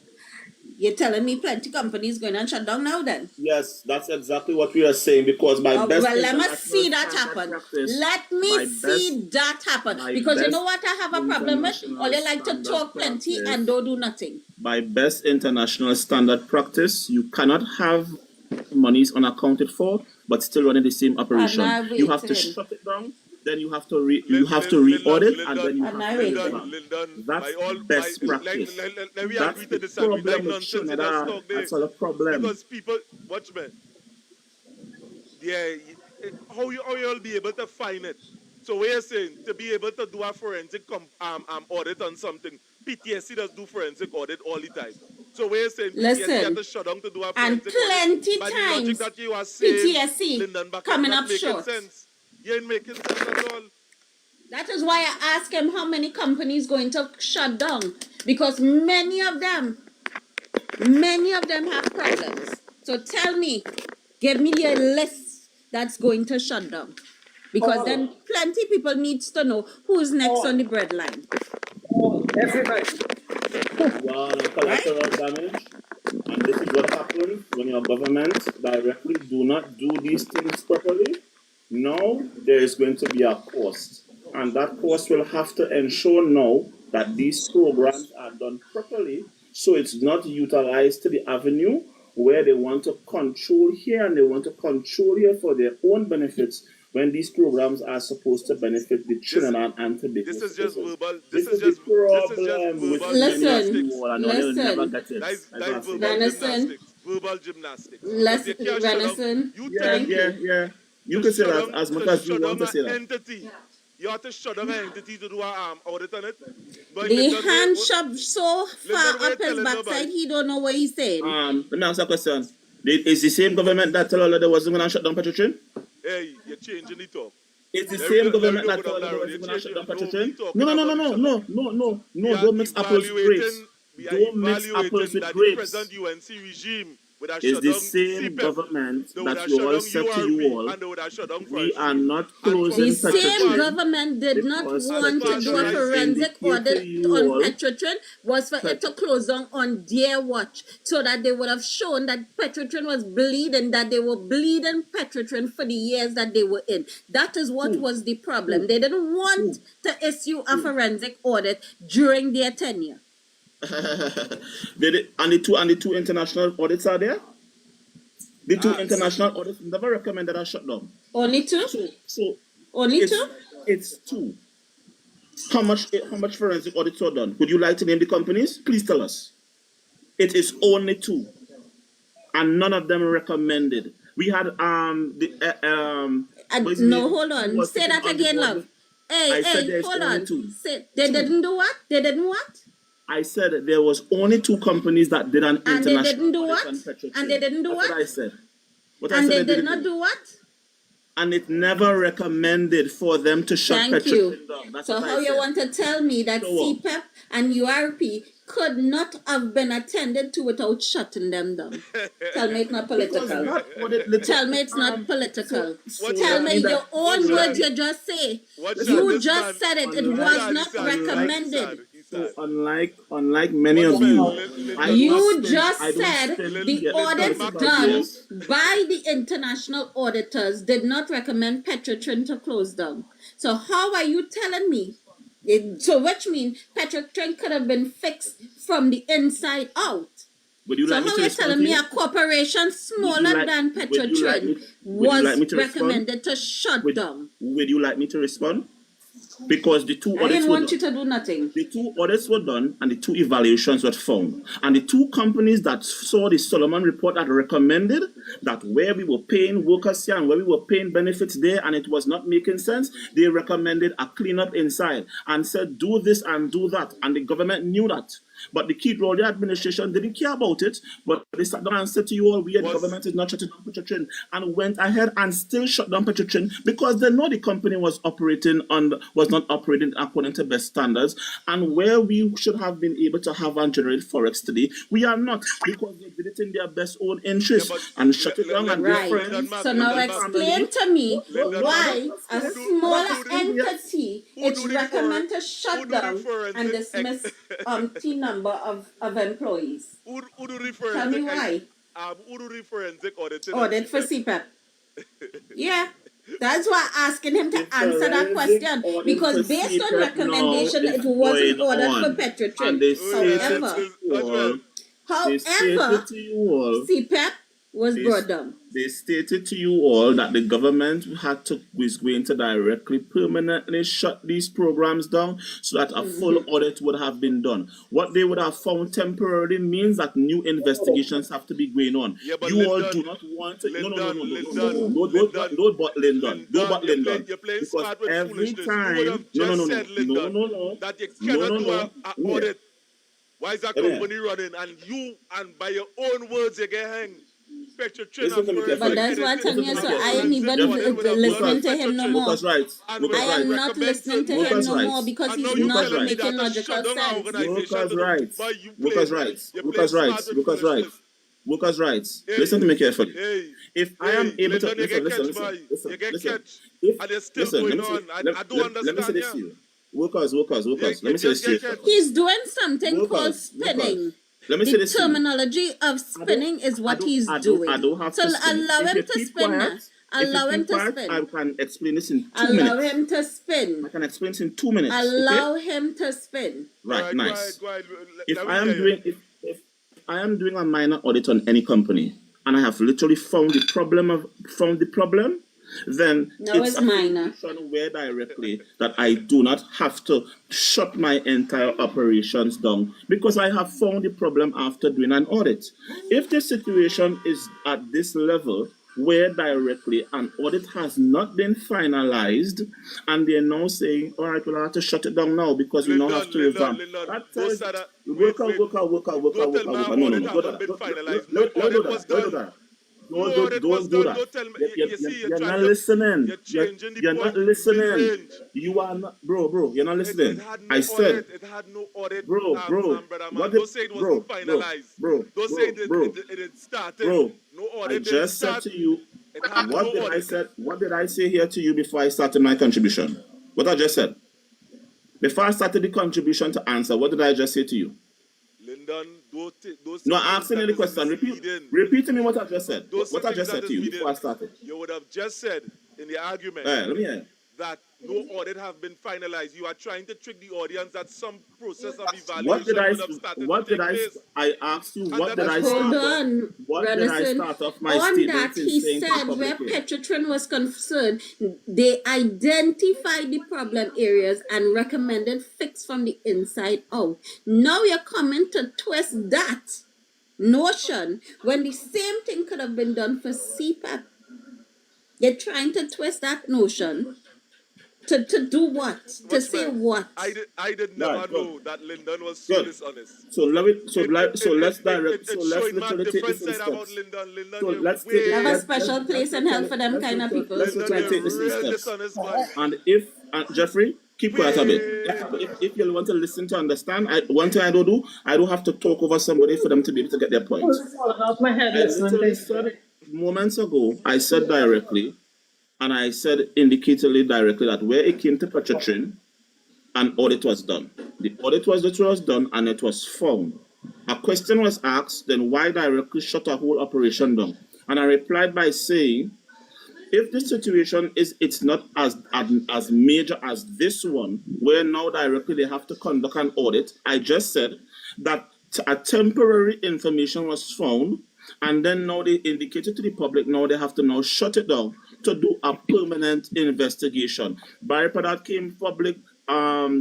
you're telling me plenty companies going and shut down now then? Yes, that's exactly what we are saying, because my best... Well, let me see that happen. Let me see that happen. Because you know what I have a problem with? All you like to talk plenty and don't do nothing. By best international standard practice, you cannot have monies unaccounted for, but still running the same operation. You have to shut it down, then you have to re-audit, and then you have to that's best practice. That's the problem with Trinidad. That's all the problem. Because people, watch me. Yeah, how you'll be able to find it? So we're saying to be able to do a forensic audit on something, PTSD does do forensic audit all the time. So we're saying PTSD have to shut down to do a forensic and plenty audit. times That you are saying, PTSD coming up short. Sense. You ain't making sense at all. That is why I ask him how many companies going to shut down, because many of them have problems. So tell me, give me a list that's going to shut down, because then plenty people needs to know who's next on the breadline. Everybody. Collateral damage, and this is what happens when your government directly do not do these things properly. Now there is going to be a cost, and that cost will have to ensure now that these programs are done properly, so it's not utilized to the avenue where they want to control here and they want to control here for their own benefits, when these programs are supposed to benefit the Trinidad and Tobago. This is just verbal. This is just problem. Listen. Verbal gymnastics. Venison. Yeah. You can say that as much as you want to say that. Entity. You have to shut down an entity to do an audit on it. But the hand shoved so far up his backside, he don't know what he's saying. Let me ask a question. It's the same government that told all they wasn't going to shut down Petrotrin? Hey, you're changing the talk. It's the same government that told all they wasn't going to shut down Petrotrin? No, don't mix apples with grapes. Don't mix apples with grapes. The present UNC regime would have It's shut the down same CPEP. government They would that have you shut all down said to URP, you all, and they would have shut down we Forestry. are not The closing same Petrotrin. government did not because want to do a Petrotrin forensic indicate to audit you on all- Petrotrin, was for it to close down on their watch, so that they would have shown that Petrotrin was bleeding, that they were bleeding Petrotrin for the years that they were in. That is what was the problem. They didn't want to issue a forensic audit during their tenure. And the two international audits are there? The two international audits never recommended a shutdown. Only two? So Only it's, two? It's two. How much forensic audits are done? Would you like to name the companies? Please tell us. It is only two, and none of them recommended. We had no, hold on. Say that again, love. Hey, hold on. Say, they didn't do what? They didn't what? I said there was only two companies that did an And international they didn't do audit what? on Petrotrin. And they didn't do That's what? what I said. And they did not do what? And it never recommended for them to shut Thank Petrotrin you. down. That's So what how I you said. want to tell me that So what? CPEP and URP could not have been attended to without shutting them down? Tell me it's not political. Tell me it's not political. Tell me your own words you just say. You just said it. It was not recommended. So unlike many of you, You just said the audits done by the international auditors did not recommend Petrotrin to close down. So how are you telling me? So which means Petrotrin could have been fixed from the inside out. So how are you telling me a corporation smaller than Petrotrin was recommended to shut down? Would you like me to respond? Because the two I audits didn't were want you done. to do nothing. The two audits were done and the two evaluations were found. And the two companies that saw the Solomon report that recommended that where we were paying workers here and where we were paying benefits there and it was not making sense, they recommended a cleanup inside and said do this and do that. And the government knew that. But the Keith Rowley administration didn't care about it, but they sat down and said to you all, the government is not shutting down Petrotrin, and went ahead and still shut down Petrotrin because they know the company was not operating according to best standards, and where we should have been able to have and generate forex today, we are not, because they did it in their best own interest and shut it down. And Right. So now explain to me why a smaller entity is recommended to shut down and dismiss T number of employees. Tell me why. Who do the forensic audit? Audit for CPEP. Yeah. That's why I'm asking him to answer that question. Because based on recommendation, it wasn't ordered for Petrotrin. However, CPEP was brought down. They stated to you all that the government was going to directly permanently shut these programs down so that a full audit would have been done. What they would have found temporarily means that new investigations have to be going on. Yeah, but you all Lyndon, do not want to. Lyndon, Don't but Lyndon. Go but Lyndon. You're playing Because smart with every foolishness. time. You would have just said, Lyndon, that you cannot do an audit. Why is that company running? And you, and by your own words, you get hanged. But that's what I'm telling you, so I am even listening to him no more. I am not listening to him no more because he's not making logical sense. Workers' rights. Listen to me carefully. If I am able to let me say this to you. Workers. Let me say this to you. He's doing something called spinning. Let me say this. The terminology of spinning is what he's doing. So allow him to spin now. Allow him to spin. I can explain this in 2 minutes. Allow him to spin. I can explain this in 2 minutes. Allow him to spin. Right, nice. If I am doing a minor audit on any company and I have literally found the problem, then it's minor. Where directly that I do not have to shut my entire operations down because I have found the problem after doing an audit. If the situation is at this level where directly an audit has not been finalized and they're now saying, all right, we'll have to shut it down now because we now have to revamp. Work out. No. No audit was Don't do done. that. Don't tell me. You see, You're not listening. you're changing the You're point not listening. mid-range. You are not, bro. You're not It listening. had no I said, audit. It had no audit, bro, brother man. what did, Don't say it wasn't finalized. Don't say it started. bro. No I audit didn't just said start. to you, It had no audit. what did I say here to you before I started my contribution? What I just said. Before I started the contribution to answer, what did I just say to you? Lyndon, don't No, I'm asking you the question. Repeat to me what I just said. What I just said to you before I started. You would have just said in the argument Let me hear. that no audit have been finalized. You are trying to trick the audience that some process of evaluation What did I? would have started What to did take I? place. I asked you. What did I Hold start off? on, What did I Renison. start off my On statement that, in he saying to the said where public here? Petrotrin was concerned, they identified the problem areas and recommended fix from the inside out. Now you're coming to twist that notion when the same thing could have been done for CPAP. You're trying to twist that notion to do what? To say what? I did never know that Lyndon was so Good. dishonest. So let's direct. It So let's showing my literally take different this in side about steps. Lyndon. Lyndon, So you're let's way- take You have a let's- special let's- place in hell for them kind of people. Let's Lyndon, take this you're in real steps. dishonest, man. And if Jeffrey, keep quiet a bit. If you want to listen to understand, one thing I don't have to talk over somebody for them to be able to get their point. Off my head, I literally said moments ago, I said directly, and I said indicatedly directly that where it came to Petrotrin, an audit was done. The audit was done and it was found. A question was asked, then why directly shut a whole operation down? And I replied by saying, if the situation is it's not as major as this one, where now directly they have to conduct an audit, I just said that a temporary information was found, and then now they indicated to the public now they have to now shut it down to do a permanent investigation. Barry Padat came public.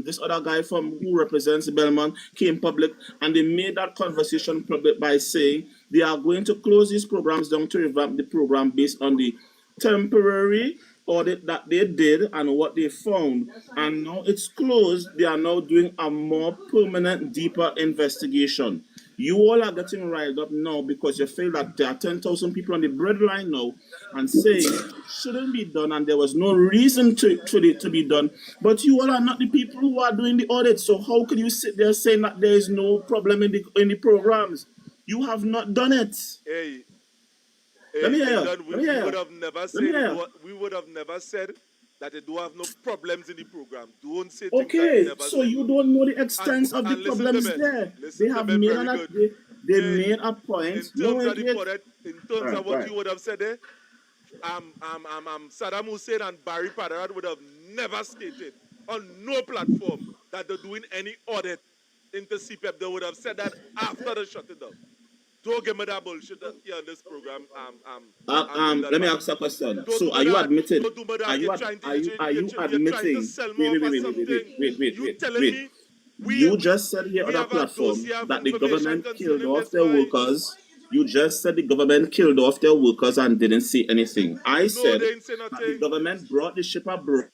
This other guy from who represents Belmont came public, and they made that conversation public by saying they are going to close these programs down to revamp the program based on the temporary audit that they did and what they found, and now it's closed. They are now doing a more permanent, deeper investigation. You all are getting riled up now because you feel that there are 10,000 people on the breadline now and saying it shouldn't be done and there was no reason to be done. But you all are not the people who are doing the audit. So how could you sit there saying that there is no problem in the programs? You have not done it. Hey, Let me hear. Lyndon, we would have never said we would have never said that they do have no problems in the program. Don't say things that Okay, you never so said. you don't know the extent of the listen to problems me. there. Listen They to have me made very they made a point. In terms No, of the wait. audit, in terms of what you would have said there, Saddam Hussein and Barry Padat would have never stated on no platform that they're doing any audit into CPEP. They would have said that after the shutting down. Don't give me that bullshit here on this program. Let me ask a question. So are you admitting? Are you admitting? Wait. You just said here on a platform that the government killed off their workers. You just said the government killed off their workers and didn't say anything. I said that the government brought the ship abroad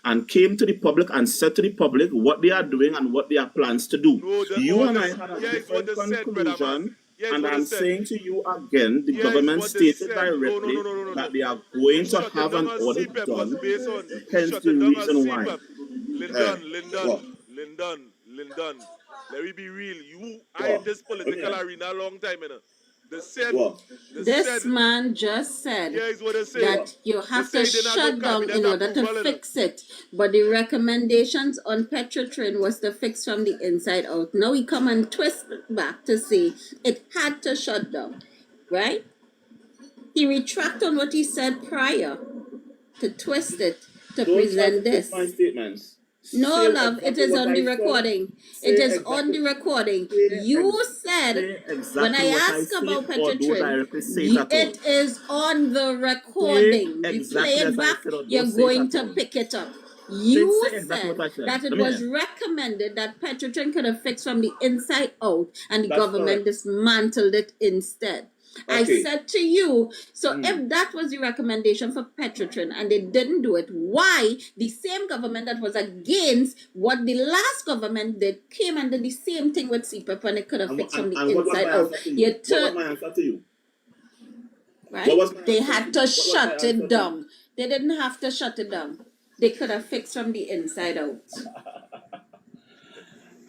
and came to the public and said to the public what they are doing and what their plans to do. You and I had a different conclusion. And I'm saying to you again, the government stated directly that they are going to have an audit done. Hence the reason why. Lyndon, let me be real. You are in this political arena a long time, you know. This man just said that you have to shut down in order to fix it. But the recommendations on Petrotrin was to fix from the inside out. Now we come and twist it back to say it had to shut down. Right? He retracted on what he said prior to twist it to present this. My statements. No, love, it is on the recording. It is on the recording. You said, when I asked about Petrotrin, it is on the recording. You play it back, you're going to pick it up. You said that it was recommended that Petrotrin could have fixed from the inside out and the government dismantled it instead. I said to you, so if that was the recommendation for Petrotrin and they didn't do it, why the same government that was against what the last government did came and did the same thing with CPEP and it could have fixed from the inside out? What was my answer to you? right? What was my They answer? had to What was my shut answer it to? down. They didn't have to shut it down. They could have fixed from the inside out.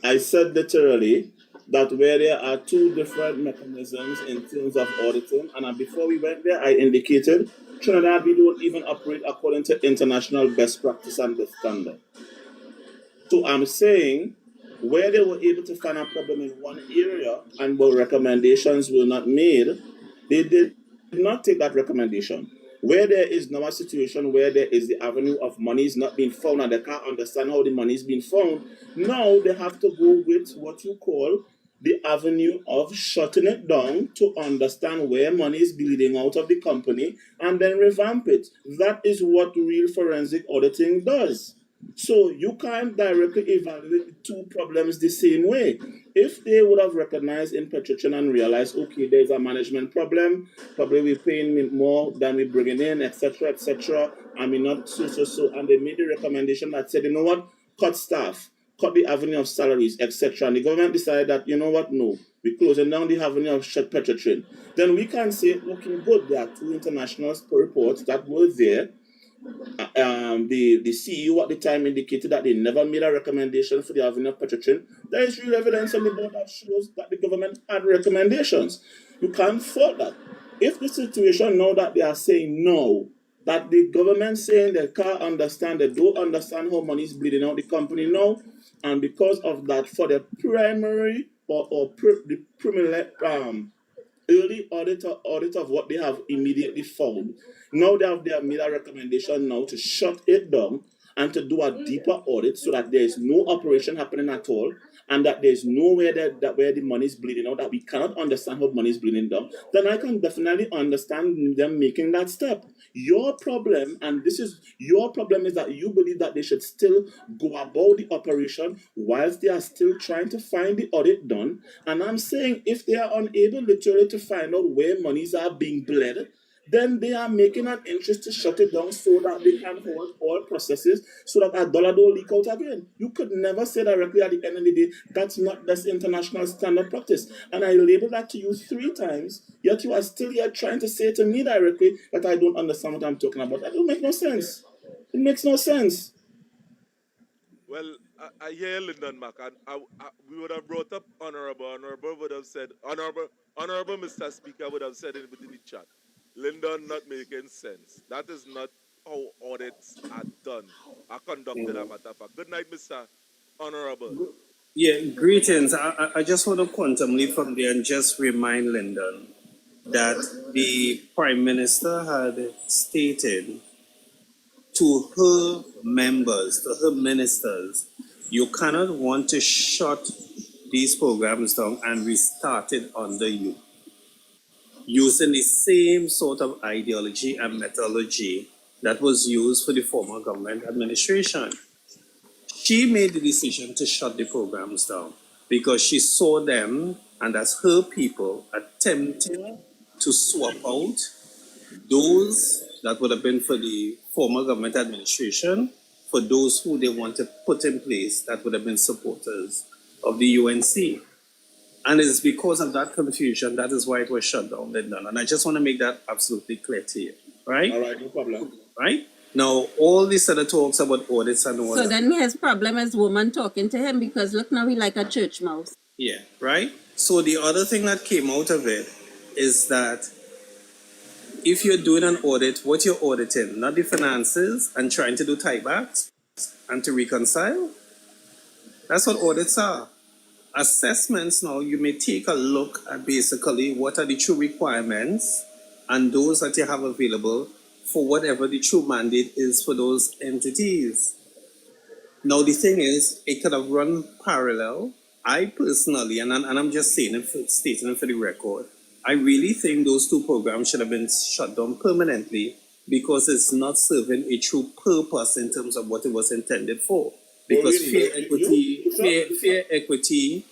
I said literally that where there are two different mechanisms in terms of auditing, and before we went there, I indicated Trinidad, we don't even operate according to international best practice and best standard. So I'm saying where they were able to find a problem in one area and where recommendations were not made, they did not take that recommendation. Where there is now a situation where there is the avenue of money is not being found and they can't understand how the money is being found, now they have to go with what you call the avenue of shutting it down to understand where money is bleeding out of the company and then revamp it. That is what real forensic auditing does. So you can't directly evaluate the two problems the same way. If they would have recognized in Petrotrin and realized, okay, there's a management problem, probably we're paying more than we're bringing in, etc., and we're not so, and they made a recommendation that said, you know what, cut staff, cut the avenue of salaries, etc., and the government decided that, you know what, no, we're closing down the avenue of Petrotrin. Then we can say, okay, good, there are two international reports that were there. The CEO at the time indicated that they never made a recommendation for the avenue of Petrotrin. There is real evidence on the board that shows that the government had recommendations. You can't fault that. If the situation now that they are saying no, that the government saying they can't understand, they don't understand how money is bleeding out the company now, and because of that, for the primary early audit of what they have immediately found. Now they have made a recommendation now to shut it down and to do a deeper audit so that there is no operation happening at all and that there's nowhere that where the money is bleeding out, that we cannot understand how money is bleeding down, then I can definitely understand them making that step. Your problem, and this is your problem, is that you believe that they should still go about the operation whilst they are still trying to find the audit done. And I'm saying if they are unable literally to find out where monies are being bled, then they are making an interest to shut it down so that they can hold all processes so that a dollar don't leak out again. You could never say directly at the end of the day, that's not this international standard practice. And I labeled that to you 3 times, yet you are still here trying to say to me directly that I don't understand what I'm talking about. That don't make no sense. It makes no sense. Well, I hear Lyndon Mac, and we would have brought up honorable would have said, honorable Mr. Speaker would have said it within the chat. Lyndon not making sense. That is not how audits are done, are conducted, a matter of fact. Good night, Mr. Honorable. Yeah, greetings. I just want to quantum leap from there and just remind Lyndon that the Prime Minister had stated to her members, to her ministers, you cannot want to shut these programs down and restart it under you, using the same sort of ideology and methodology that was used for the former government administration. She made the decision to shut the programs down because she saw them, and as her people, attempting to swap out those that would have been for the former government administration for those who they want to put in place that would have been supporters of the UNC. And it's because of that confusion, that is why it was shut down, Lyndon. And I just want to make that absolutely clear to you, right? All right, no problem. Right? Now, all these other talks about audits and all So that. then his problem is woman talking to him because look now he like a church mouse. Yeah, right? So the other thing that came out of it is that if you're doing an audit, what you're auditing, not the finances and trying to do tiebacks and to reconcile, that's what audits are. Assessments now, you may take a look at basically what are the true requirements and those that you have available for whatever the true mandate is for those entities. Now, the thing is, it could have run parallel. I personally, and I'm just saying it, stating it for the record, I really think those 2 programs should have been shut down permanently because it's not serving a true purpose in terms of what it was intended for. Because fair equity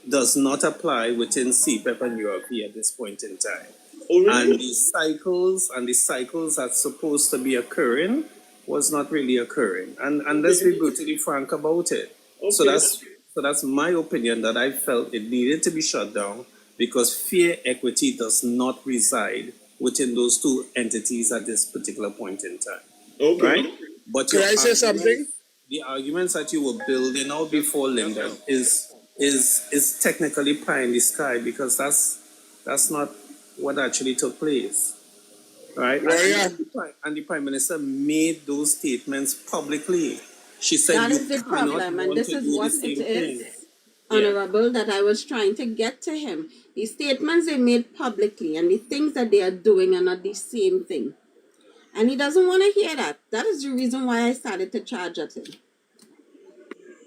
does not apply within CPEP and URP at this point in time. And the cycles that's supposed to be occurring was not really occurring. And let's be brutally frank about it. So that's my opinion, that I felt it needed to be shut down because fair equity does not reside within those two entities at this particular point in time. Okay. Right? But Can I say something? the arguments that you were building out before, Linda, is technically pie in the sky, because that's not what actually took place. Right? And the Prime Minister made those statements publicly. She said That is the problem, and this is what it is, Honorable, that I was trying to get to him. The statements they made publicly and the things that they are doing are not the same thing. And he doesn't want to hear that. That is the reason why I started to charge at him.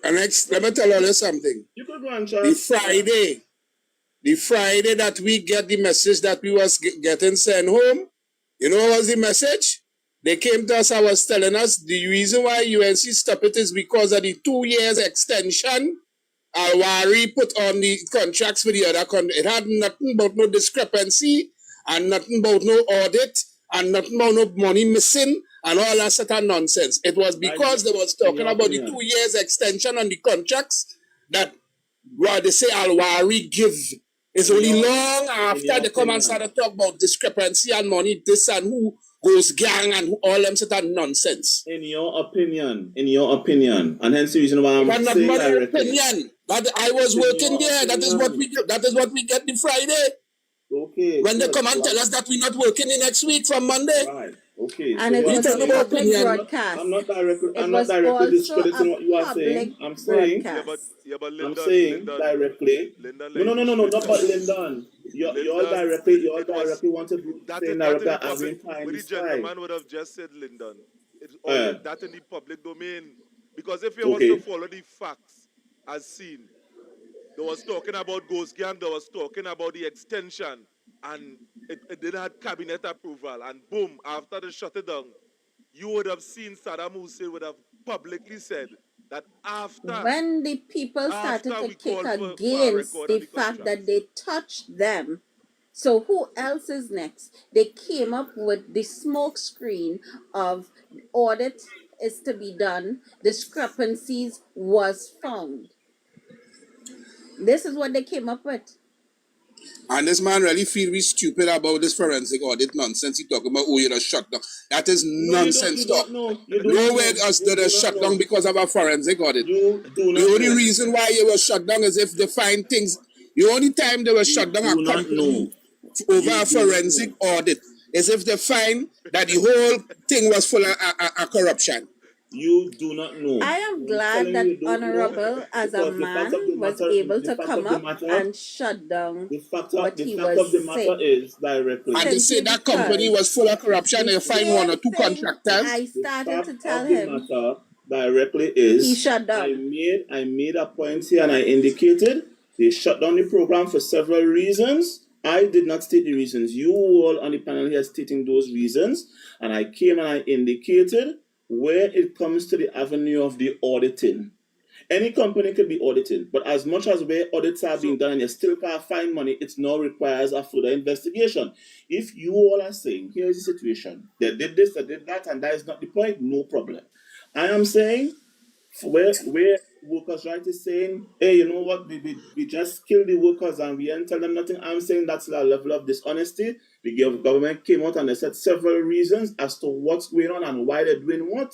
And next, let me tell you something. You could go and charge. The Friday that we get the message that we was getting sent home, you know what was the message? They came to us and was telling us the reason why UNC stopped it is because of the 2 years extension Al-Wari put on the contracts for the other country. It had nothing about no discrepancy and nothing about no audit and nothing about no money missing and all that sort of nonsense. It was because they was talking about the 2 years extension on the contracts that what they say Al-Wari give. It's only long after they come and start to talk about discrepancy and money, this and who goes gang and all them sort of nonsense. In your opinion, and hence the reason why I'm saying my directly. opinion. But I was working there. That is what we get the Friday. Okay. When they come and tell us that we're not working the next week from Monday. Right. Okay. And it was a public broadcast. I'm not directly discrediting what you are saying. I'm saying directly. No, not about Lyndon. You're directly want to do saying directly having time. What the gentleman would have just said, Lyndon. It's all that in the public domain. Because if you was to follow the facts as seen, they was talking about Ghost Gang, they was talking about the extension, and it didn't have cabinet approval, and boom, after they shut it down, you would have seen Saddam Hussein would have publicly said that after... When the people started to kick against the fact that they touched them, so who else is next? They came up with the smoke screen of audit is to be done, discrepancies was found. This is what they came up with. And this man really feel we stupid about this forensic audit nonsense. He talking about, you know, shut down. That is nonsense talk. No way us did a shutdown because of a forensic audit. The only reason why it was shut down is if they find things. The only time they were shut down a company over a forensic audit is if they find that the whole thing was full of corruption. You do not know. I am glad that Honorable, as a man, was able to come up and shut down what he was saying. The fact of the matter is directly. And they say that company was full of corruption and they find 1 or 2 contractors. I started to tell him. The matter directly is he shut down. I made a point here and I indicated they shut down the program for several reasons. I did not state the reasons. You all on the panel here stating those reasons. And I came and I indicated where it comes to the avenue of the auditing. Any company could be auditing, but as much as where audits are being done and you still can't find money, it now requires a further investigation. If you all are saying, here is the situation, they did this, they did that, and that is not the point, no problem. I am saying, where workers' right is saying, hey, you know what, we just kill the workers and we ain't tell them nothing. I'm saying that's a level of dishonesty. The government came out and they said several reasons as to what's going on and why they're doing what.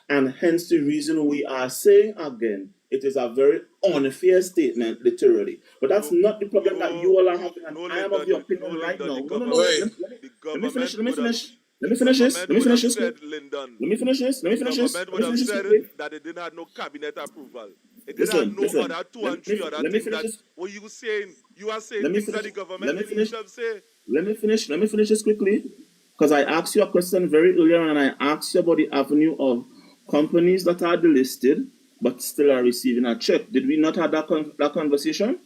And hence the reason we are saying again, it is a very unfair statement, literally. But that's not the problem that you all are having. And I am of the opinion right now. Let me finish this. The government would have said that it didn't have no cabinet approval. It didn't have no other 2 and 3 other things that what you saying. You are saying things that the government didn't have say. Let me finish this quickly. Because I asked you a question very earlier and I asked you about the avenue of companies that are delisted but still are receiving a check. Did we not have that conversation?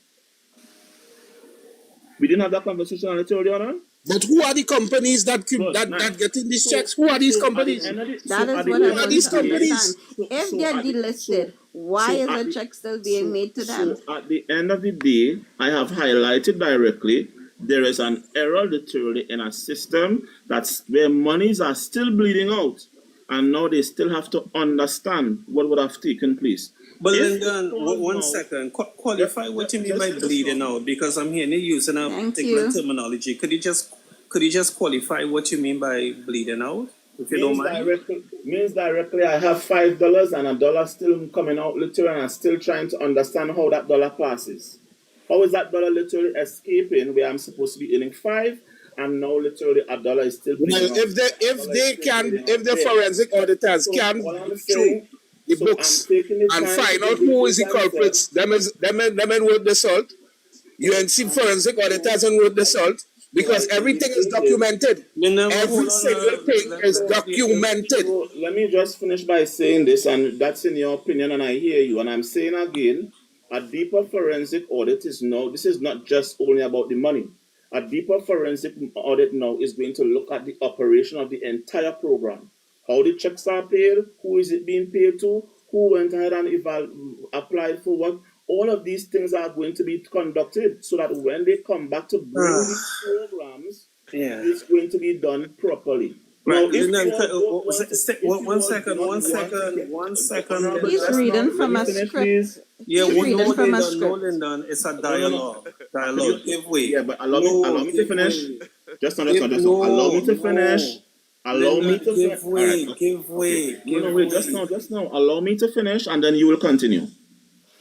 We didn't have that conversation a little earlier on? But who are the companies that getting these checks? Who are these companies? That is what I want to understand. If they're delisted, why is the check still being made to them? So at the end of the day, I have highlighted directly, there is an error literally in a system that's where monies are still bleeding out. And now they still have to understand what would have taken place. But Lyndon, one second. Qualify what you mean by bleeding out, because I'm hearing you using a particular terminology. Could you just could you just qualify what you mean by bleeding out, if you don't mind? Means directly I have $5 and a dollar still coming out literally, and I'm still trying to understand how that dollar passes. How is that dollar literally escaping where I'm supposed to be earning 5, and now literally a dollar is still bleeding Well, out? if the forensic auditors can go through the books and find out who is the culprits, them and worth the salt. UNC forensic auditors and worth the salt, because everything is documented. Every single thing is documented. So let me just finish by saying this, and that's in your opinion, and I hear you, and I'm saying again, a deeper forensic audit is now, this is not just only about the money. A deeper forensic audit now is going to look at the operation of the entire program. How the checks are paid, who is it being paid to, who went ahead and applied for what. All of these things are going to be conducted so that when they come back to bring these programs, it's going to be done properly. Right. Now, one second. He's reading from a script. Yeah, He's reading from a no, script. Lyndon, it's a dialogue. Dialogue. Give way. Yeah, but allow me to finish. Just now. Allow me to finish. Allow me to give way. Give way. Just now. Allow me to finish, and then you will continue.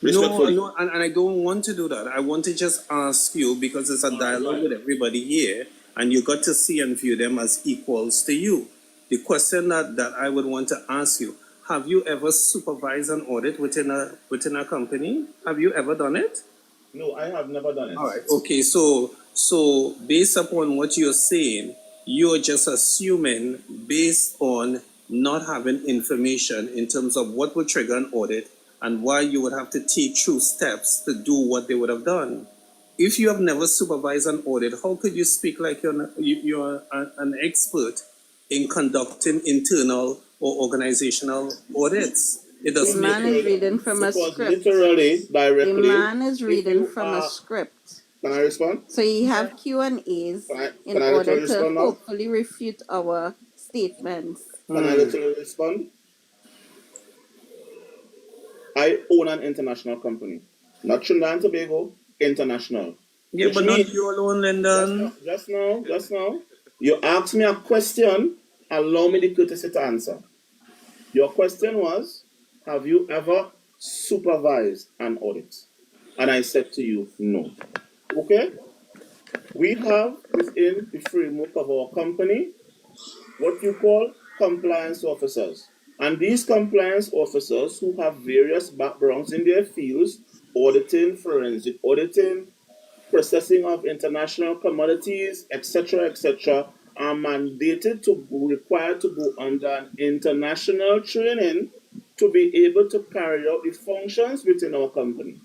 No, and I don't want to do that. I want to just ask you, because it's a dialogue with everybody here, and you got to see and view them as equals to you. The question that I would want to ask you, have you ever supervised an audit within a company? Have you ever done it? No, I have never done it. All right. Okay, so based upon what you're saying, you're just assuming based on not having information in terms of what would trigger an audit and why you would have to take true steps to do what they would have done. If you have never supervised an audit, how could you speak like you're an expert in conducting internal or organizational audits? It doesn't The man is reading from a script. Literally, directly. The man is reading from a script. Can I respond? So you have Q&As in order to hopefully refute our statements. Can I literally respond? I own an international company. Not Trinidad and Tobago, international. Yeah, but not you alone, Lyndon. Just now. You asked me a question, allow me the courtesy to answer. Your question was, have you ever supervised an audit? And I said to you, no. Okay? We have within the framework of our company what you call compliance officers. And these compliance officers who have various backgrounds in their fields, auditing, forensic auditing, processing of international commodities, etc., are mandated required to go under an international training to be able to carry out the functions within our company.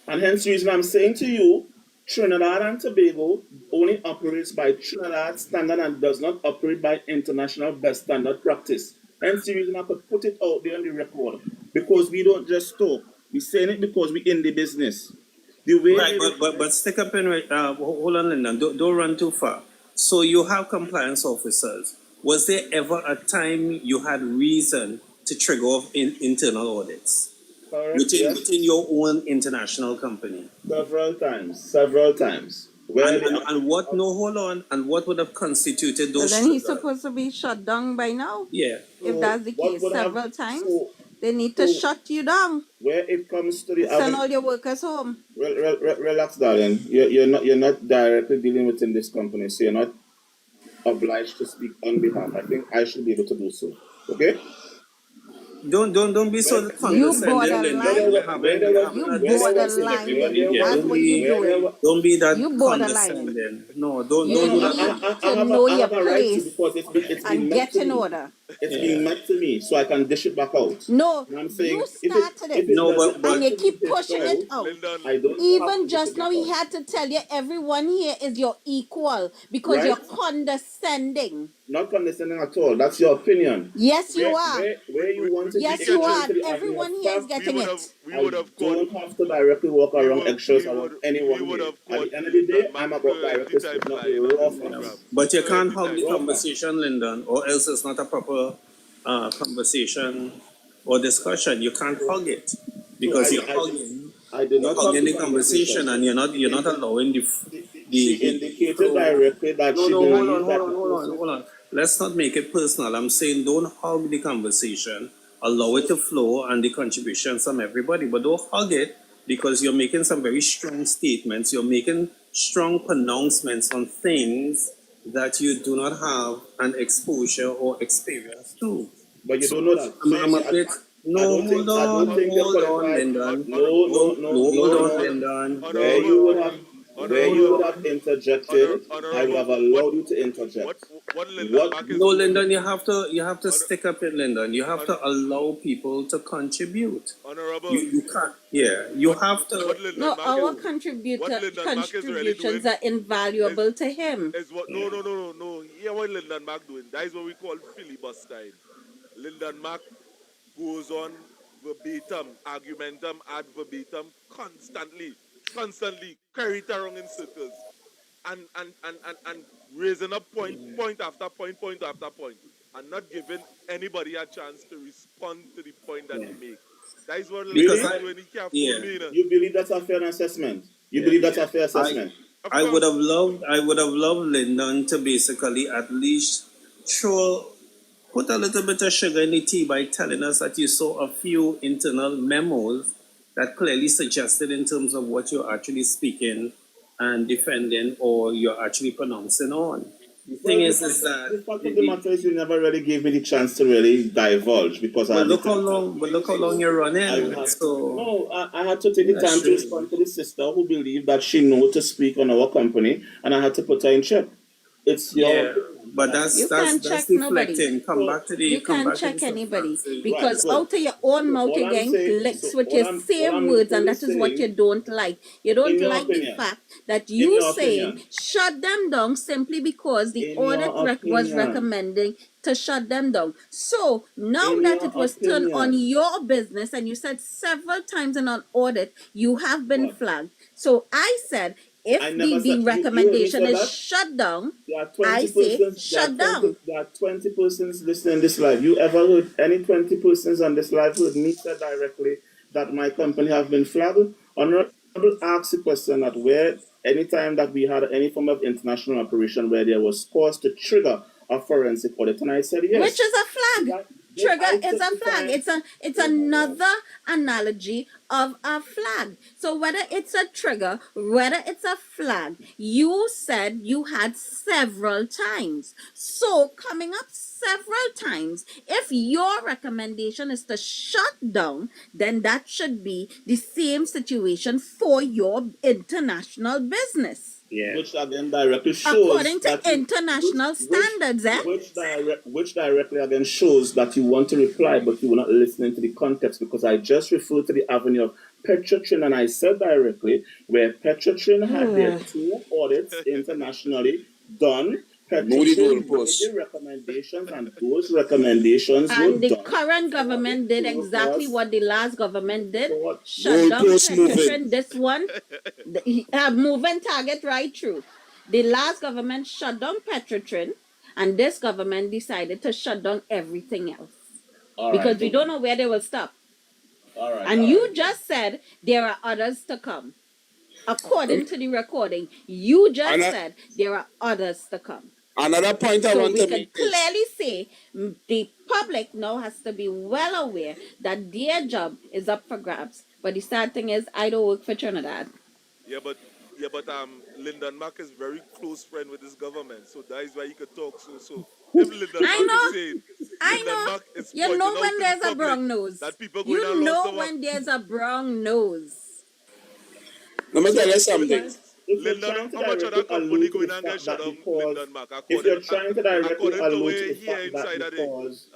And hence the reason I'm saying to you, Trinidad and Tobago only operates by Trinidad standard and does not operate by international best standard practice. Hence the reason I could put it out there on the record. Because we don't just talk. We're saying it because we're in the business. The way but stick up in hold on, Lyndon. Don't run too far. So you have compliance officers. Was there ever a time you had reason to trigger off internal audits? Correct, within your own international company? Several times. And what? No, hold on. And what would have constituted those? But then he's supposed to be shut down by now. Yeah. If that's the case, several times, they need to shut you down. Where it comes to the send all your workers home. Relax, darling. You're not directly dealing within this company, so you're not obliged to speak on behalf. I think I should be able to do so. Okay? Don't be so condescending. You borderline. That's what you're doing. Don't be that condescending. No, don't do that. To know your place and get in order. It's been met to me, so I can dish it back out. No, I'm saying, you started it. And you keep pushing it out. Even just now, he had to tell you everyone here is your equal because you're condescending. Not condescending at all. That's your opinion. Yes, you are. Where you want to yes, you are. Everyone here is getting it. I don't have to directly walk around eggshells around anyone here. At the end of the day, I'm about directly speaking up the raw facts. But you can't hug the conversation, Lyndon, or else it's not a proper conversation or discussion. You can't hug it because you're hugging I did not have hugging the the conversation, and you're not allowing She the indicated flow. directly that she believes that Hold on. Let's not make it personal. I'm saying don't hug the conversation. Allow it to flow and the contributions from everybody, but don't hug it because you're making some very strong statements. You're making strong pronouncements on things that you do not have an exposure or experience to. But you don't know that. I'm a bit. No, hold on, Lyndon. Hold on, Lyndon. Where you would have interjected, I would have allowed you to interject. What Lyndon Mac is No, doing. Lyndon, you have to stick up in Lyndon. You have to allow people to contribute. Honorable. You can't. Yeah, you have to. No, our contributions are invaluable to him. No. Hear what Lyndon Mac doing. That is what we call filibustering. Lyndon Mac goes on verbatim, argumentum ad verbatim, constantly, carry it around in circles, and raising up point after point after point, and not giving anybody a chance to respond to the point that he makes. That is what Lyndon Mac doing. He can't fool me. You believe that's a fair assessment? You believe that's a fair assessment? I would have loved Lyndon to basically at least put a little bit of sugar in the tea by telling us that you saw a few internal memos that clearly suggested in terms of what you're actually speaking and defending or you're actually pronouncing on. The thing is that the fact of the matter is you never really gave me the chance to really divulge because look how long you're running. I had to take the time to respond to the sister who believed that she knew to speak on our company, and I had to put her in check. It's your but that's deflecting. Nobody. Come back to the. You can't check anybody because out of your own mouth you're getting clicks with your same words, and that is what you don't like. You don't like the fact that you saying shut them down simply because the audit was recommending to shut them down. So now that it was turned on your business, and you said several times in an audit you have been flagged. So I said, if the recommendation is shut down, I say shut down. There are 20 persons listening to this live. You ever heard any 20 persons on this live heard me say directly that my company have been flagged? Honorable asked the question that where anytime that we had any form of international operation where there was cause to trigger a forensic audit, and I said yes. Which is a flag. Trigger is a flag. It's another analogy of a flag. So whether it's a trigger, whether it's a flag, you said you had several times. So coming up several times, if your recommendation is to shut down, then that should be the same situation for your international business. Yeah. Which again directly shows according to international standards, which directly again shows that you want to reply, but you were not listening to the context, because I just referred to the avenue of Petrotrin, and I said directly where Petrotrin had their 2 audits internationally done. Petrotrin made the recommendations, and those recommendations were and the done. current government did exactly what the last government did. Shut down Petrotrin. This one, moving target right through. The last government shut down Petrotrin, and this government decided to shut down everything else. Because we don't know where they will stop. You just said there are others to come. According to the recording, you just said there are others to come. Another point I want to make is clearly say the public now has to be well aware that their job is up for grabs. But the sad thing is, I don't work for Trinidad. Yeah, but Lyndon Mac is very close friend with this government, so that is why he could talk so. If Lyndon Mac is saying, Mac is you know when there's a brown nose. You know when there's a brown nose. Let me tell you something. Lyndon, how much of that company going and get shut down, Lyndon Mac? If you're trying to directly allude to the fact that because...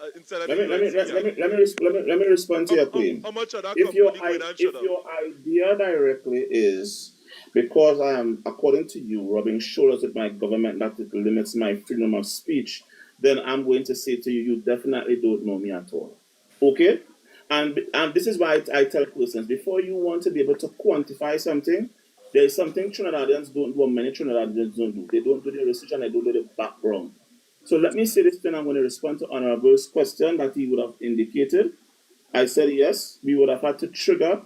Let me respond to your claim. How much of that if company going and shut down? If your idea directly is because I am, according to you, rubbing shoulders with my government that it limits my freedom of speech, then I'm going to say to you, you definitely don't know me at all. Okay? And this is why I tell persons, before you want to be able to quantify something, there is something Trinidadians don't do, or many Trinidadians don't do. They don't do the research and they don't do the background. So let me say this thing. I'm going to respond to Honorable's question that he would have indicated. I said yes, we would have had to trigger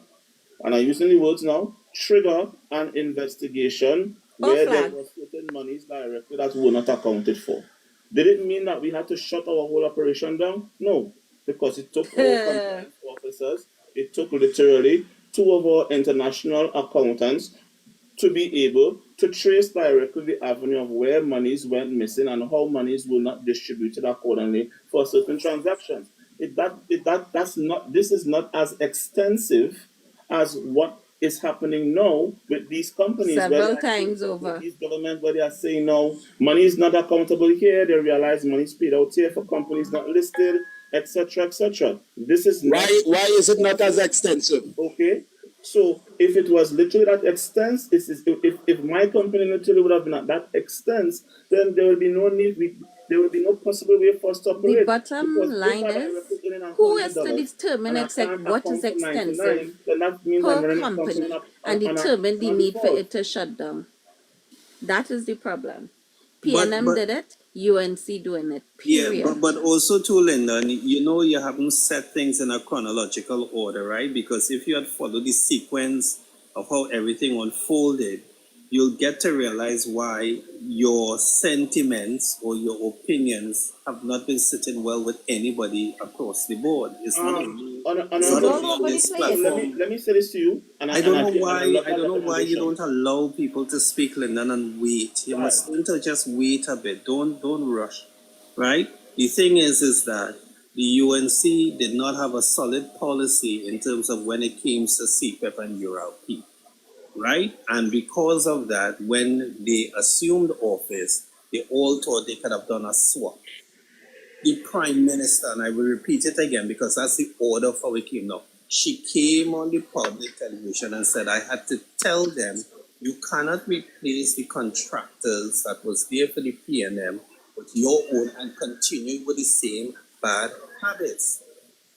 and I'm using the words now, trigger an investigation where there were certain monies directly that were not accounted for. Did it mean that we had to shut our whole operation down? No, because it took our compliance officers, it took literally 2 of our international accountants to be able to trace directly the avenue of where monies went missing and how monies were not distributed accordingly for certain transactions. This is not as extensive as what is happening now with these companies. Several times over. With these governments where they are saying no, money is not accountable here. They realize money is paid out here for companies not listed, etc., etc. This is not. Why is it not as extensive? Okay. So if it was literally that extent, if my company literally would have been at that extent, then there would be no need. There would be no possible way for us to operate. The bottom line is, who is to determine what is extensive per company and determine the need for it to shut down? That is the problem. PNM did it, UNC doing it, period. Yeah, but also too, Lyndon, you haven't set things in a chronological order, right? Because if you had followed the sequence of how everything unfolded, you'll get to realize why your sentiments or your opinions have not been sitting well with anybody across the board. It's not on this platform. Let me say this to you. I don't know why you don't allow people to speak, Lyndon, and wait. You must learn to just wait a bit. Don't rush, right? The thing is that the UNC did not have a solid policy in terms of when it came to CPEP and URLP. Right? And because of that, when they assumed office, they all thought they could have done a swap. The Prime Minister, and I will repeat it again because that's the order for we came now. She came on the public television and said, I had to tell them, you cannot replace the contractors that was there for the PNM with your own and continue with the same bad habits.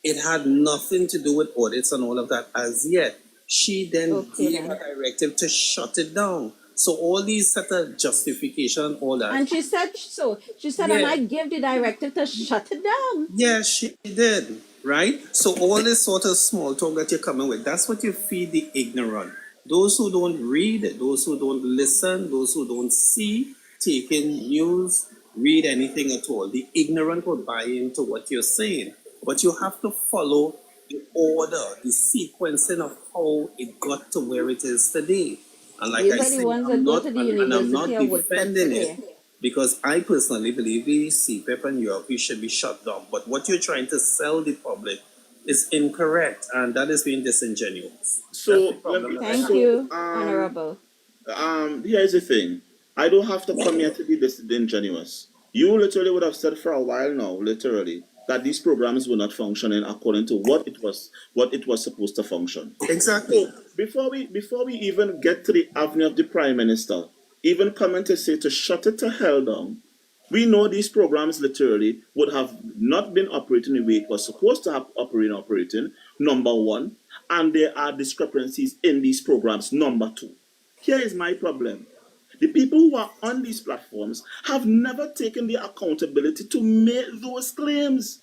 It had nothing to do with audits and all of that as yet. She then gave a directive to shut it down. So all these set of justification and all that. And she said so. She said, and I gave the directive to shut it down. Yeah, she did. Right? So all this sort of small talk that you're coming with, that's what you feed the ignorant. Those who don't read, those who don't listen, those who don't see, take in news, read anything at all. The ignorant will buy into what you're saying. But you have to follow the order, the sequencing of how it got to where it is today. And like I said, I'm not defending it because I personally believe the CPEP and URP should be shut down. But what you're trying to sell the public is incorrect, and that is being disingenuous. So, thank you, Honorable. Here's the thing. I don't have to come here to be disingenuous. You literally would have said for a while now, literally, that these programs were not functioning according to what it was supposed to function. Exactly. So before we even get to the avenue of the Prime Minister, even coming to say to shut it to hell down, we know these programs literally would have not been operating the way it was supposed to have operating, number one, and there are discrepancies in these programs, number two. Here is my problem. The people who are on these platforms have never taken the accountability to make those claims.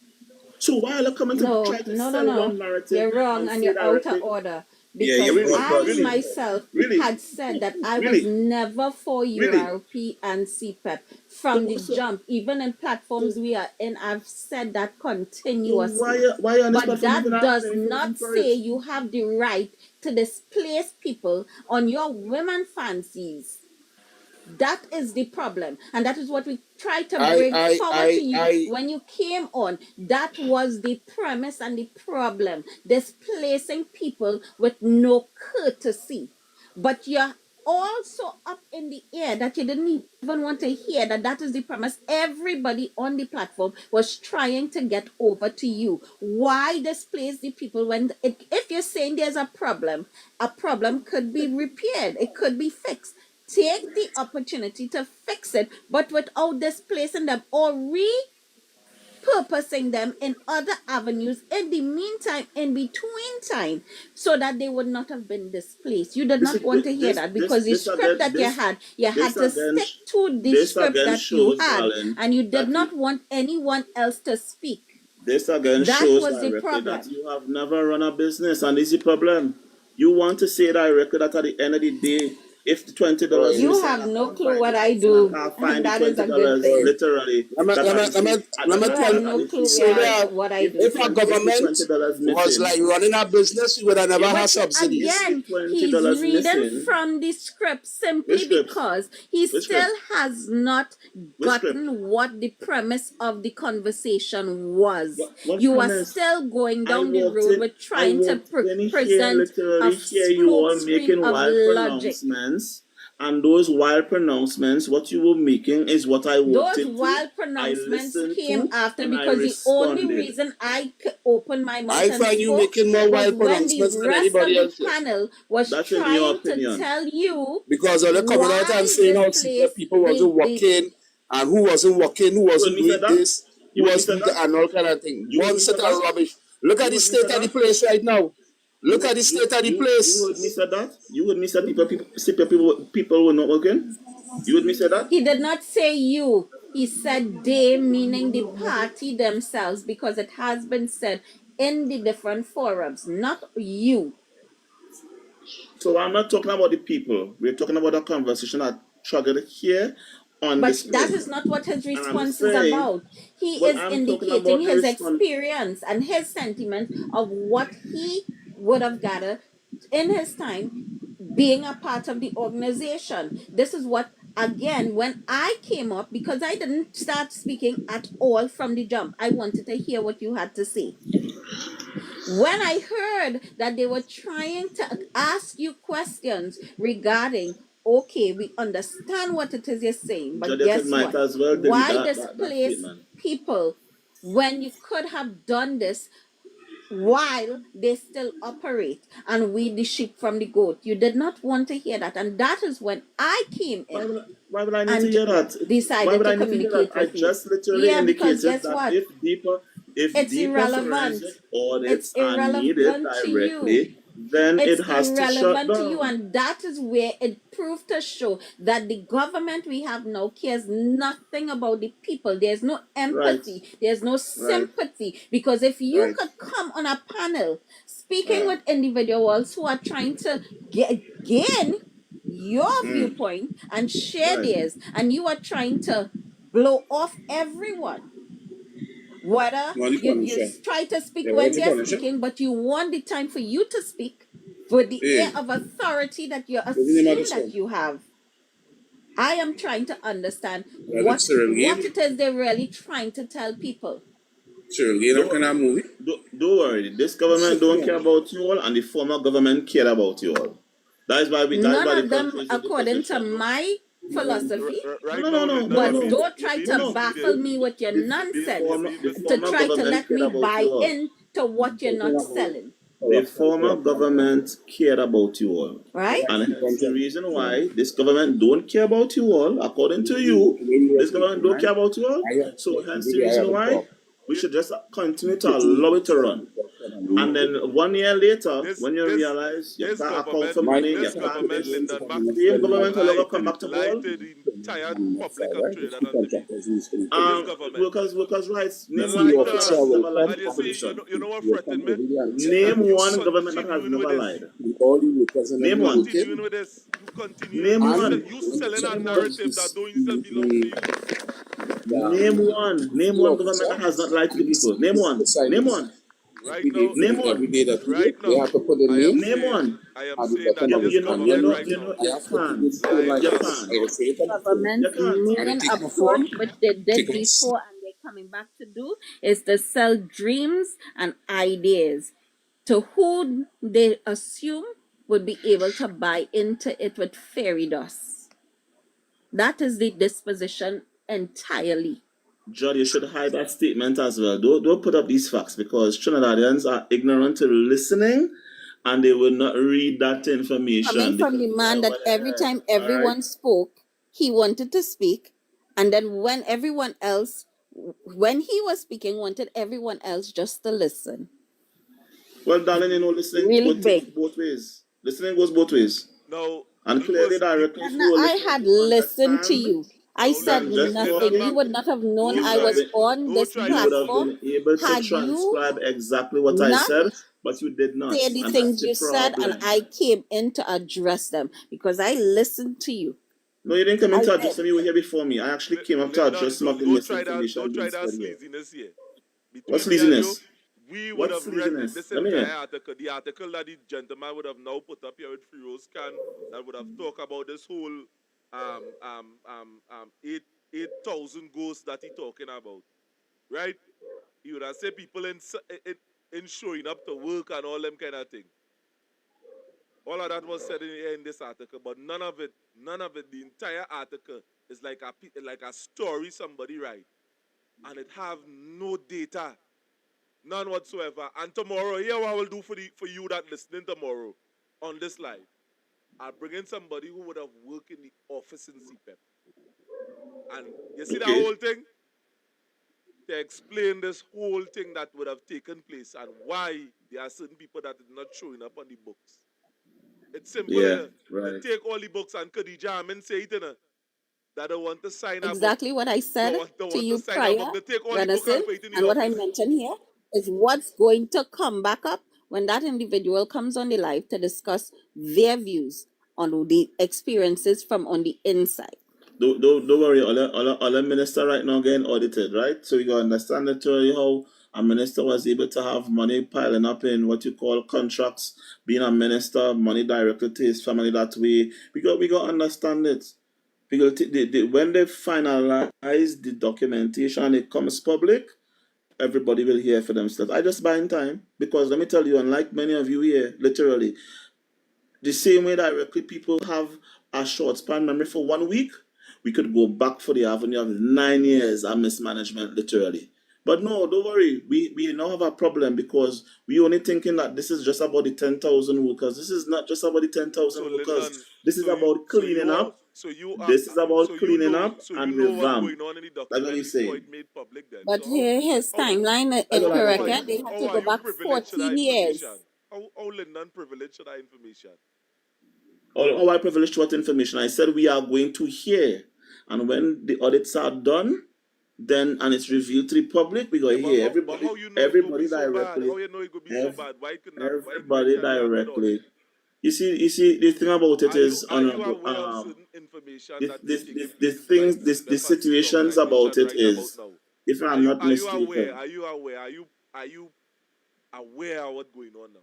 So why are you coming to try to sell one narrative? You're wrong and you're out of order. Because I myself had said that I was never for URP and CPEP from the jump. Even in platforms we are in, I've said that continuously. But that does not say you have the right to displace people on your women fancies. That is the problem, and that is what we try to bring forward to you when you came on. That was the premise and the problem, displacing people with no courtesy. But you're also up in the air that you didn't even want to hear that is the premise. Everybody on the platform was trying to get over to you. Why displace the people when if you're saying there's a problem could be repaired, it could be fixed. Take the opportunity to fix it, but without displacing them or repurposing them in other avenues in the meantime, in between time, so that they would not have been displaced. You did not want to hear that because the script that you had to stick to the script that you had, and you did not want anyone else to speak. This again shows that you have never run a business, and this is the problem. You want to say directly that at the end of the day, if the $20 You missing, have no clue what I do, can't and find the that is a good $20 thing. literally. Let me You have tell no you, clue Sylvia, what I do. if our government was like running a business, we would have never had But subsidies. again, he's $20 reading missing. from the script simply Which script? because he Which still script? has not Which script? gotten what the premise of the conversation was. What You are premise? still going I down the walked road in. with I trying to walked in here, present a literally hear you smoke all screen making of wild logic. pronouncements, and those wild pronouncements, what you were making is what I walked Those into. wild I pronouncements listened came to, after and I because the only responded. reason I opened my mouth I and find you spoke making more was wild when the pronouncements than rest of anybody the else here. panel was That's in your trying to opinion. tell you Because they're coming out and why saying how this secret place, people wasn't working and who wasn't working, who You heard wasn't me say doing that? this, who You heard me say wasn't, that? and all kind of thing. You heard One me say set of that? rubbish. Look You at the heard me say state of the that? place right now. Look at the You state of the you place. heard me say that? You heard me say people were not working? You heard me say that? he did not say you. He said they, meaning the party themselves, because it has been said in the different forums, not you. So I'm not talking about the people. We're talking about a conversation that triggered here on the But that screen. is not what his And I'm response is saying, about. He but is I'm talking indicating about the his response. experience and his sentiment of what he would have gathered in his time being a part of the organization. This is what, again, when I came up, because I didn't start speaking at all from the jump, I wanted to hear what you had to say. When I heard that they were trying to ask you questions regarding, okay, we understand what it is you're saying, but Judith guess might what? as well delete Why that displace statement. people when you could have done this while they still operate and weed the sheep from the goat? You did not want to hear that, and that is when I came in Why would I need to and hear that? Why decided would to I need to hear that? communicate I with you. just literally Yeah, because indicated guess that what? if It's deeper irrelevant. forensic It's audits are needed irrelevant to you. directly, then it It's has to shut irrelevant to you, down. and that is where it proved to show that the government we have now cares nothing about the people. There's no Right, empathy, there's no right, sympathy. Because if you right. could come on a panel speaking with individuals who are trying to gain your viewpoint and share Right. theirs, and you are trying to blow off everyone, whether Money you Punisher. try to speak Yeah, when Money they're Punisher. speaking, but you want the time for you to speak with the air Hey, of authority that you what's the name of assume this that one? you have. I am trying to understand That is Cyril what Gain. it is they're really trying to tell people. Cyril Gain, that kind of movie. Don't worry. This government don't care about you all, and the former government cared about you all. That's why None the of them, country is in the according to position. my philosophy. Right No, now, no, no, Linda, no, you're no, But being, no. don't you're try being No, to no. baffle misleading. me with your You're nonsense being The to former try misleading. to government let cared me about you buy all. into what you're not selling. The former government cared about you all. Right? And hence the reason why this government don't care about you all, according to you, this government don't care about you all. So hence the reason why we should just continue to allow it to run. And then 1 year later, This when you this realize you this can't account government for money, you this can't government, this, Lyndon, back to same you, government will ever come back to lie ball. to the entire public of Trinidad and Tobago. This government. Workers' rights. Name one Right government that now, has never lied to and the you see, opposition. you know what threatened me? Name That you one government that has continuing with never this. lied. You Name one. continuing with this. You continuing. Name You one. you selling a Name one. narrative that don't even belong to you. Name one. Name one government that has not lied to the people. Name one. Name one. Right now, Name one. right now, Name one. I am saying that this You government right now can't. lying You to us. can't. Government You can't. main approach, which they did before and they're coming back to do, is to sell dreams and ideas to who they assume would be able to buy into it with fairy dust. That is the disposition entirely. Judd, you should hide that statement as well. Don't put up these facts because Trinidadians are ignorant to listening and they will not read that information. Coming from the man that every time everyone spoke, he wanted to speak, and then when he was speaking, wanted everyone else just to listen. Well, darling, listening Really goes big. both ways. Listening goes both ways. Now, And clearly, directly, And I had listened to you. I Now said And listen, just nothing. You Lindenberg, would not have known don't I try, was on don't this try you this. would have platform been able to had you transcribe exactly what I not said, but you did not. say the And that's things the you said, and problem. I came in to address them because I listened to you. No, you didn't come in I to did. address them. You were here before me. I actually came up to Lyndon, address some of the don't try that. misinformation Don't being try that spread here. sleaziness here. What's Between me and you, laziness? we would What's have read laziness? this Let me entire hear. article. The article that the gentleman would have now put up here with Firoz Khan that would have talked about this whole 8,000 ghosts that he talking about, right? He would have said people in showing up to work and all them kind of thing. All of that was said in this article, but none of it, the entire article is like a story somebody write, and it have no data, none whatsoever. And tomorrow, here what I will do for you that listening tomorrow on this live, I'll bring in somebody who would have worked in the office in CPEP, and you see that Okay. whole thing, to explain this whole thing that would have taken place and why there are certain people that are not showing up on the books. It's simple. Yeah, They right. take all the books and Khadija Amin say it, that they want to sign a book. Exactly what I said They to want to you sign a book. prior, They take all the book Radisson, and put it in the and what I office. mentioned here is what's going to come back up when that individual comes on the live to discuss their views on the experiences from on the inside. Don't worry. All minister right now getting audited, right? So you gotta understand literally how a minister was able to have money piling up in what you call contracts, being a minister, money directly to his family that way. We gotta understand it. Because when they finalize the documentation, it comes public, everybody will hear for themselves. I just buy in time because let me tell you, unlike many of you here, literally, the same way directly people have a short span memory for 1 week, we could go back for the avenue of 9 years of mismanagement, literally. But no, don't worry. We now have a problem because we only thinking that this is just about the 10,000 workers. This is not just about the 10,000 So workers. Lyndon, This is about cleaning up. This is about cleaning up and know what's revamp. going on in the That's what document he's before saying. it made public then. But So here his how timeline That's what I incorrect. said. They have to how go are you back privileged to that 14 years. information? How Lyndon privileged to that information? Oh, I privileged what information? I said we are going to hear. And when the audits are done, then and it's revealed to the public, we go hear But how you know it will be everybody so bad? directly. How you know it will be so bad? Why Everybody can we have that audit? directly. You see, the thing about it is, Are you honorable. aware of certain information that is taking The place by things, the CPEP and the situations about organization it right about is, now? if I'm not Are you aware? mistaken, Are you aware? Are you aware of what's going on now?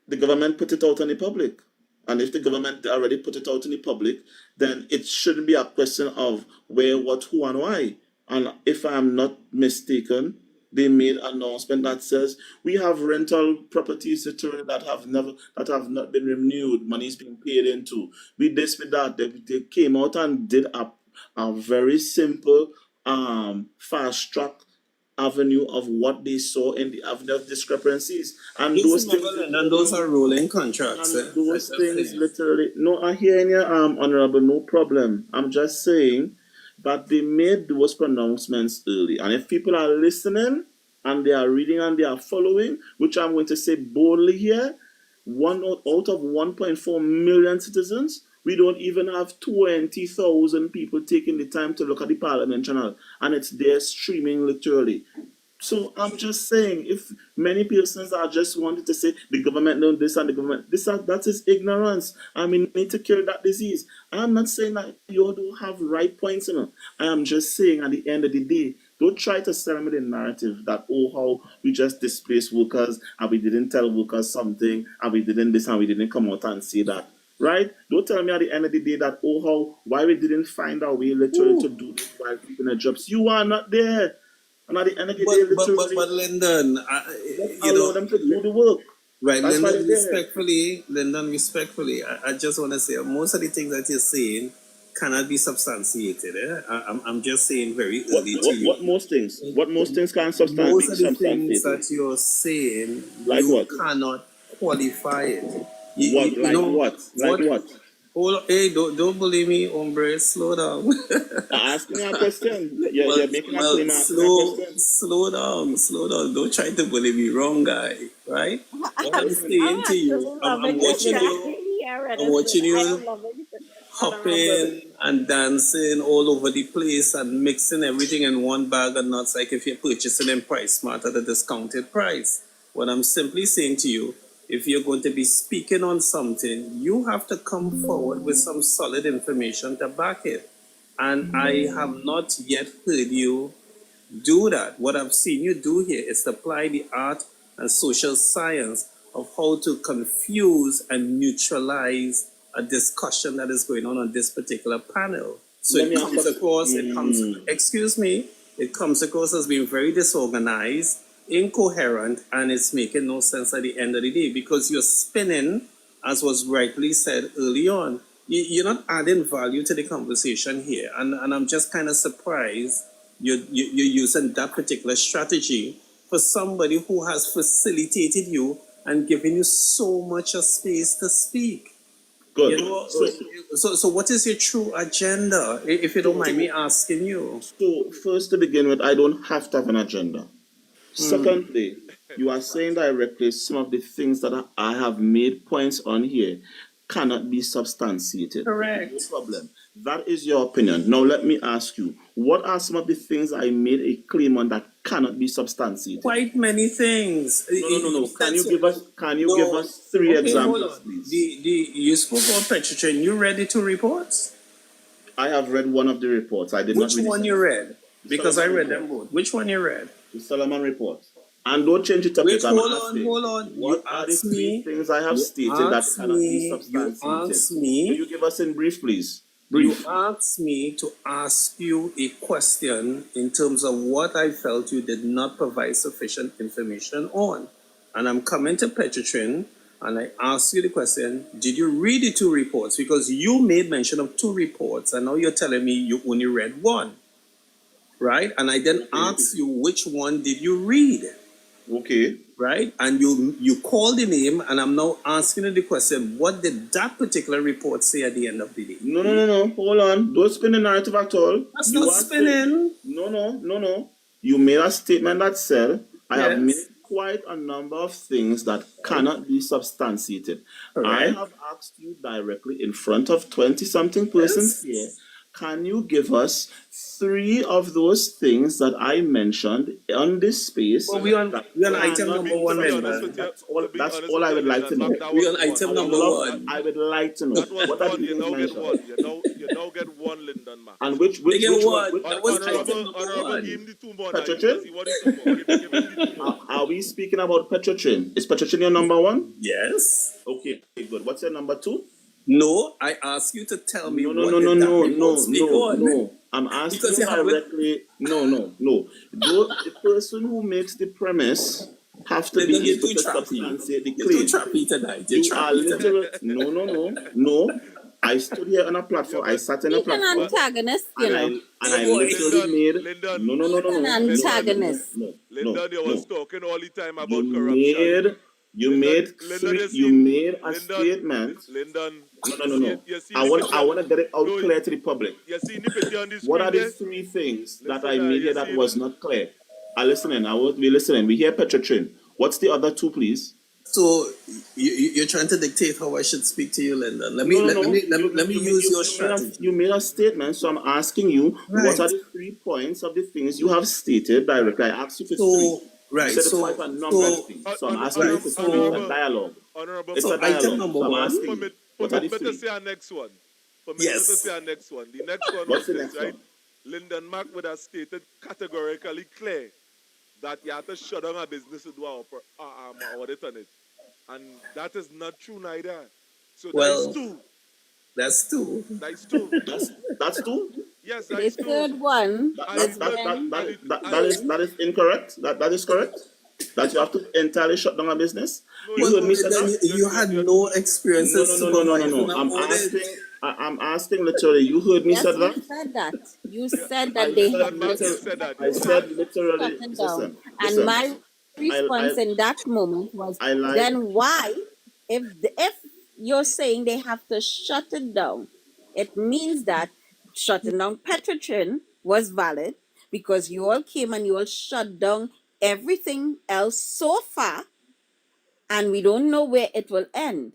the government put it out on the public. And if the government already put it out in the public, then it shouldn't be a question of where, what, who, and why. And if I'm not mistaken, they made an announcement that says we have rental properties that have not been renewed. Money is being paid into. With this, with that, they came out and did a very simple fast track avenue of what they saw in the avenue of discrepancies. And Just those remember, things Lyndon, those are rolling contracts. and those That's just things saying. literally, no, I hear you, honorable, no problem. I'm just saying that they made those pronouncements early. And if people are listening and they are reading and they are following, which I'm going to say boldly here, out of 1.4 million citizens, we don't even have 20,000 people taking the time to look at the Parliament channel. And it's there streaming literally. So I'm just saying, if many persons are just wanting to say the government knows this and the government that is ignorance, and we need to cure that disease. I'm not saying that you all do have right points, I am just saying at the end of the day, don't try to sell me the narrative that how we just displaced workers and we didn't tell workers something and we didn't this and we didn't come out and say that. Right? Don't tell me at the end of the day that why we didn't find our way literally to do this while keeping the jobs. You are not there. And at the end of the day, literally, But Lyndon, just allow them to do the work. right, That's why Lyndon, they're there. respectfully, I just want to say most of the things that you're saying cannot be substantiated. I'm just saying very early to you. What most things? What most things can be Most of the things substantiated? that you're saying, Like you what? cannot qualify it. What? Hold on, hey, don't believe me, hombre. Slow down. I'm asking you a question. You're making a claim. Asking a question. Slow down. Don't try to bully me, wrong guy, right? What I'm saying I'm to actually you, I'm loving this watching guy you. here, I'm Edison. watching I you. am loving it. hopping and dancing all over the place and mixing everything in one bag and nuts like if you're purchasing in Price Smart at a discounted price. What I'm simply saying to you, if you're going to be speaking on something, you have to come forward with some solid information to back it. And I have not yet heard you do that. What I've seen you do here is apply the art and social science of how to confuse and neutralize a discussion that is going on this particular panel. So it comes across, it comes across as being very disorganized, incoherent, and it's making no sense at the end of the day because you're spinning, as was rightly said early on. You're not adding value to the conversation here. And I'm just kind of surprised you're using that particular strategy for somebody who has facilitated you and given you so much of space to speak. Good. You know, so what is your true agenda, if you don't mind me asking you? So, first to begin with, I don't have to have an agenda. Secondly, you are saying directly some of the things that I have made points on here cannot be substantiated. Correct. No problem. That is your opinion. Now let me ask you, what are some of the things I made a claim on that cannot be substantiated? Quite many things. No. Can you give us three examples, please? You spoke about Petrotrin. You read the 2 reports? I have read one of the reports. I did not read Which one you read? Because I read them both. Which one you read? The Solomon report. And don't change it up. Hold on. What are the 3 things I have stated that cannot be substantiated? Can you give us in brief, please? Brief. You asked me to ask you a question in terms of what I felt you did not provide sufficient information on. And I'm coming to Petrotrin, and I asked you the question, did you read the 2 reports? Because you made mention of 2 reports, and now you're telling me you only read 1. Right? And I then asked you which one did you read? Okay. Right? And you called the name, and I'm now asking you the question, what did that particular report say at the end of the day? No. Hold on. Don't spin the narrative at all. That's not spinning. No. You made a statement that said, I have made quite a number of things that cannot be substantiated. I have asked you directly in front of 20-something persons here, can you give us 3 of those things that I mentioned on this space? Well, we're on item number 1. That's all I would like to know. We're on item number 1. I would like to know. What are the You things now get mentioned? 1. You now get 1, Lyndon, man. And which one? Petrotrin? Give him the 2 more. Petrotrin? Are we speaking about Petrotrin? Is Petrotrin your number 1? Yes. Okay, good. What's your number 2? No, I ask you to tell me No. I'm asking you directly. No. The person who makes the premise have to be able to substantiate the claim. You're too trappy tonight. You are literally no. I stood here on a platform. I sat in a platform. You're an antagonist, you know. And I literally made no. An antagonist. Lyndon, you was talking all the time about corruption. You made a statement. Lyndon. No. I want to get it out clear to the public. You see the picture on the screen. What are the 3 things that I made here that was not clear? I will be listening. We hear Petrotrin. What's the other 2, please? So you're trying to dictate how I should speak to you, Lyndon. Let me use your strategy. You made a statement, so I'm asking you, what are the 3 points of the things you have stated directly? I asked you for 3. Right. You said a number of things. So I'm asking you for 3. It's a dialogue. It's a dialogue. Item number 1. I'm asking you, what are the 3? Let us say our next one. Yes. Let us say our next one. The next one What's was the this, next right? one? Lyndon Mack would have stated categorically clear that you have to shut down a business to do our audit on it. And that is not true neither. So that's 2. That's 2. That's 2? Yes, The that's 2. third one That is incorrect. That is correct. That you have to entirely shut down a business. You had no experience. No. I'm asking literally. You heard me say that? You said that they have I said literally. Listen. And my response in that moment was, then why, if you're saying they have to shut it down, it means that shutting down Petrotrin was valid because you all came and you all shut down everything else so far, and we don't know where it will end.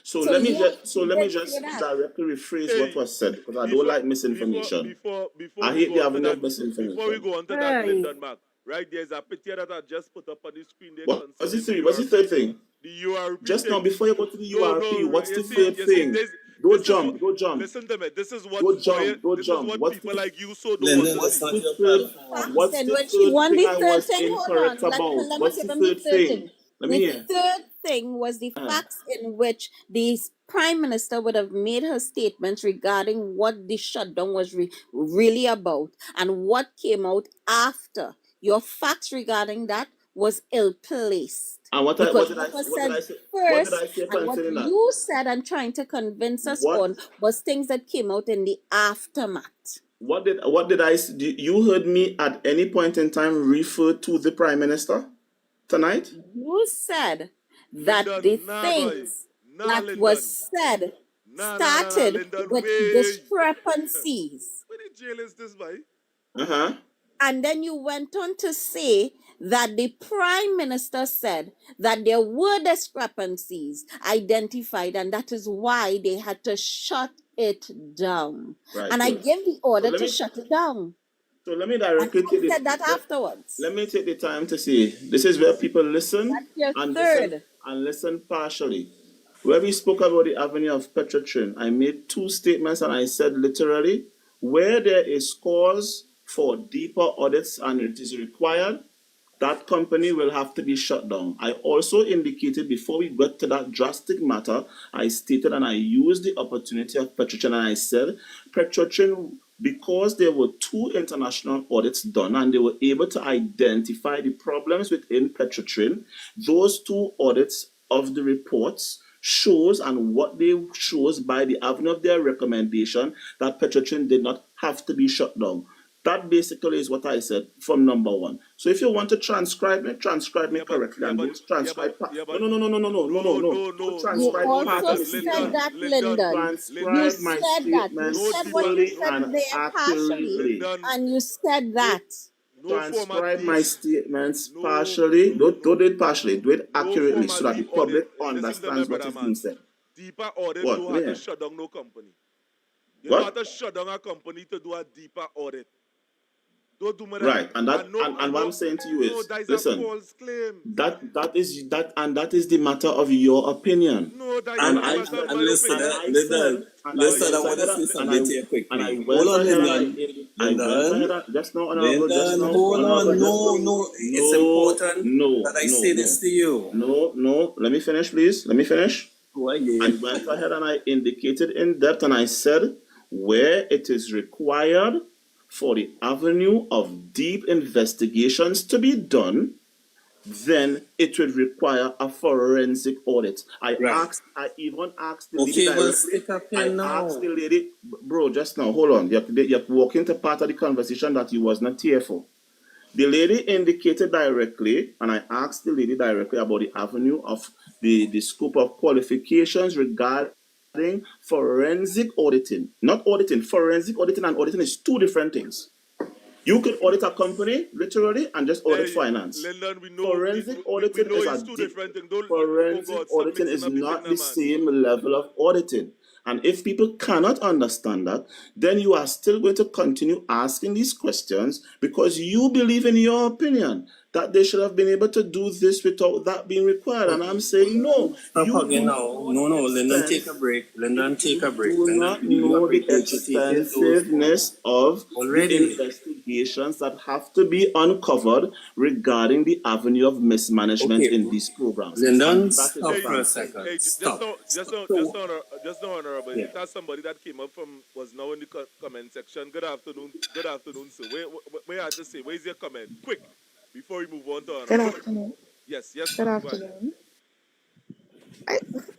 So So let me yes, just he did say that. directly rephrase what Hey, was said because I don't before like before misinformation. before before I we hate go the on to avenue that of before we misinformation. go on to that, Right. Lyndon Mark, right? There's a picture that I just put up on the screen there What's the concerning the three? What's the URP, third thing? the URP Just now, thing. before you go to the No, URP, no, what's the third you see, thing? this Don't is what. jump, don't jump, Listen to me. This is what don't fire. jump, don't This is jump. what people like you so don't want Lyndon, to that's see. not your The platform. facts What's in the which he third won thing the I third was thing. Hold incorrect on. about? Let me What's give the him the third third thing? thing. Let me The hear. third thing was the facts in which the prime minister would have made her statements regarding what the shutdown was really about and what came out after. Your facts regarding that was ill placed. And Because what was what did I said say? What did first I say and what concerning that? you said and trying to convince us What on was things that came out in the aftermath. what did you heard me at any point in time refer to the prime minister tonight? You said that the Lyndon, nah, boy, things nah, that was Lyndon, said nah, started Lyndon, with way. discrepancies. Where the jail is this, boy? Uh-huh. And then you went on to say that the prime minister said that there were discrepancies identified, and that is why they had to shut it down. Right, And I good. gave the So order to shut it down. so let me And directly I said that afterwards. let me take the time to say this is where people listen That's your and third. listen partially. Where we spoke about the avenue of Petrotrin, I made two statements and I said literally, where there is cause for deeper audits and it is required, that company will have to be shut down. I also indicated before we got to that drastic matter, I stated and I used the opportunity of Petrotrin and I said, Petrotrin, because there were two international audits done and they were able to identify the problems within Petrotrin, those two audits of the reports shows and what they shows by the avenue of their recommendation that Petrotrin did not have to be shut down. That basically is what I said from number one. So if you want to transcribe me correctly and don't transcribe part. Don't You transcribe part also of the said statement. that, Lyndon. You Transcribe my said that. You statements said what you fully said and there partially, accurately. and you said that. No Transcribe format my D. statements No, partially. Don't do it partially. Do it no accurately so format that the D audit. public Listen to me, understands what brother is being man. said. Deeper audit What? don't have to shut down no company. You don't have What? to shut down a company to do a deeper audit. Don't do me that. Right, and what I'm saying to you No, is, that is a listen, false claim. that is the matter of your opinion. No, that is And not the I matter of said, my listen, opinion. Listen, I want to say something to you quickly. Hold on, Lyndon. Lyndon. just now, honorable, just Lyndon, now, hold honorable, on. just now. No. It's important that I say this to you. No. Let me finish, please. Let me finish. Go I again. went ahead and I indicated in depth and I said where it is required for the avenue of deep investigations to be done, then it would require a forensic audit. I even asked the lady Okay, well, directly. stick up here I now. asked the lady, bro, just now, hold on. You're walking to part of the conversation that you was not here for. The lady indicated directly, and I asked the lady directly about the avenue of the scope of qualifications regarding forensic auditing. Not auditing, forensic auditing and auditing is two different things. You could audit a company, literally, and just audit finance. Lyndon, we know Forensic auditing know is it's two different things. Oh forensic God, stop auditing mixing is up the not thing, the man. same level of auditing. And if people cannot understand that, then you are still going to continue asking these questions because you believe in your opinion that they should have been able to do this without that being required. And I'm saying no. Stop You hugging do not now. know No, the Lyndon, take extent. a break. Lyndon, take You a break. do Lyndon, not you have know the regurgitated those words extensiveness of the already. investigations that have to be uncovered regarding the avenue of mismanagement Okay, in these programs. Lyndon, And that is stop what for I'm a saying. second. Hey, Stop. just now, honorable. Yeah. It has somebody that came up from was now in the comment section. Good afternoon, sir. Where had to say? Where's your comment? Quick, before we move on to Good honorable. afternoon. Yes, Good ma'am. Go ahead. afternoon.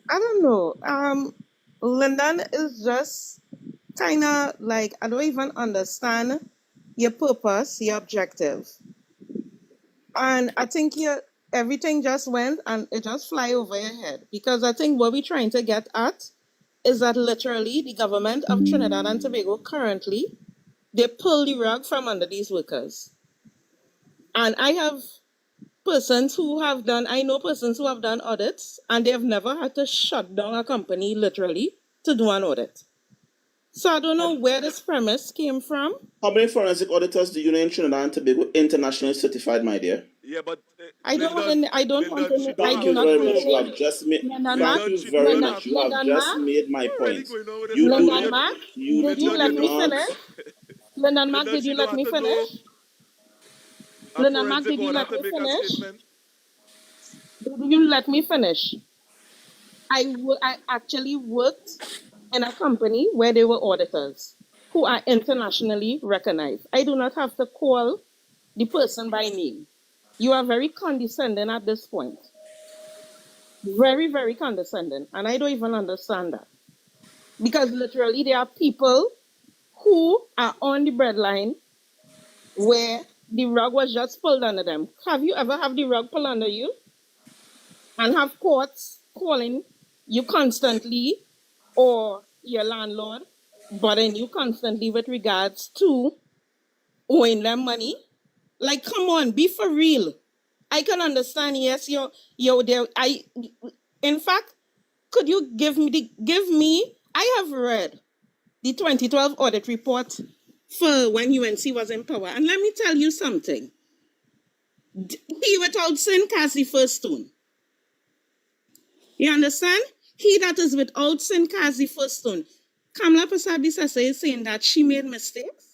I don't know. London is just kind of like I don't even understand your purpose, your objective, and I think everything just went and it just fly over your head because I think what we're trying to get at is that literally the government of Trinidad and Tobago currently they pull the rug from under these workers, and I have I know persons who have done audits and they have never had to shut down a company literally to do an audit. So I don't know where this premise came from. How many forensic auditors do you know in Trinidad and Tobago internationally certified, my dear? Yeah, but I don't want to. I Thank do you not very want much. to You name. have just made. London Thank Mark. you very London, much. You have London just Mark. made my really point. going on with this You do one? London not. Mark. You Did you do let me not. finish? London Mark, Linda, did she you don't let have me to know finish? a London Mark, forensic did you order let to me make a finish? statement. Did you let me finish? I actually worked in a company where they were auditors who are internationally recognized. I do not have to call the person by name. You are very condescending at this point. Very, very condescending. And I don't even understand that. Because literally there are people who are on the breadline where the rug was just pulled under them. Have you ever had the rug pulled under you? And have courts calling you constantly or your landlord bothering you constantly with regards to owing them money? Like, come on, be for real. I can understand, yes, you're there. In fact, could you give me, I have read the 2012 audit report for when UNC was in power. And let me tell you something. He without sin cast the first stone. You understand? He that is without sin cast the first stone. Kamla Persad-Bissessay is saying that she made mistakes.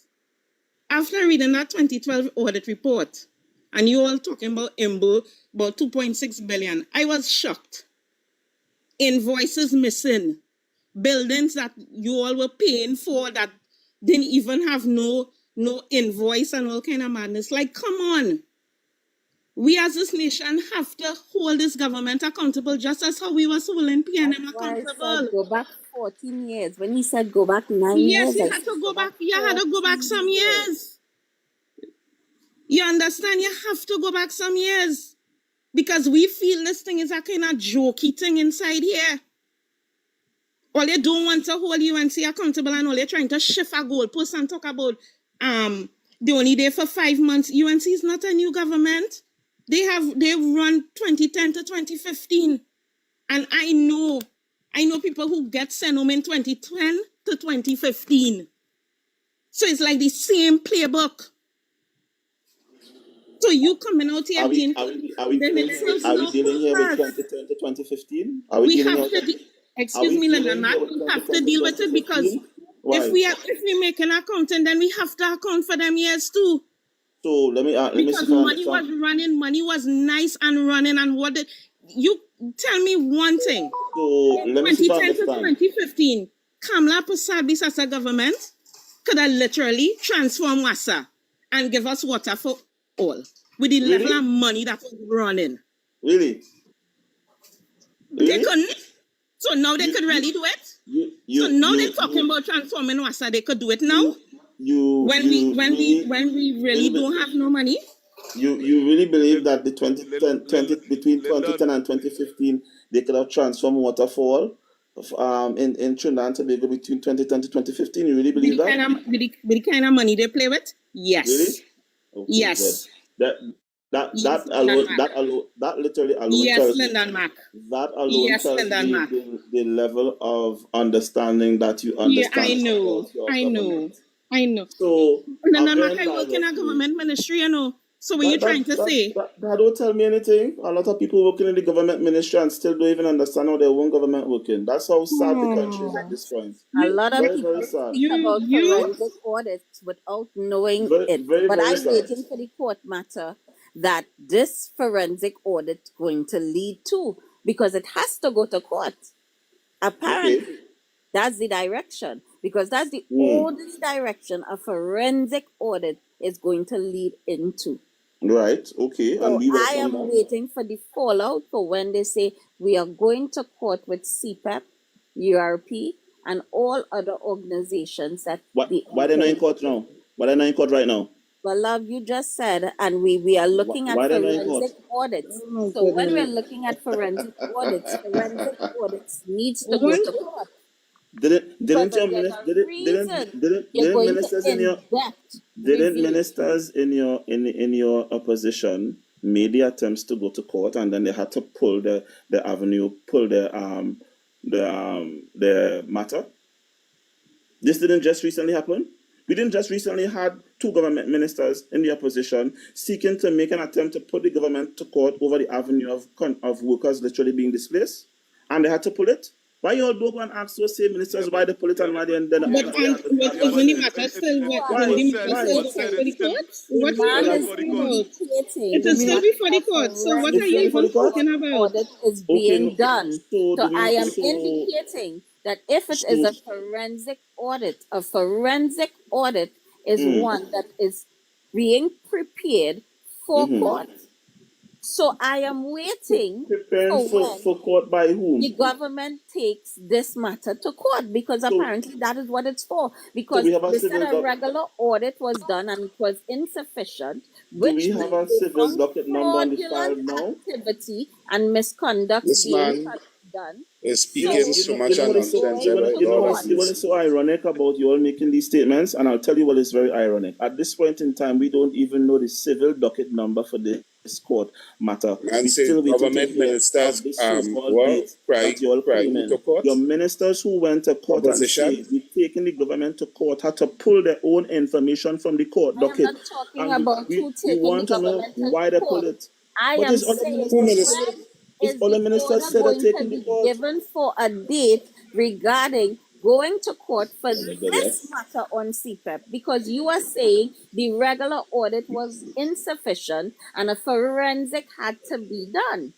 After reading that 2012 audit report, and you all talking about IMBO, about 2.6 billion, I was shocked. Invoices missing. Buildings that you all were paying for that didn't even have no invoice and all kind of madness. Like, come on. We as this nation have to hold this government accountable just as how we was holding PNM Why I accountable. said go back 14 years. When he said go back 9 Yes, years, you I had said to go back. You had to go back some years. You understand? You have to go back some years. Because we feel this thing is a kind of jokey thing inside here. All they don't want to hold UNC accountable and all they're trying to shift a goalpost and talk about they only there for 5 months. UNC is not a new government. They run 2010 to 2015. And I know people who get sent home in 2010 to 2015. So it's like the same playbook. So you coming out here being Are we dealing here with 2010 to 2015? Are we dealing here with excuse me, Linda, we have to deal with it because if we make an accounting, then we have to account for them years too. So let me see because if I money was running, money was nice and running, and what did you tell me one thing? So in let me see if I 2010 to understand. 2015, Kamla Persad-Bissessay government could have literally transformed Wassa and give us water for all with the level of money that was running. Really? They couldn't. So now they could really do it. So now they're talking about transforming Wassa. They could do it now. When we really don't have no money. You really believe that the between 2010 and 2015 they could have transformed waterfall in Trinidad and Tobago between 2010 to 2015? You really believe that? With the kind of money they play with? Yes. Really? Okay, yes. Good. That literally alone yes, tells me that alone tells me the level of understanding that you understand. Yeah, I know. So Lindan Mac, I work in a government ministry, you know. So what are you trying to say? That don't tell me anything. A lot of people working in the government ministry and still don't even understand how their own government working. That's how sad the country is at this point. A lot of very, people very sad. speak about forensic audits without knowing it. But I'm waiting for the court matter that this forensic audit going to lead to, because it has to go to court. Apparently, that's the direction, because that's the only direction a forensic audit is going to lead into. Right, okay. So I am waiting for the fallout for when they say we are going to court with CPEP, URP, and all other organizations that... Why they're not in court now? Why they're not in court right now? Well, love, you just said, and we are looking at forensic audits. So when we're looking at forensic audits needs to go to court. Didn't ministers in your opposition made the attempts to go to court, and then they had to pull the matter. This didn't just recently happen. We didn't just recently had 2 government ministers in the opposition seeking to make an attempt to put the government to court over the avenue of workers literally being displaced, and they had to pull it. Why you all don't go and ask those same ministers why they pull it and why they ended up? But isn't the matter still before the courts? What The are man you is talking about? indicating It is still that before a the courts. So what are It's you still before even the court? talking about? audit is Okay, being done. so So do I we, am so, indicating that if it is so, a forensic audit is one that is being prepared for court. So I am waiting preparing for when for court by whom? the government takes this matter to court, because apparently that is what it's for. So Because we have a they said civil a regular audit was done and it was insufficient, do we which have means a they civil found docket number on the file fraudulent now? activity and misconduct This being man done. is You know, speaking So so you much know what it's is so nonsense. you going know, That to you know God what have court. you know what mercy. is so ironic about you all making these statements, and I'll tell you what is very ironic. At this point in time, we don't even know the civil docket number for this court matter. And We say still waiting to government hear ministers, of this so-called well, date that you all cry who to claiming. court? Your ministers who went to court and Opposition? said we taking the government to court had to pull their own information from the court I am docket, not talking and about who we taking the want to know government to why they pull court. it. I But am it's all the saying, Who ministers minister? said. when It's is all the the ministers order said are going to taking the be court. given for a date regarding going to court for this matter on CPEP? Because you are saying the regular audit was insufficient and a forensic had to be done.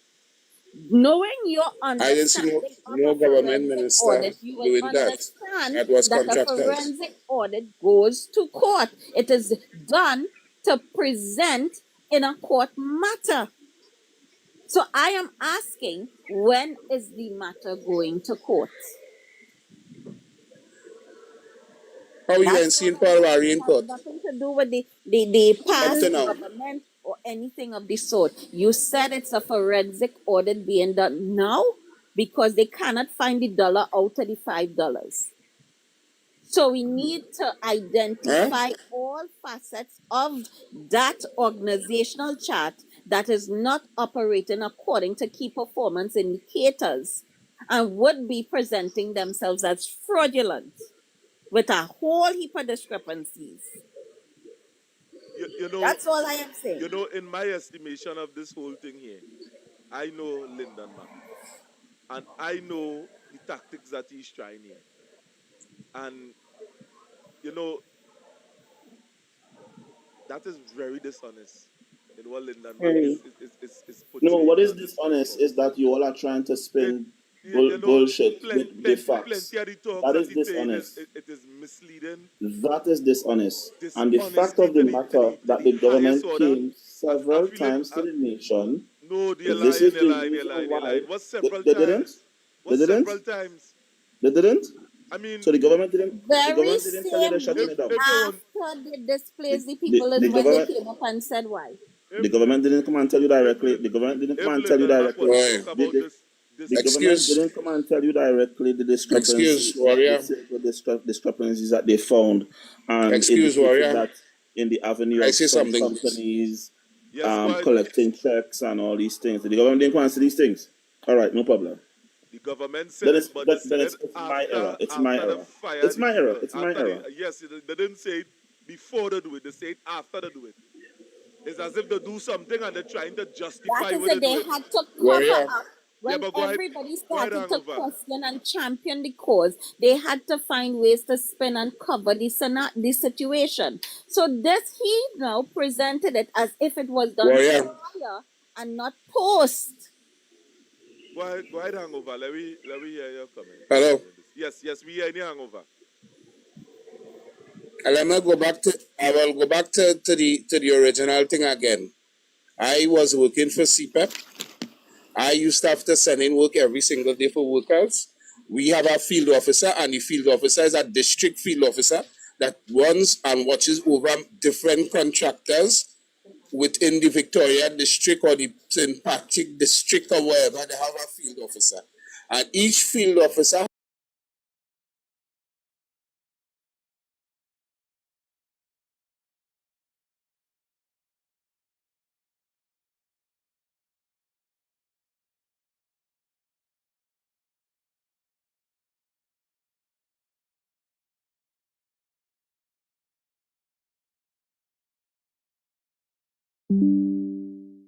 Knowing your I didn't see understanding of no a government forensic minister audit, you will doing that. understand That was that a contractors. forensic audit goes to court. It is done to present in a court matter. So I am asking, when is the matter going to court? How you ain't That's all seen I Paul am Wari saying. in It has court? nothing to do with the Up to past now. government or anything of the sort. You said it's a forensic audit being done now because they cannot find the dollar out of the $5. So we need to identify all facets of that organizational chart that is not operating according to key performance indicators and would be presenting themselves as fraudulent with a whole heap of discrepancies. You know, That's all I am saying. in my estimation of this whole thing here, I know Lyndon Mack, and I know the tactics that he's trying here. And you know, that is very dishonest in what Lyndon Mack Hey. is No, what portraying is on this dishonest platform. is that you all are trying to It, spin you know, bullshit with the facts. plenty of the talks That that is he's saying dishonest. it is misleading, That is dishonest. And the fact dishonesty of the to matter to that the the highest government order. came I several feel it. times to the nation, No, you're this lying, is you're the lying, you're reason lying, you're why lying. What several they didn't. times? They What didn't. several times? They didn't. I mean, So the government didn't. The Very government didn't tell you they're same shutting week it down. if you want, after they displaced the The, people is the when they government. came up and said why. The if government didn't come and tell you if directly. The government didn't come and tell you Lyndon Mack directly. want to Boy. talk about The this government Excuse, didn't come and tell you directly the excuse, discrepancies, warrior. the discrepancies that they found, and Excuse, indicated warrior. that in the avenue I of say some something. companies yes, go ahead. collecting checks and all these things. The government didn't come and say these things. All right, no problem. The government said Then it, it's but they then, said then it it's my error. after It's my they error. fire It's the my error. people. It's my After error. yes, they didn't say it before they do it. They say it after they do it. It's as if they do something and they're trying to That justify is what it. they They do it. had to cover Warrior. up Yeah, when but everybody go ahead, started to hangover. question and champion the cause. They had to find ways to spin and cover the situation. So this he now presented it as if it was done Warrior. prior and not post. Go ahead, hangover. Let me hear your comment Hello. regarding this. Yes, we hear any hangover. Let me go back to. I will go back to the original thing again. I was working for CPEP. I used to have to send in work every single day for workers. We have a field officer, and the field officer is a district field officer that runs and watches over different contractors within the Victoria district or the St. Patrick district or wherever. They have a field officer, and each field officer People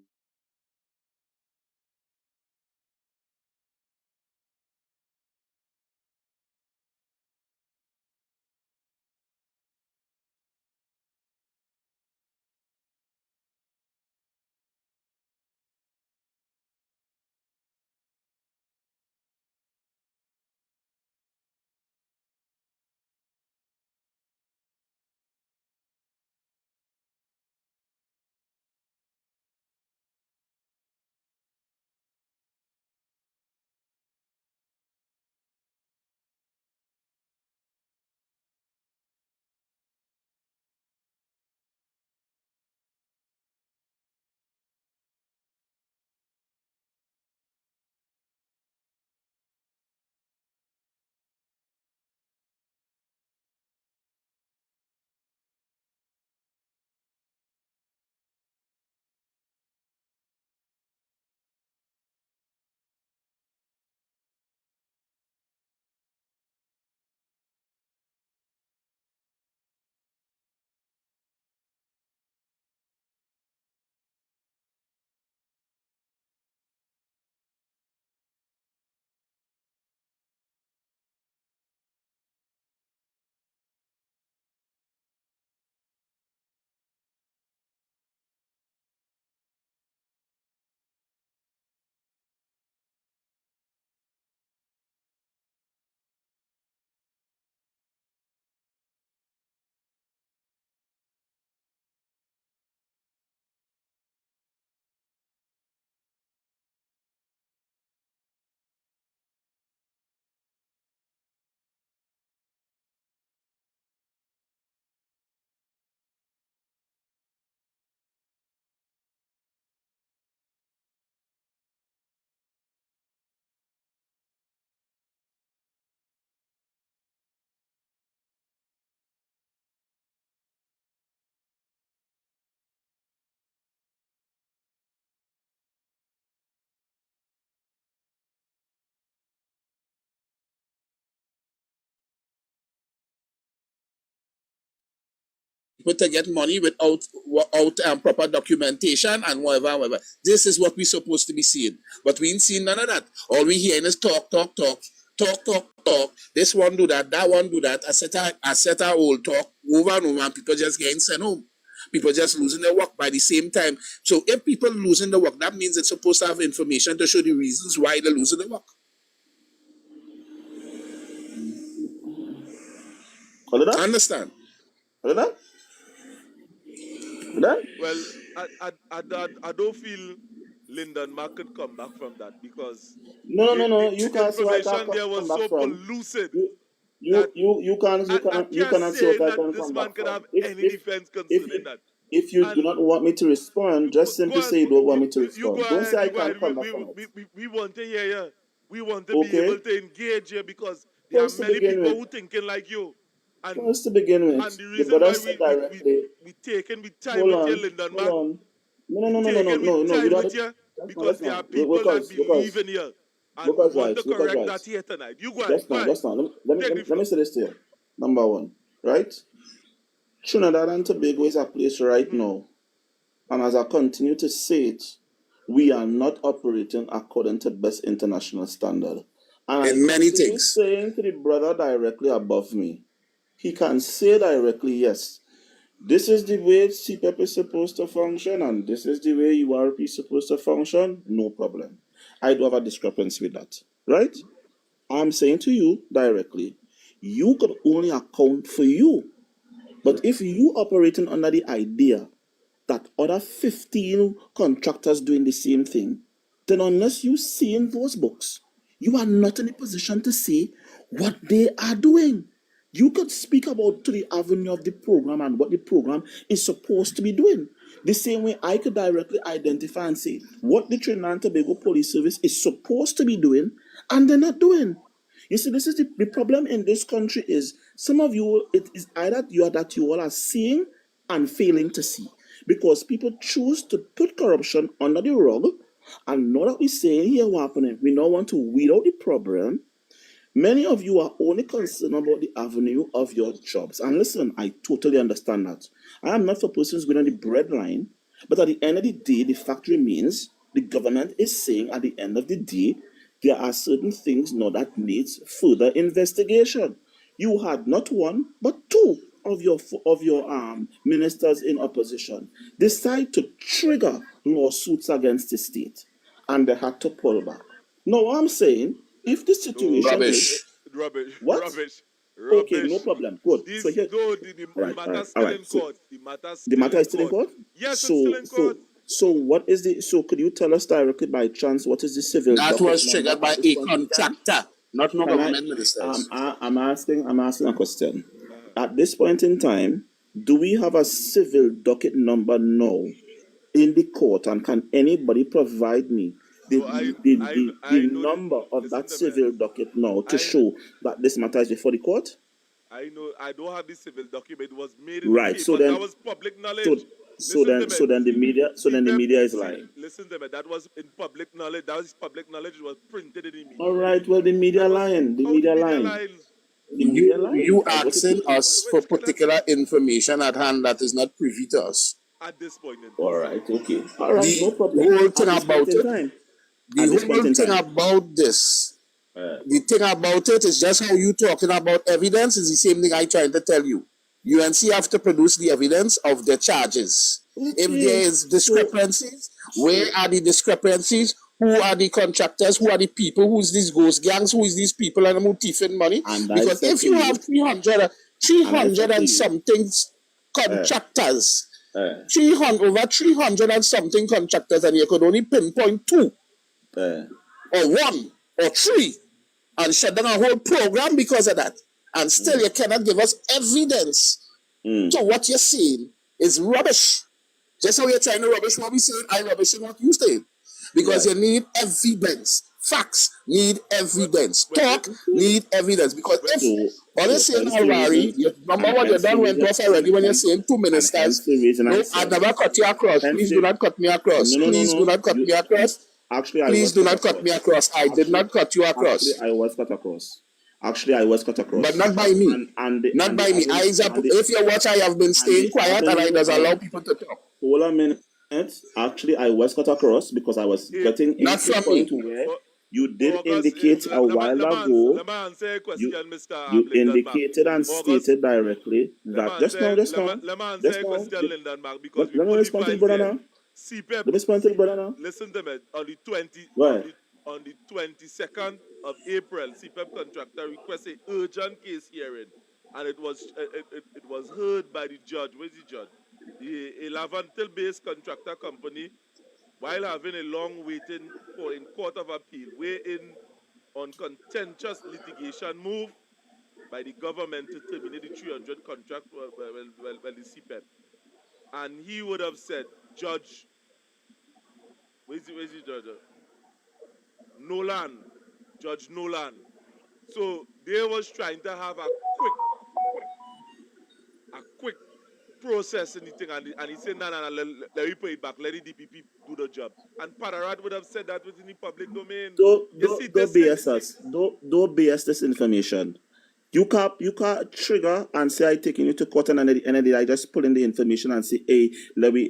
to get money without proper documentation and whatever. This is what we're supposed to be seeing. But we ain't seeing none of that. All we hearing is talk. This one do that one do that. I set our old talk over and over, and people just getting sent home. People just losing their work by the same time. So if people losing the work, that means it's supposed to have information to show the reasons why they're losing the work. Understand? Well, I don't feel Lyndon Mark could come back from that because No. You the can't say what I information there can come was back so from. pellucid You that I you can't cannot say what say I that can this come man back could from. have any defense concerning that. If you do And not want me to respond, just simply go say you don't want me to you go respond. Don't say ahead, I you go can't ahead. come back from it. We want to hear you. We want to be Okay? able to engage here because there are First to many begin people with, who thinking like you. And First to begin with, the the reason brother why said directly, we taking with time hold with you, on, Lyndon hold Mark, on. we taking with No, you time don't. with you That's because there are not. people that believe in you. And we want to correct that here tonight. You go ahead, go ahead. That's not. Let Take me, the let floor. me say this to you. Number one, right? Trinidad and Tobago is a place right now, and as I continue to say it, we are not operating according to best international standard. And I In many continue things. saying to the brother directly above me, he can say directly, yes, this is the way CPEP is supposed to function, and this is the way URP is supposed to function. No problem. I do have a discrepancy with that, right? I'm saying to you directly, you could only account for you. But if you operating under the idea that other 15 contractors doing the same thing, then unless you see in those books, you are not in a position to say what they are doing. You could speak about to the avenue of the program and what the program is supposed to be doing. The same way I could directly identify and say what the Trinidad and Tobago Police Service is supposed to be doing and they're not doing. You see, this is the problem in this country is some of you, it is either you all are seeing and failing to see. Because people choose to put corruption under the rug, and now that we're saying here what happening, we now want to weed out the problem. Many of you are only concerned about the avenue of your jobs. And listen, I totally understand that. I am not for persons going on the breadline, But at the end of the day, the fact remains the government is saying at the end of the day, there are certain things now that needs further investigation. You had not one, but two of your ministers in opposition decide to trigger lawsuits against the state, and they had to pull back. Now, what I'm saying, if the situation is Rubbish. what? Rubbish. Okay, no problem. Good. So here, The matter's still in So court. The matter's the still matter in is still in court. court. Yes, it's still in court. So what is the? So could you tell us directly by chance what is the civil That docket was number triggered by at this a point in time? contractor, not no Can I? government ministers. I'm asking a question. At this point in time, do we have a civil docket number now in the court, and can anybody provide me the number of that civil docket now to show that this matter is before the court? I know. I don't have the civil document. It was made in Right. the So papers. then, That was public knowledge. so then the media is lying. Listen to me. That was in public knowledge. That was public knowledge. It was printed in the media. All right. Well, the media lying. The media lying. You asking us for particular information at hand that is not privy to us. At this point in time. All right. Okay. All right. No problem. The whole thing about it. The whole thing about this. The thing about it is just how you talking about evidence is the same thing I trying to tell you. UNC have to produce the evidence of the charges. If there is discrepancies, where are the discrepancies? Who are the contractors? Who are the people? Who's these ghost gangs? Who is these people and who thieving money? Because if you have 300 and something contractors, over 300 and something contractors, and you could only pinpoint two, or one, or three, and shut down a whole program because of that. And still you cannot give us evidence. So what you're saying is rubbish. Just how you're trying to rubbish what we say, I rubbish what you say. Because you need evidence. Facts need evidence. Talk need evidence. Because if all you're saying already, number one, you done went off already when you're saying two ministers. No, I never cut you across. Please do not cut me across. Please do not cut me across. Please do not cut me across. I did not cut you across. I was cut across. I was cut across. But not by me. Not by me. If you watch, I have been staying quiet and I does allow people to talk. Hold a minute. Actually, I was cut across because I was getting not into from the point me. where you did indicate a while ago. You indicated and stated directly that just now. Let me respond to the brother now. Let me respond to the brother now. Listen to me. On the 22nd of April, CPEP contractor requested an urgent case hearing, and it was heard by the judge. Where's the judge? The 11-based contractor company, while having a long waiting for in court of appeal, weigh in on contentious litigation move by the government to terminate the 300 contract the CPEP. And he would have said, Judge, where's the judge? Nolan, Judge Nolan. So they was trying to have a quick process in the thing, and he said, no, let me put it back, let the DPP do the job. And Padarad would have said that within the public domain. Don't BS us. Don't BS this information. You can't trigger and say I taking you to court, and at the end of the day I just pull in the information and say, hey, let me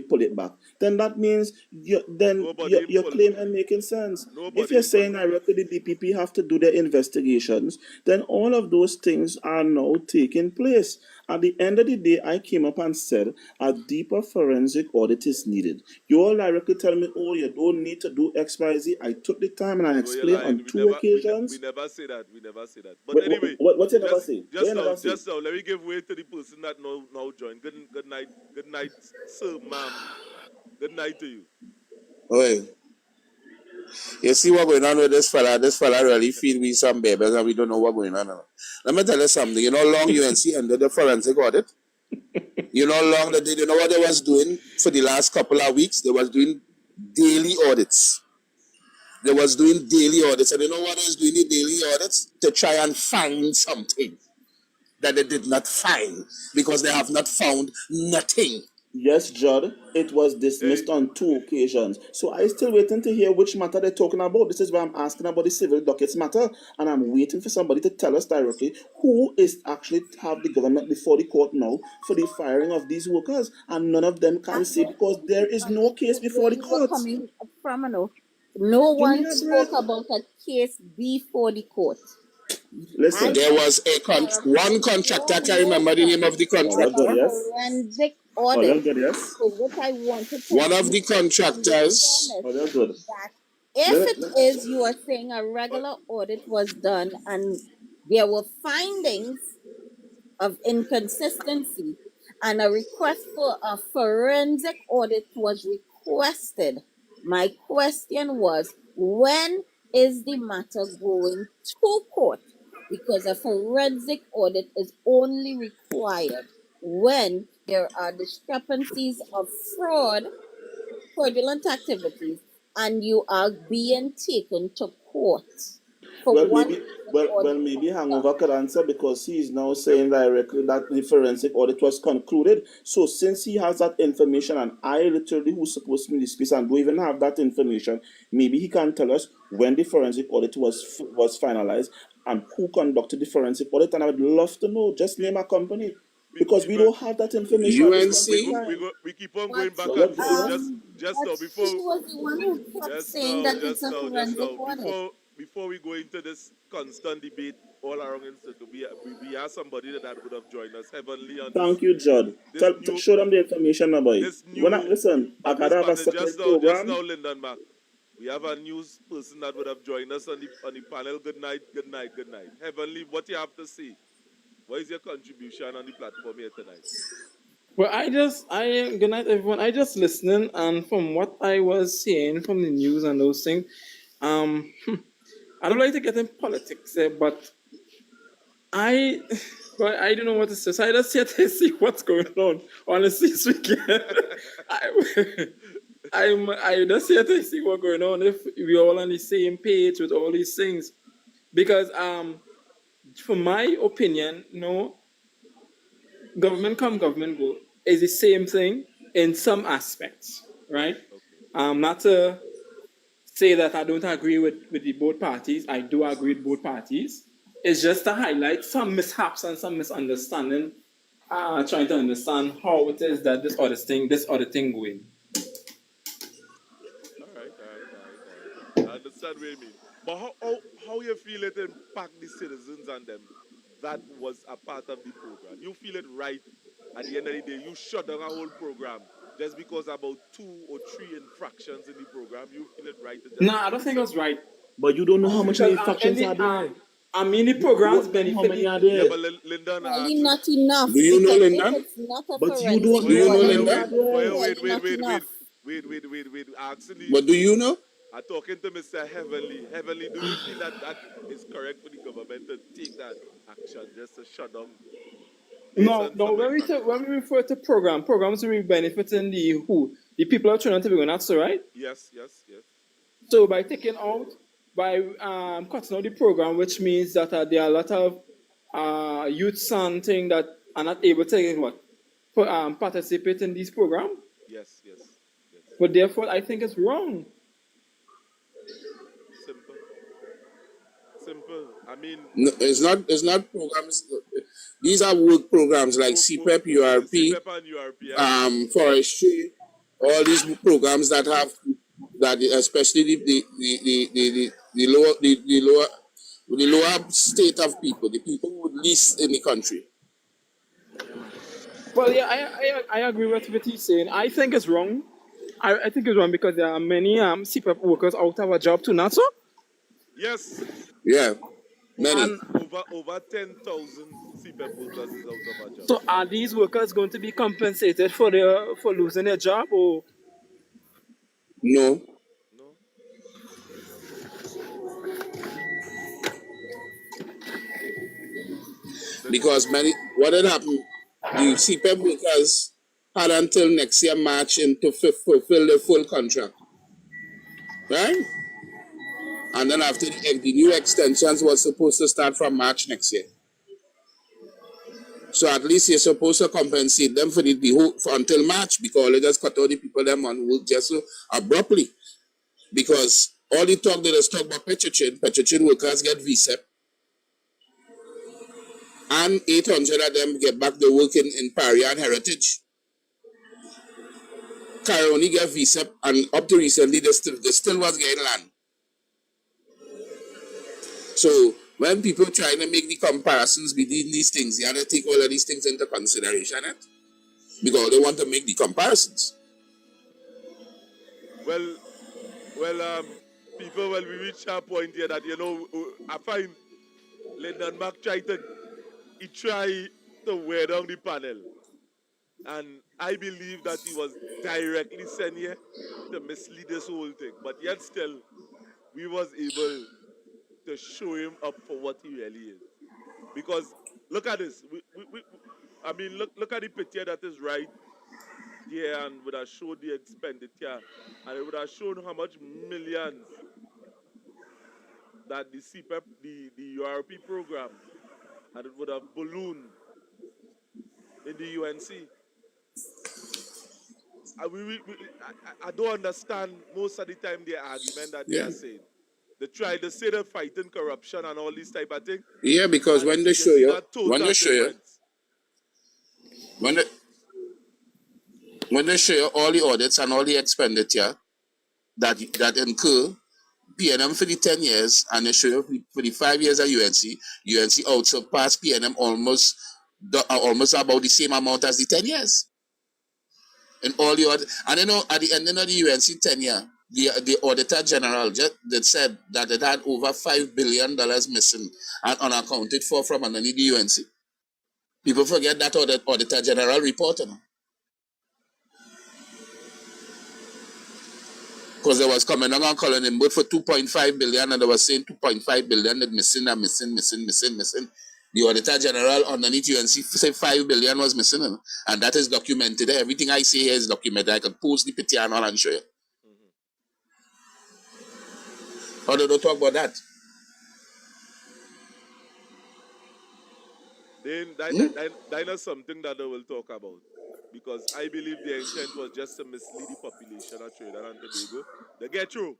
pull it back. Then that means your claim ain't making sense. If you're saying directly the DPP have to do their investigations, then all of those things are now taking place. At the end of the day, I came up and said a deeper forensic audit is needed. You all directly tell me, oh, you don't need to do X, Y, Z. I took the time and I explained on two occasions. We never say that. But anyway, what you never say? Just now, let me give way to the person that now joined. Good night, sir, ma'am. Good night to you. Oi. You see what going on with this fella? This fella really feed me some babies and we don't know what going on. Let me tell you something. You know how long UNC ended the forensic audit? You know how long that you know what they was doing for the last couple of weeks? They was doing daily audits. And you know what they was doing the daily audits? To try and find something that they did not find because they have not found nothing. Yes, Judd, it was dismissed on 2 occasions. So I still waiting to hear which matter they're talking about. This is why I'm asking about the civil dockets matter, and I'm waiting for somebody to tell us directly who is actually have the government before the court now for the firing of these workers, and none of them can say because there is no case before Where the you were courts. coming from, no Give me one a spoke break. about a case before the court. I Listen. There want was to one clarify. contractor, I can't No, remember the sir. name of the There was All contractor. good, a yes? forensic All audit. good, yes? So what I wanted to One of do the from the contractors, premise All good. that if Let it me, is you are saying a regular audit was done and there were findings of inconsistency and a request for a forensic audit was requested. My question was, when is the matter going to court? Because a forensic audit is only required when there are discrepancies of fraudulent activities, and you are being taken to court for well, one maybe well, maybe Hangover could answer because he is now saying directly that the forensic audit was concluded. So since he has that information, and I literally who's supposed to be in this space and don't even have that information, maybe he can tell us when the forensic audit was finalized and who conducted the forensic audit. And I would love to know. Just name a company because we don't have that information at this point in UNC. time. We keep on But going back So and let's forth. go. Just but now she before was the one who kept saying that it's a forensic audit. before we go into this constant debate all around in circle, we have somebody that would have joined us heavenly on Thank you, Judd. this new Show them the information now, boy. this When I new listen, I on this gotta have a panel. Just separate now, program. Lyndon Mac. We have a news person that would have joined us on the panel. Good night, good night, good night. Heavenly, what you have to say? What is your contribution on the platform here tonight? Well, good night, everyone. I just listening, and from what I was seeing from the news and those things, I don't like to get in politics, but I, well, I don't know what to say. So I just here to see what's going on. Honestly speaking, I just here to see what's going on. If we're all on the same page with all these things, because from my opinion, no, government come, government go is the same thing in some aspects, right? Not to say that I don't agree with the both parties. I do agree with both parties. It's just to highlight some mishaps and some misunderstanding, trying to understand how it is that this other thing going. All right. I understand what you mean. But how you feel it impact the citizens and them that was a part of the program? You feel it right at the end of the day? You shut down a whole program just because about 2 or 3 infractions in the program. You feel it right to just No, I don't think it was right. But you don't know how much of Because the factions are there. the You programs don't know how benefit many are Yeah, there. but Lyndon Clearly asked. not enough, do you know because if Linda? it's not a But you forensic don't Do you know know how audit, many Linda? are there. clearly not enough. Wait. Asking the. But do you know? I'm talking to Mr. Heavenly. Heavenly, do you feel that is correct for the government to take that action just to shut down based No, on no. some infractions? When we refer to programs will be benefiting the people are trying to be going. That's all right. Yes. So by cutting out the program, which means that there are a lot of youths and things that are not able to participate in this program. Yes. But therefore, I think it's wrong. Simple. I mean, No, it's not. It's not programs. These are work programs like CPEP, URP, CPEP and URP, yeah. forestry, all these programs that have that, especially the lower state of people, the people who least in the country. Well, yeah, I agree with what he's saying. I think it's wrong. I think it's wrong because there are many CPAP workers out of a job too, not so? Yes. Yeah, many. And over 10,000 CPEP workers is out of a job. so are these workers going to be compensated for losing their job, or? No, because many. What had happened? The CPEP workers had until next year March to fulfill their full contract, right? And then after the new extensions was supposed to start from March next year. So at least you're supposed to compensate them for the whole for until March, because they just cut all the people them on work just so abruptly. Because all the talk they just talk about Petrotrin workers get VSEP, and 800 of them get back to work in Paria and Heritage. Caroni get VSEP, and up to recently they still was getting land. So when people trying to make the comparisons between these things, you have to take all of these things into consideration, because they want to make the comparisons. Well, people, we reach a point here that, I find Lyndon Mark try to wear down the panel. And I believe that he was directly sent here to mislead this whole thing. But yet still, we was able to show him up for what he really is. Because look at this. Look at the picture that is right here, and would have showed the expenditure, and it would have shown how much millions that the CPEP, the URP program, and it would have ballooned in the UNC. I don't understand most of the time the argument that they are saying. They say they're fighting corruption and all this type of thing. Yeah, because when they show you, when they show you all the audits and all the expenditure that incur PNM for the 10 years, and they show you for the 5 years at UNC also passed PNM almost about the same amount as the 10 years. And all the audit, and at the end of the UNC tenure, the Auditor General that said that it had over $5 billion missing and unaccounted for from underneath the UNC. People forget that Auditor General report. Because they was coming along and calling him both for 2.5 billion, and they were saying 2.5 billion that missing. The Auditor General underneath UNC said 5 billion was missing, and that is documented. Everything I say here is documented. I can post the picture and all and show you. How do they talk about that? Then that is something that they will talk about. Because I believe the intent was just to mislead the population of Trinidad and Tobago. They get through.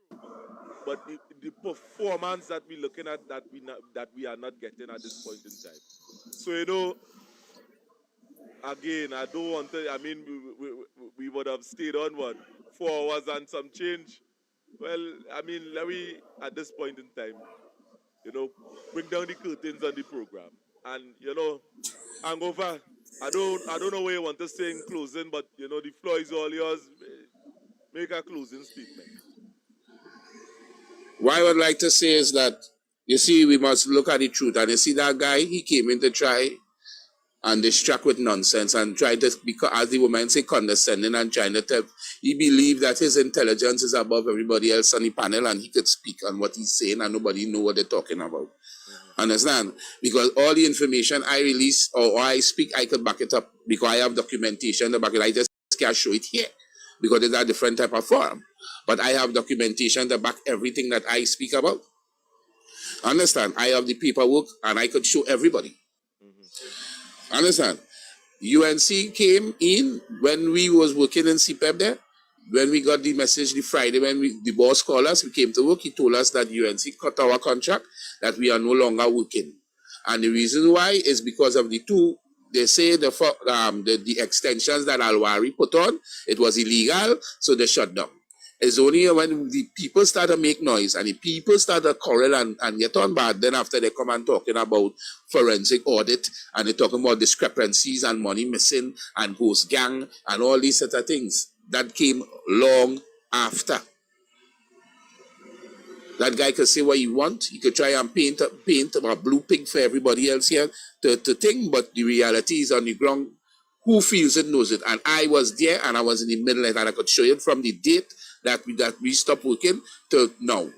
But the performance that we're looking at that we are not getting at this point in time. So, again, I don't want to, we would have stayed on 4 hours and some change. Well, let me, at this point in time, bring down the curtains on the program. And, hangover, I don't know where you want to say in closing, but, the floor is all yours. Make a closing statement. What I would like to say is that, you see, we must look at the truth. And you see that guy, he came in to try and distract with nonsense and try to, because as the woman say, condescending and trying to tell, he believed that his intelligence is above everybody else on the panel and he could speak on what he's saying and nobody know what they're talking about. Understand? Because all the information I release or I speak, I could back it up because I have documentation to back it. I just can't show it here because it's a different type of forum. But I have documentation to back everything that I speak about. Understand? I have the paperwork and I could show everybody. Understand? UNC came in when we was working in CPEP there. When we got the message the Friday, when the boss called us, we came to work, he told us that UNC cut our contract, that we are no longer working. And the reason why is because of the two, they say the extensions that Alwari put on, it was illegal, so they shut down. It's only when the people start to make noise and the people start to quarrel and get on bad, then after they come and talking about forensic audit and they're talking about discrepancies and money missing and ghost gang and all these sort of things. That came long after. That guy could say what he wants. He could try and paint a blue pig for everybody else here to think, but the reality is on the ground. Who feels it knows it. And I was there and I was in the middle of it, and I could show you from the date that we stopped working to now.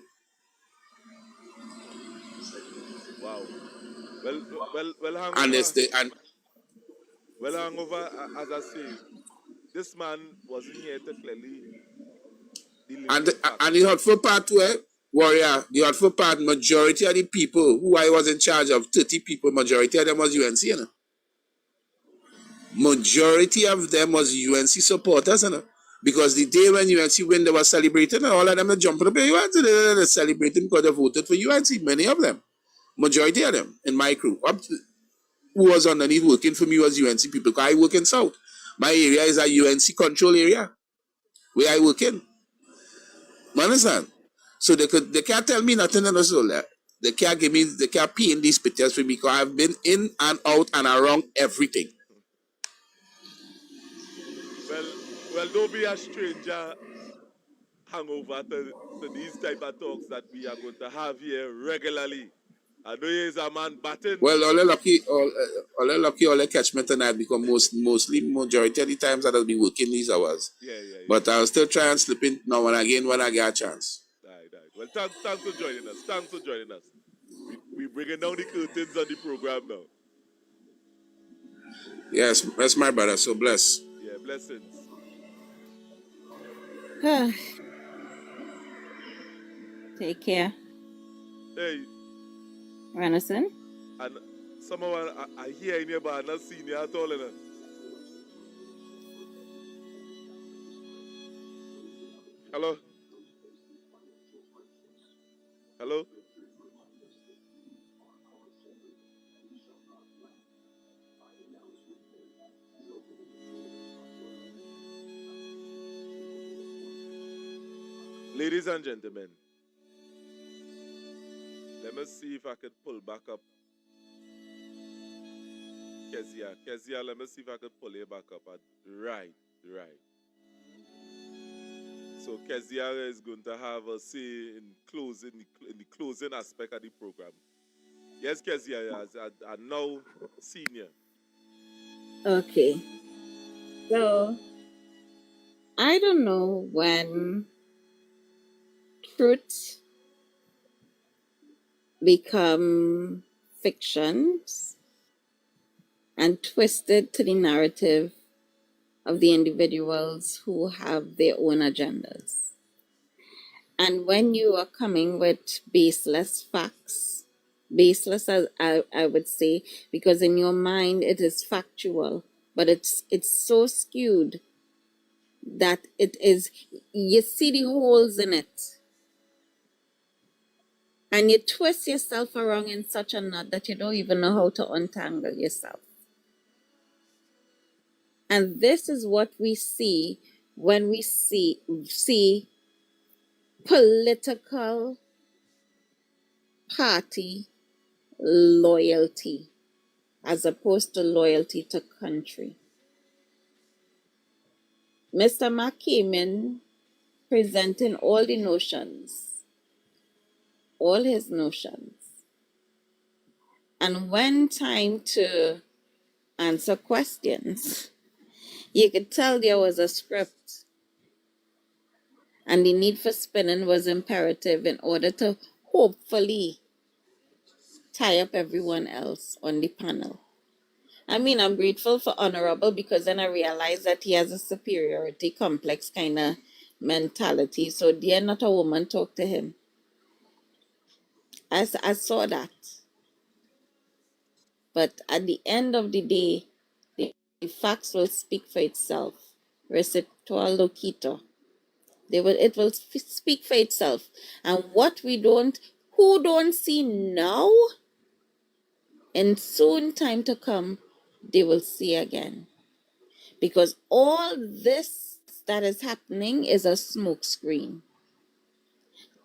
Wow. Well, hangover, as I say, this man wasn't here to clearly and the hurtful part where, Warrior, the hurtful part, majority of the people who I was in charge of, 30 people, majority of them was UNC, Majority of them was UNC supporters, you know. Because the day when UNC win, they were celebrating, and all of them were jumping up at UNC. They're celebrating because they voted for UNC. Many of them, majority of them in my crew, who was underneath working for me was UNC people. Because I work in South. My area is a UNC control area where I work in. You understand? So they can't tell me nothing in the soul. They can't paint these pictures for me because I've been in and out and around everything. Well, don't be a stranger hangover to these type of talks that we are going to have here regularly. I know he is a man batting. Well, all the lucky, all the catchment tonight because mostly majority of the times I'll be working these hours. Yeah. But I'll still try and slip in now and again when I get a chance. Right. Well, thanks for joining us. Thanks for joining us. We bringing down the curtains on the program now. Yes, that's my brother. So bless. Yeah, blessings. Take care. Hey. Renison? And someone I hear in here, but I'm not seeing you at all. Hello? Hello? Ladies and gentlemen, let me see if I could pull back up Kezia. Kezia, let me see if I could pull you back up. Right. So Kezia is going to have a say in the closing aspect of the program. Yes, Kezia, as a now senior. Okay. So, I don't know when truth become fictions and twisted to the narrative of the individuals who have their own agendas. And when you are coming with baseless facts, baseless as I would say, because in your mind it is factual, but it's so skewed that it is, you see the holes in it. And you twist yourself around in such a knot that you don't even know how to untangle yourself. And this is what we see when we see political party loyalty as opposed to loyalty to country. Mr. Mack came in presenting all the notions, all his notions. And when time to answer questions, you could tell there was a script. And the need for spinning was imperative in order to hopefully tie up everyone else on the panel. I mean, I'm grateful for Honorable because then I realized that he has a superiority complex kind of mentality. So dare not a woman talk to him. I saw that. But at the end of the day, the facts will speak for itself. Receptor loquito. It will speak for itself. And what who don't see now, in soon time to come, they will see again. Because all this that is happening is a smokescreen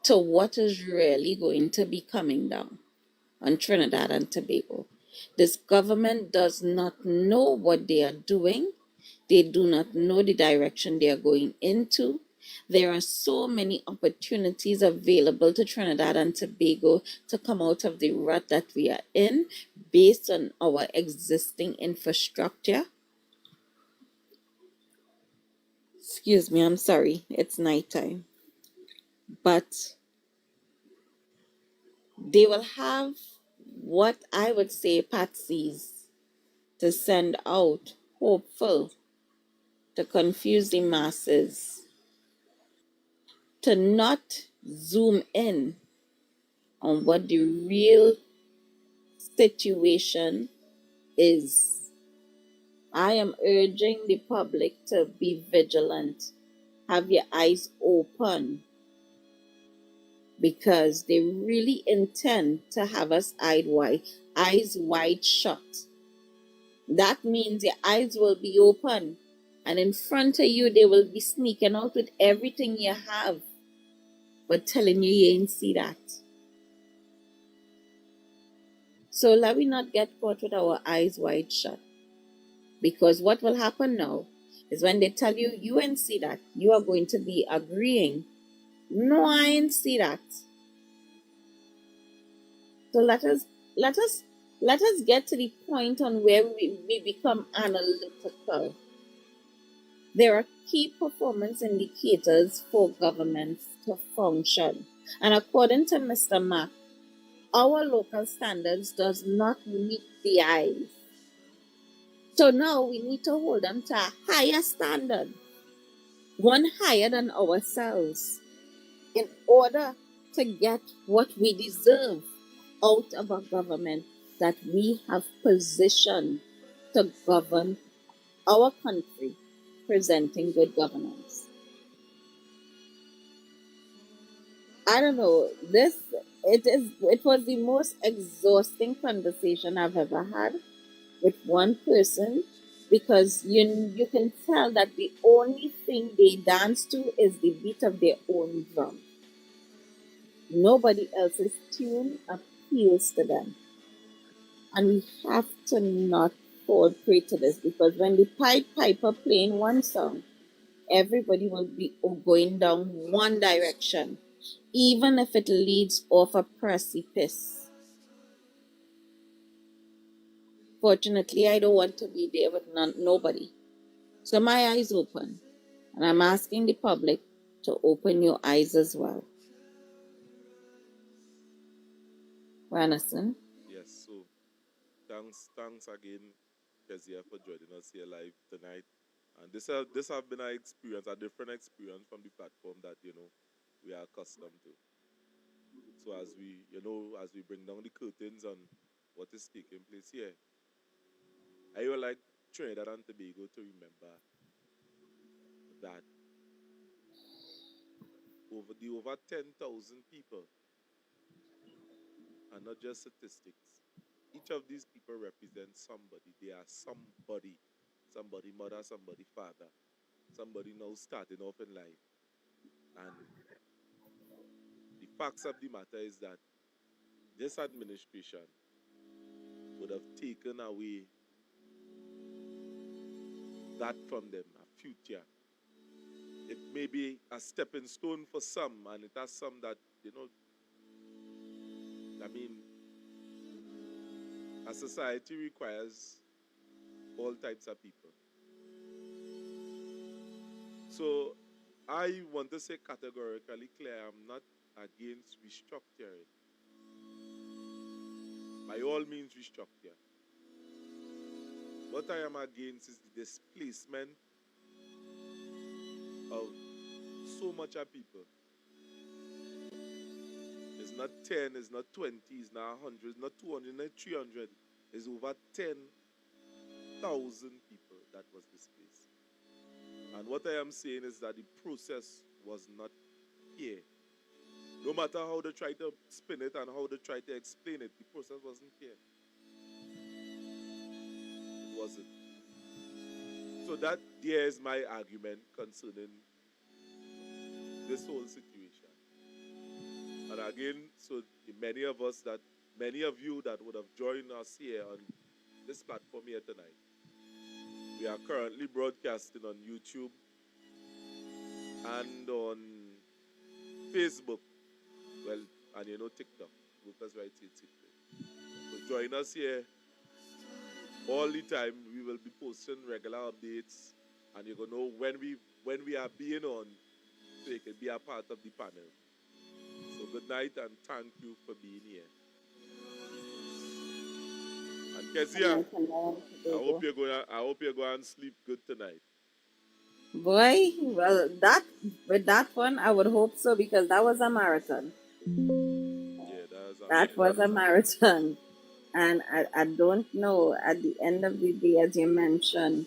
to what is really going to be coming down on Trinidad and Tobago. This government does not know what they are doing. They do not know the direction they are going into. There are so many opportunities available to Trinidad and Tobago to come out of the rut that we are in based on our existing infrastructure. Excuse me, I'm sorry, it's nighttime. But they will have what I would say patsies to send out, hopeful, to confuse the masses, to not zoom in on what the real situation is. I am urging the public to be vigilant. Have your eyes open, because they really intend to have us eyes wide shut. That means your eyes will be open, and in front of you, they will be sneaking out with everything you have, but telling you ain't see that. So let me not get caught with our eyes wide shut. Because what will happen now is when they tell you you ain't see that, you are going to be agreeing, no, I ain't see that. So let us get to the point on where we become analytical. There are key performance indicators for governments to function. And according to Mr. Mack, our local standards does not meet the eyes. So now we need to hold them to a higher standard, one higher than ourselves, in order to get what we deserve out of a government that we have positioned to govern our country, presenting good governance. I don't know, it was the most exhausting conversation I've ever had with one person, because you can tell that the only thing they dance to is the beat of their own drum. Nobody else's tune appeals to them. And we have to not fall prey to this, because when the Pied Piper playing one song, everybody will be going down one direction, even if it leads off a precipice. Fortunately, I don't want to be there with nobody. So my eyes open, and I'm asking the public to open your eyes as well. Ranison? Yes, so thanks again, Kezia, for joining us here live tonight. And this have been an experience, a different experience from the platform that we are accustomed to. So as we bring down the curtains on what is taking place here, I would like Trinidad and Tobago to remember that over 10,000 people are not just statistics. Each of these people represents somebody. They are somebody mother, somebody father, somebody now starting off in life. And the facts of the matter is that this administration would have taken away that from them, a future. It may be a stepping stone for some, and it has some that, a society requires all types of people. So I want to say categorically clear, I'm not against restructuring. By all means, restructure. What I am against is the displacement of so much of people. It's not 10, it's not 20, it's not 100, it's not 200, not 300. It's over 10,000 people that was displaced. And what I am saying is that the process was not here. No matter how they try to spin it and how they try to explain it, the process wasn't here. It wasn't. So that there is my argument concerning this whole situation. And again, so many of you that would have joined us here on this platform here tonight, we are currently broadcasting on YouTube and on Facebook, and TikTok, Lucas Right TikTok. So join us here all the time. We will be posting regular updates, and you're gonna know when we are being on, so you can be a part of the panel. So good night and thank you for being here. And Kezia, I hope you're going to sleep good tonight. Boy, well, with that one, I would hope so, because that was a marathon. Yeah, That was a marathon. And I don't know, at the end of the day, as you mentioned,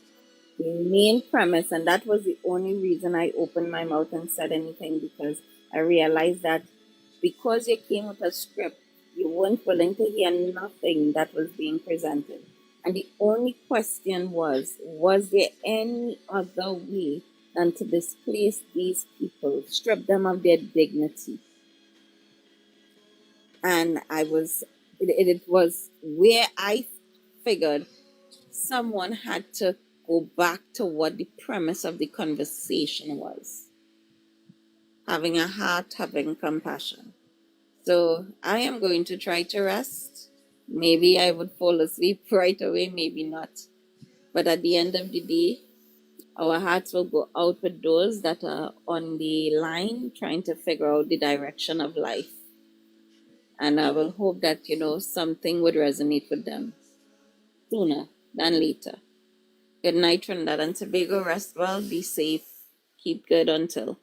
the main premise, and that was the only reason I opened my mouth and said anything, because I realized that because you came with a script, you weren't willing to hear nothing that was being presented. And the only question was there any other way than to displace these people, strip them of their dignity? And it was where I figured someone had to go back to what the premise of the conversation was. Having a heart, having compassion. So I am going to try to rest. Maybe I would fall asleep right away, maybe not. But at the end of the day, our hearts will go out with those that are on the line trying to figure out the direction of life. And I will hope that, something would resonate with them sooner than later. Good night, Trinidad and Tobago. Rest well, be safe, keep good until.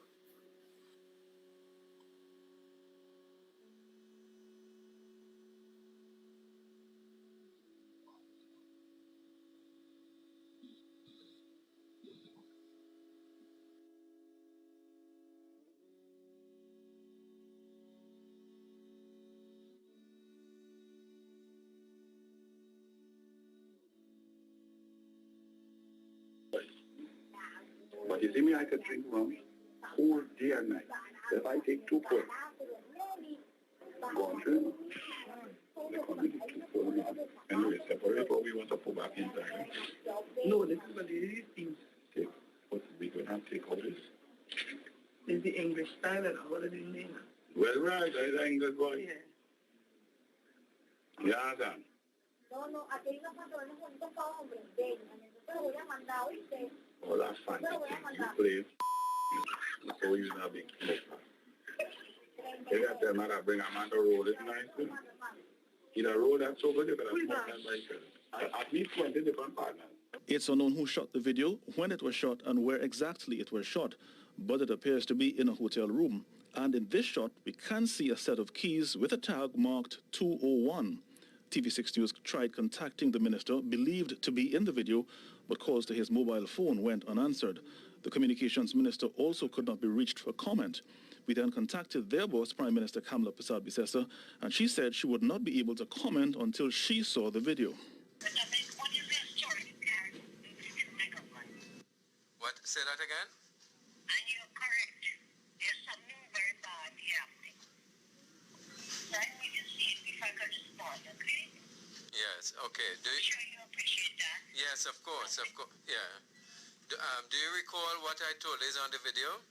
But you see me, I could drink rum whole day and night. If I take 2 quarts, go on through. They come with 2 quarts. Anyway, separate what we want to put back in there. No, this is what these things take. What we going to take all this? It's the English style and all of the name. Well, right, I'm the English boy. Yeah. Yeah, then. Oh, that's fine. You play. So you're not big smoker. They got that man that bring a man to roll it nice. In a roll that's so good, you can smoke that by at least 20 different partners. It's unknown who shot the video, when it was shot, and where exactly it was shot, but it appears to be in a hotel room. And in this shot, we can see a set of keys with a tag marked 201. TV6 News tried contacting the minister, believed to be in the video, but calls to his mobile phone went unanswered. The communications minister also could not be reached for comment. We then contacted their boss, Prime Minister Kamla Bisesa, and she said she would not be able to comment until she saw the video. What? Say that again? And you're correct. There's something very bad happening. So I need to see if I can respond, okay? Yes, okay. I'm sure you appreciate that. Yes, of course, yeah. Do you recall what I told is on the video?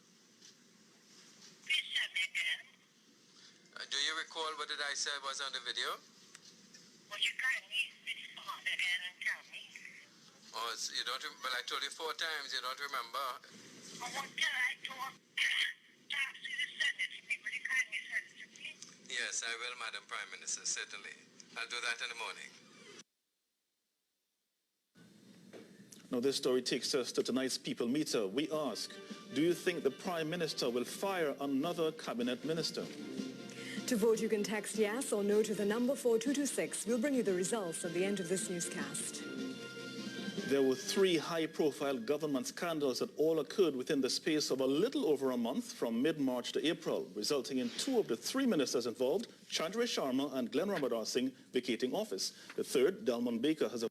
Please tell me again. Do you recall what did I say was on the video? Would you kindly respond again and tell me? Oh, you don't. Well, I told you 4 times. You don't remember. What can I talk to the Senate? Will you kindly send it to me? Yes, I will, Madam Prime Minister, certainly. I'll do that in the morning. Now, this story takes us to tonight's People Meter. We ask, do you think the Prime Minister will fire another cabinet minister? To vote, you can text yes or no to the number 4226. We'll bring you the results at the end of this newscast. There were 3 high-profile government scandals that all occurred within the space of a little over a month from mid-March to April, resulting in 2 of the 3 ministers involved, Chandra Sharma and Glenn Ramadar Singh, vacating office. The third, Dalman Baker, has